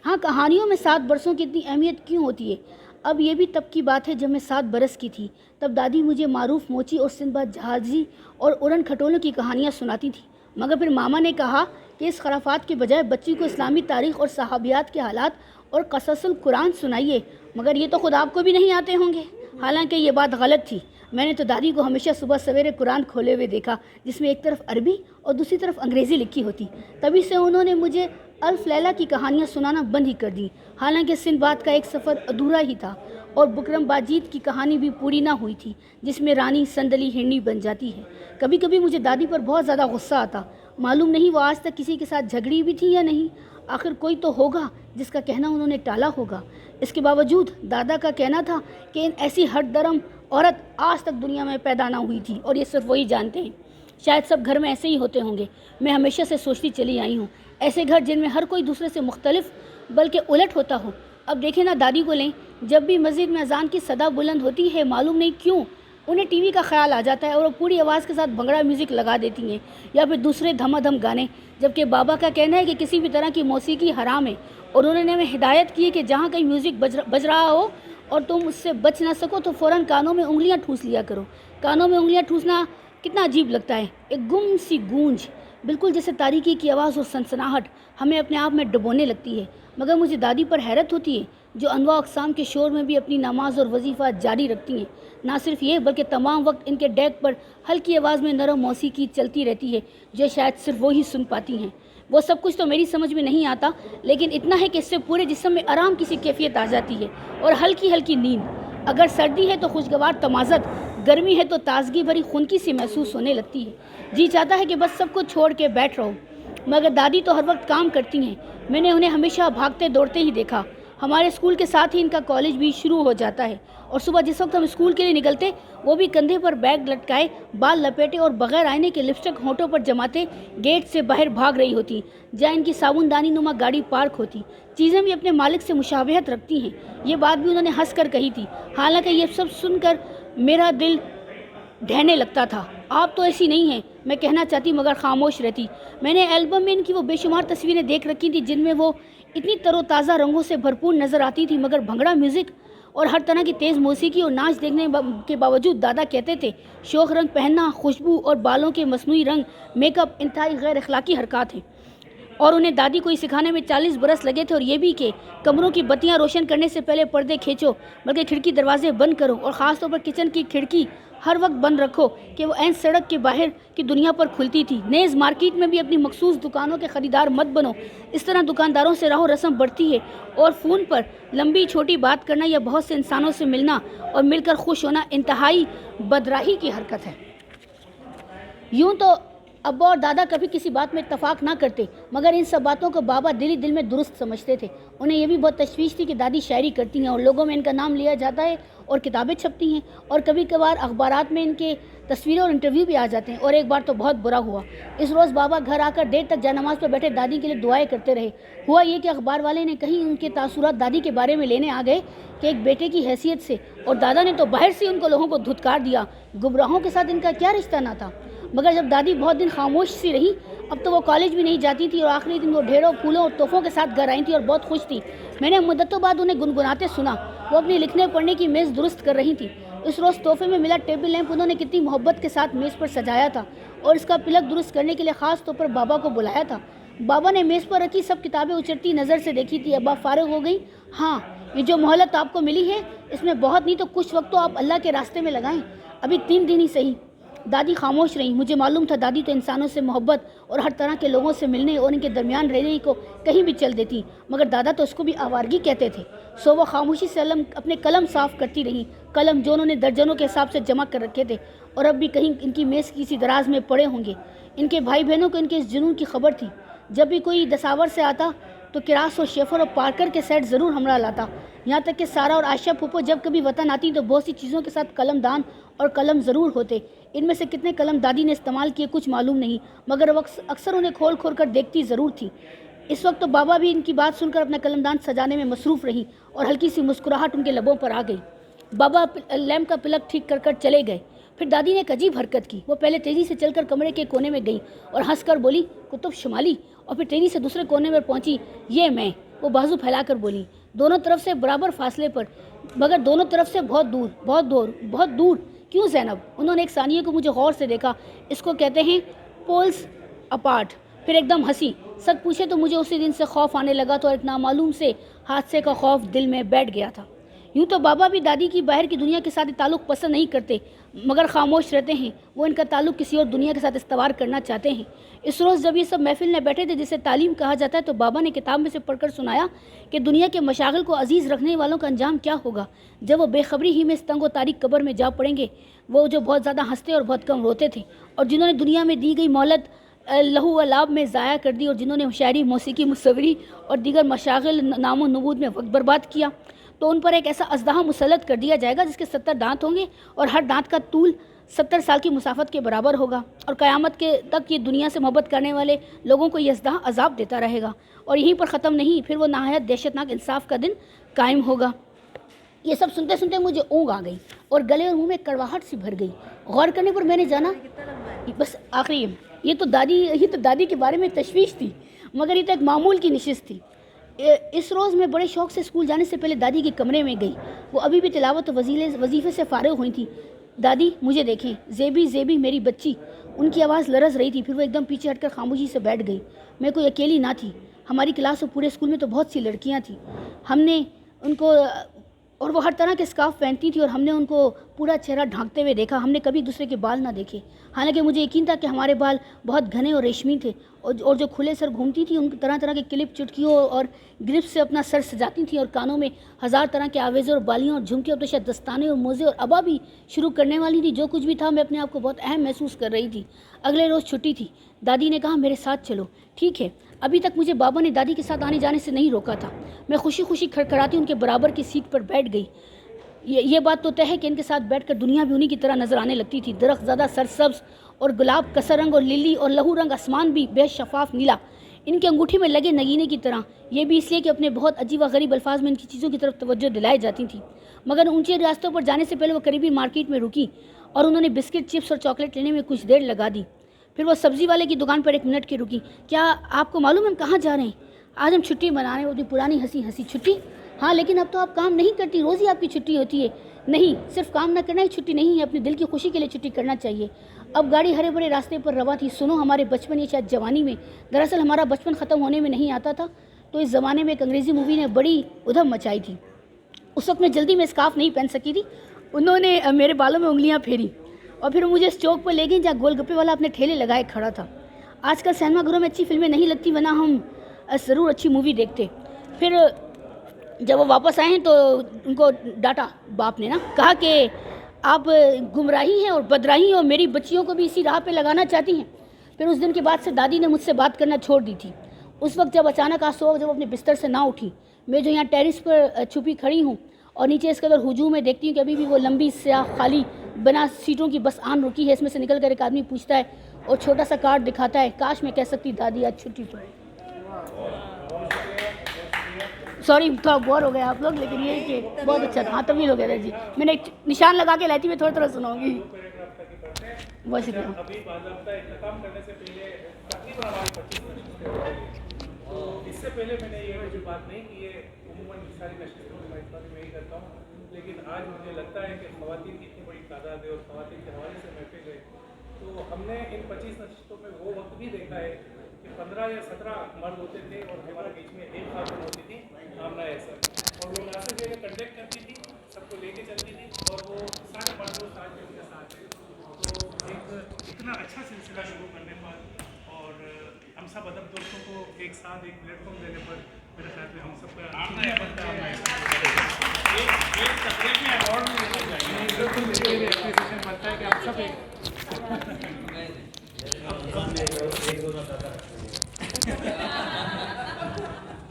R: ہاں, کہانیوں میں 7 برسوں کی اتنی اہمیت کیوں ہوتی ہے؟ اب یہ بھی تب کی بات ہے جب میں 7 برس کی تھی. تب دادی مجھے معروف موچی اور سندباد جہازی اور اڑن کھٹولوں کی کہانیاں سناتی تھی. مگر پھر ماما نے کہا کہ اس خرافات کے بجائے بچی کو اسلامی تاریخ اور صحابیات کے حالات اور قصص القرآن سنائیے. مگر یہ تو خود آپ کو بھی نہیں آتے ہوں گے. حالانکہ یہ بات غلط تھی. میں نے تو دادی کو ہمیشہ صبح سویرے قرآن کھولے ہوئے دیکھا جس میں ایک طرف عربی اور دوسری طرف انگریزی لکھی ہوتی. تبھی سے انہوں نے مجھے الف لیلہ کی کہانیاں سنانا بند ہی کر دی. حالانکہ سندباد کا ایک سفر ادھورا ہی تھا اور بکرم باجید کی کہانی بھی پوری نہ ہوئی تھی جس میں رانی سندلی ہرنی بن جاتی ہے. کبھی کبھی مجھے دادی پر بہت زیادہ غصہ آتا. معلوم نہیں وہ آج تک کسی کے ساتھ جھگڑی بھی تھی یا نہیں. آخر کوئی تو ہوگا جس کا کہنا انہوں نے ٹالا ہوگا. اس کے باوجود دادا کا کہنا تھا کہ ایسی ہٹ درم عورت آج تک دنیا میں پیدا نہ ہوئی تھی اور یہ صرف وہی جانتے ہیں. شاید سب گھر میں ایسے ہی ہوتے ہوں گے. میں ہمیشہ سے سوچتی چلی آئی ہوں, ایسے گھر جن میں ہر کوئی دوسرے سے مختلف بلکہ الٹ ہوتا ہو. اب دیکھیں نا دادی کو لیں, جب بھی مسجد میں اذان کی صدا بلند ہوتی ہے معلوم نہیں کیوں انہیں ٹی وی کا خیال آ جاتا ہے اور وہ پوری آواز کے ساتھ بھنگڑا میوزک لگا دیتی ہیں یا پھر دوسرے دھما دھم گانے. جبکہ بابا کا کہنا ہے کہ کسی بھی طرح کی موسیقی حرام ہے اور انہوں نے ہمیں ہدایت کی ہے کہ جہاں کہیں میوزک بج رہا ہو اور تم اس سے بچ نہ سکو تو فوراً کانوں میں انگلیاں ٹھوس لیا کرو. کانوں میں انگلیاں ٹھوسنا کتنا عجیب لگتا ہے, ایک گم سی گونج, بالکل جیسے تاریکی کی آواز اور سنسناہٹ ہمیں اپنے آپ میں ڈبونے لگتی ہے. مگر مجھے دادی پر حیرت ہوتی ہے جو انواع اقسام کے شور میں بھی اپنی نماز اور وظیفہ جاری رکھتی ہیں. نہ صرف یہ بلکہ تمام وقت ان کے ڈیک پر ہلکی آواز میں نرم موسیقی چلتی رہتی ہے جو شاید صرف وہی سن پاتی ہیں. وہ سب کچھ تو میری سمجھ میں نہیں آتا, لیکن اتنا ہے کہ اس سے پورے جسم میں آرام کی سی کیفیت آ جاتی ہے اور ہلکی ہلکی نیند. اگر سردی ہے تو خوشگوار تمازت, گرمی ہے تو تازگی بھری خنکی سی محسوس ہونے لگتی ہے. جی چاہتا ہے کہ بس سب کچھ چھوڑ کے بیٹھ رہو. مگر دادی تو ہر وقت کام کرتی ہیں. میں نے انہیں ہمیشہ بھاگتے دوڑتے ہی دیکھا. ہمارے اسکول کے ساتھ ہی ان کا کالج بھی شروع ہو جاتا ہے اور صبح جس وقت ہم اسکول کے لیے نکلتے وہ بھی کندھے پر بیگ لٹکائے, بال لپیٹے اور بغیر آئینے کے لپسٹک ہونٹوں پر جماتے گیٹ سے باہر بھاگ رہی ہوتی جہاں ان کی صابن دانی نما گاڑی پارک ہوتی. چیزیں بھی اپنے مالک سے مشابہت رکھتی ہیں. یہ بات بھی انہوں نے ہنس کر کہی تھی. حالانکہ یہ سب سن کر میرا دل ڈھہنے لگتا تھا. آپ تو ایسی نہیں ہیں, میں کہنا چاہتی مگر خاموش رہتی. میں نے البم میں ان کی وہ بے شمار تصویریں دیکھ رکھی تھی جن میں وہ اتنی تر و تازہ رنگوں سے بھرپور نظر آتی تھی, مگر بھنگڑا میوزک اور ہر طرح کی تیز موسیقی اور ناچ دیکھنے کے باوجود دادا کہتے تھے شوخ رنگ پہننا, خوشبو اور بالوں کے مصنوعی رنگ, میک اپ انتہائی غیر اخلاقی حرکات ہیں. اور انہیں دادی کو یہ سکھانے میں 40 برس لگے تھے, اور یہ بھی کہ کمروں کی بتیاں روشن کرنے سے پہلے پردے کھینچو بلکہ کھڑکی دروازے بند کرو, اور خاص طور پر کچن کی کھڑکی ہر وقت بند رکھو کہ وہ عین سڑک کے باہر کی دنیا پر کھلتی تھی. نیز مارکیٹ میں بھی اپنی مخصوص دکانوں کے خریدار مت بنو. اس طرح دکانداروں سے راہ و رسم بڑھتی ہے اور فون پر لمبی چھوٹی بات کرنا یا بہت سے انسانوں سے ملنا اور مل کر خوش ہونا انتہائی بدراہی کی حرکت ہے. یوں تو ابا اور دادا کبھی کسی بات میں اتفاق نہ کرتے، مگر ان سب باتوں کو بابا دل میں درست سمجھتے تھے۔ انہیں یہ بھی بہت تشویش تھی کہ دادی شاعری کرتی ہیں اور لوگوں میں ان کا نام لیا جاتا ہے اور کتابیں چھپتی ہیں، اور کبھی کبھار اخبارات میں ان کے تصویریں اور انٹرویو بھی آ جاتے ہیں۔ اور ایک بار تو بہت برا ہوا، اس روز بابا گھر آ کر دیر تک جائے نماز پر بیٹھے دادی کے لیے دعائیں کرتے رہے۔ ہوا یہ کہ اخبار والے نے کہیں ان کے تاثرات دادی کے بارے میں لینے آ گئے کہ ایک بیٹے کی حیثیت سے، اور دادا نے تو باہر سے ان کو لوگوں کو دھتکار دیا، گمراہوں کے ساتھ ان کا کیا رشتہ نہ تھا۔ مگر جب دادی بہت دن خاموش سی رہی، اب تو وہ کالج بھی نہیں جاتی تھی، اور آخری دن وہ ڈھیروں پھولوں اور تحفوں کے ساتھ گھر آئی تھی اور بہت خوش تھی۔ میں نے مدتوں بعد انہیں گنگناتے سنا، وہ اپنی لکھنے پڑھنے کی میز درست کر رہی تھی۔ اس روز تحفے میں ملا ٹیبل لیمپ انہوں نے کتنی محبت کے ساتھ میز پر سجایا تھا، اور اس کا پلک درست کرنے کے لیے خاص طور پر بابا کو بلایا تھا۔ بابا نے میز پر رکھی سب کتابیں اچرتی نظر سے دیکھی تھی۔ ابا فارغ ہو گئی۔ ہاں، یہ جو مہلت آپ کو ملی ہے اس میں بہت نہیں تو کچھ وقت تو آپ اللہ کے راستے میں لگائیں، ابھی 3 دن ہی صحیح۔ دادی خاموش رہیں۔ مجھے معلوم تھا دادی تو انسانوں سے محبت اور ہر طرح کے لوگوں سے ملنے اور ان کے درمیان رہنے کو کہیں بھی چل دیتی، مگر دادا تو اس کو بھی آوارگی کہتے تھے۔ سو وہ خاموشی سے اپنے قلم صاف کرتی رہیں، قلم جو انہوں نے درجنوں کے حساب سے جمع کر رکھے تھے اور اب بھی کہیں ان کی میز کی کسی دراز میں پڑے ہوں گے۔ ان کے بھائی بہنوں کو ان کے اس جنون کی خبر تھی۔ جب بھی کوئی دساور سے آتا تو کراس اور شیفر اور پارکر کے سیٹ ضرور ہمراہ لاتا، یہاں تک کہ سارا اور عائشہ پھوپھو جب کبھی وطن آتی تو بہت سی چیزوں کے ساتھ قلم دان اور قلم ضرور ہوتے۔ ان میں سے کتنے قلم دادی نے استعمال کیے کچھ معلوم نہیں، مگر وہ اکثر انہیں کھول کھول کر دیکھتی ضرور تھی۔ اس وقت تو بابا بھی ان کی بات سن کر اپنا قلم دان سجانے میں مصروف رہی اور ہلکی سی مسکراہٹ ان کے لبوں پر آ گئی۔ بابا لیمپ کا پلک ٹھیک کر کر چلے گئے۔ پھر دادی نے ایک عجیب حرکت کی۔ وہ پہلے تیزی سے چل کر کمرے کے کونے میں گئی اور ہنس کر بولی، قطب شمالی، اور پھر تیزی سے دوسرے کونے میں پہنچی، یہ میں۔ وہ بازو پھیلا کر بولی، دونوں طرف سے برابر فاصلے پر، مگر دونوں طرف سے بہت دور، بہت دور، بہت دور۔ کیوں زینب؟ انہوں نے ایک ثانیے کو مجھے غور سے دیکھا۔ اس کو کہتے ہیں پولز اپارٹ۔ پھر ایک دم ہنسی۔ سچ پوچھے تو مجھے اسی دن سے خوف آنے لگا تو ایک نامعلوم سے حادثے کا خوف دل میں بیٹھ گیا تھا۔ یوں تو بابا بھی دادی کی باہر کی دنیا کے ساتھ تعلق پسند نہیں کرتے، مگر خاموش رہتے ہیں۔ وہ ان کا تعلق کسی اور دنیا کے ساتھ استوار کرنا چاہتے ہیں۔ اس روز جب یہ سب محفل میں بیٹھے تھے جسے تعلیم کہا جاتا ہے، تو بابا نے کتاب میں سے پڑھ کر سنایا کہ دنیا کے مشاغل کو عزیز رکھنے والوں کا انجام کیا ہوگا جب وہ بے خبری ہی میں اس تنگ و تاریک قبر میں جا پڑیں گے۔ وہ جو بہت زیادہ ہنستے اور بہت کم روتے تھے، اور جنہوں نے دنیا میں دی گئی مہلت لہو و لعب میں ضائع کر دی، اور جنہوں نے شاعری، موسیقی، مصوری اور دیگر مشاغل نام و نمود میں وقت برباد کیا، تو ان پر ایک ایسا ازدہا مسلط کر دیا جائے گا جس کے 70 دانت ہوں گے اور ہر دانت کا طول 70 سال کی مسافت کے برابر ہوگا، اور قیامت کے تک یہ دنیا سے محبت کرنے والے لوگوں کو یہ ازدہا عذاب دیتا رہے گا، اور یہیں پر ختم نہیں، پھر وہ نہایت دہشتناک انصاف کا دن قائم ہوگا۔ یہ سب سنتے سنتے مجھے اونگ آ گئی اور گلے اور منہ میں کڑواہٹ سی بھر گئی۔ غور کرنے پر میں نے جانا، بس آخری یہ تو دادی کے بارے میں تشویش تھی، مگر یہ تو ایک معمول کی نشست تھی۔ اس روز میں بڑے شوق سے اسکول جانے سے پہلے دادی کے کمرے میں گئی۔ وہ ابھی بھی تلاوت و وظیفے سے فارغ ہوئی تھی۔ دادی مجھے دیکھیں، زیبی زیبی میری بچی۔ ان کی آواز لرز رہی تھی۔ پھر وہ ایک دم پیچھے ہٹ کر خاموشی سے بیٹھ گئی۔ میں کوئی اکیلی نہ تھی، ہماری کلاس اور پورے اسکول میں تو بہت سی لڑکیاں تھیں۔ ہم نے ان کو، اور وہ ہر طرح کے اسکارف پہنتی تھی، اور ہم نے ان کو پورا چہرہ ڈھانکتے ہوئے دیکھا۔ ہم نے کبھی دوسرے کے بال نہ دیکھے، حالانکہ مجھے یقین تھا کہ ہمارے بال بہت گھنے اور ریشمی تھے، اور جو کھلے سر گھومتی تھی ان طرح طرح کے کلپ، چٹکیوں اور گرپ سے اپنا سر سجاتی تھیں، اور کانوں میں ہزار طرح کے آویزے اور بالیاں اور جھمکے اور تو شاید دستانے اور موزے اور ابا بھی شروع کرنے والی تھی۔ جو کچھ بھی تھا، میں اپنے آپ کو بہت اہم محسوس کر رہی تھی۔ اگلے روز چھٹی تھی۔ دادی نے کہا میرے ساتھ چلو۔ ٹھیک ہے۔ ابھی تک مجھے بابا نے دادی کے ساتھ آنے جانے سے نہیں روکا تھا۔ میں خوشی خوشی کھڑکھڑاتی ان کے برابر کی سیٹ پر بیٹھ گئی۔ یہ بات تو طے ہے کہ ان کے ساتھ بیٹھ کر دنیا بھی انہی کی طرح نظر آنے لگتی تھی۔ درخت زیادہ سرسبز اور گلاب کسر رنگ اور للی اور لہو رنگ، آسمان بھی بے شفاف نیلا، ان کے انگوٹھی میں لگے نگینے کی طرح۔ یہ بھی اس لیے کہ اپنے بہت عجیب و غریب الفاظ میں ان کی چیزوں کی طرف توجہ دلائی جاتی تھی۔ مگر اونچے راستوں پر جانے سے پہلے وہ قریبی مارکیٹ میں رکی اور انہوں نے بسکٹ، چپس اور چاکلیٹ لینے میں کچھ دیر لگا دی۔ پھر وہ سبزی والے کی دکان پر 1 منٹ کی رکی۔ کیا آپ کو معلوم ہے ہم کہاں جا رہے ہیں؟ آج ہم چھٹی منا رہے ہیں۔ وہ بھی پرانی ہنسی چھٹی؟ ہاں، لیکن اب تو آپ کام نہیں کرتی، روز ہی آپ کی چھٹی ہوتی ہے۔ نہیں، صرف کام نہ کرنا ہی چھٹی نہیں ہے، اپنے دل کی خوشی کے لیے چھٹی کرنا چاہیے۔ اب گاڑی ہرے بھرے راستے پر رواں تھی۔ سنو، ہمارے بچپن یا شاید جوانی میں، دراصل ہمارا بچپن ختم ہونے میں نہیں آتا تھا، تو اس زمانے میں ایک انگریزی مووی نے بڑی ادھم مچائی تھی۔ اس وقت میں جلدی میں اسکارف نہیں پہن سکی تھی۔ انہوں نے میرے بالوں میں انگلیاں پھیری اور پھر مجھے اس چوک پر لے گئی جہاں گول گپے والا اپنے ٹھیلے لگائے کھڑا تھا۔ آج کل سینما گھروں میں اچھی فلمیں نہیں لگتی، ورنہ ہم ضرور اچھی مووی دیکھتے۔ پھر جب وہ واپس آئے ہیں تو ان کو ڈانٹا باپ نے، کہا کہ آپ گمراہی ہیں اور بدراہی ہیں اور میری بچیوں کو بھی اسی راہ پہ لگانا چاہتی ہیں۔ پھر اس دن کے بعد سے دادی نے مجھ سے بات کرنا چھوڑ دی تھی. اس وقت جب اچانک آج صبح جب اپنے بستر سے نہ اٹھی, میں جو یہاں ٹیرس پر چھپی کھڑی ہوں اور نیچے اس قدر ہجوم میں دیکھتی ہوں کہ ابھی بھی وہ لمبی سیاہ خالی بنا سیٹوں کی بس آن رکی ہے, اس میں سے نکل کر ایک آدمی پوچھتا ہے اور چھوٹا سا کارڈ دکھاتا ہے, کاش میں کہہ سکتی دادی آج چھٹی پر. سوری تھوڑا بور ہو گیا آپ لوگ, لیکن یہ کہ بہت اچھا تھا. ہاں طویل ہو گیا تھا جی, میں نے ایک نشان لگا کے لائی تھی, میں تھوڑا تھوڑا سناؤں گی. بہت شکریہ.
A: اس سے پہلے میں نے یہ جو بات نہیں کی ہے, عموماً ساری نشستوں میں میں یہی کرتا ہوں, لیکن آج مجھے لگتا ہے کہ خواتین کی اتنی بڑی تعداد ہے اور خواتین کے حوالے سے محفل ہے, تو ہم نے ان 25 نشستوں میں وہ وقت بھی دیکھا ہے کہ 15 یا 17 مرد ہوتے تھے اور ہمارے بیچ میں ایک خاتون ہوتی تھی, آمنہ ایسا, اور وہ ناصر جگہ کنڈکٹ کرتی تھی, سب کو لے کے چلتی تھی, اور وہ سارے مرد دوست آج بھی ان کے ساتھ ہیں. تو ایک اتنا اچھا سلسلہ شروع کرنے پر اور ہم سب ادب دوستوں کو ایک ساتھ ایک پلیٹ فارم دینے پر میرے خیال میں ہم سب کا ایک تقریب میں ایوارڈ بھی دینا چاہیے. بالکل میرے لیے اپریسیشن بنتا ہے کہ ہم سب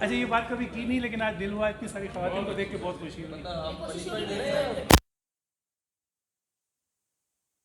A: اچھا یہ بات کبھی کی نہیں, لیکن آج دل ہوا, اتنی ساری خواتین کو دیکھ کے بہت خوشی ہوئی.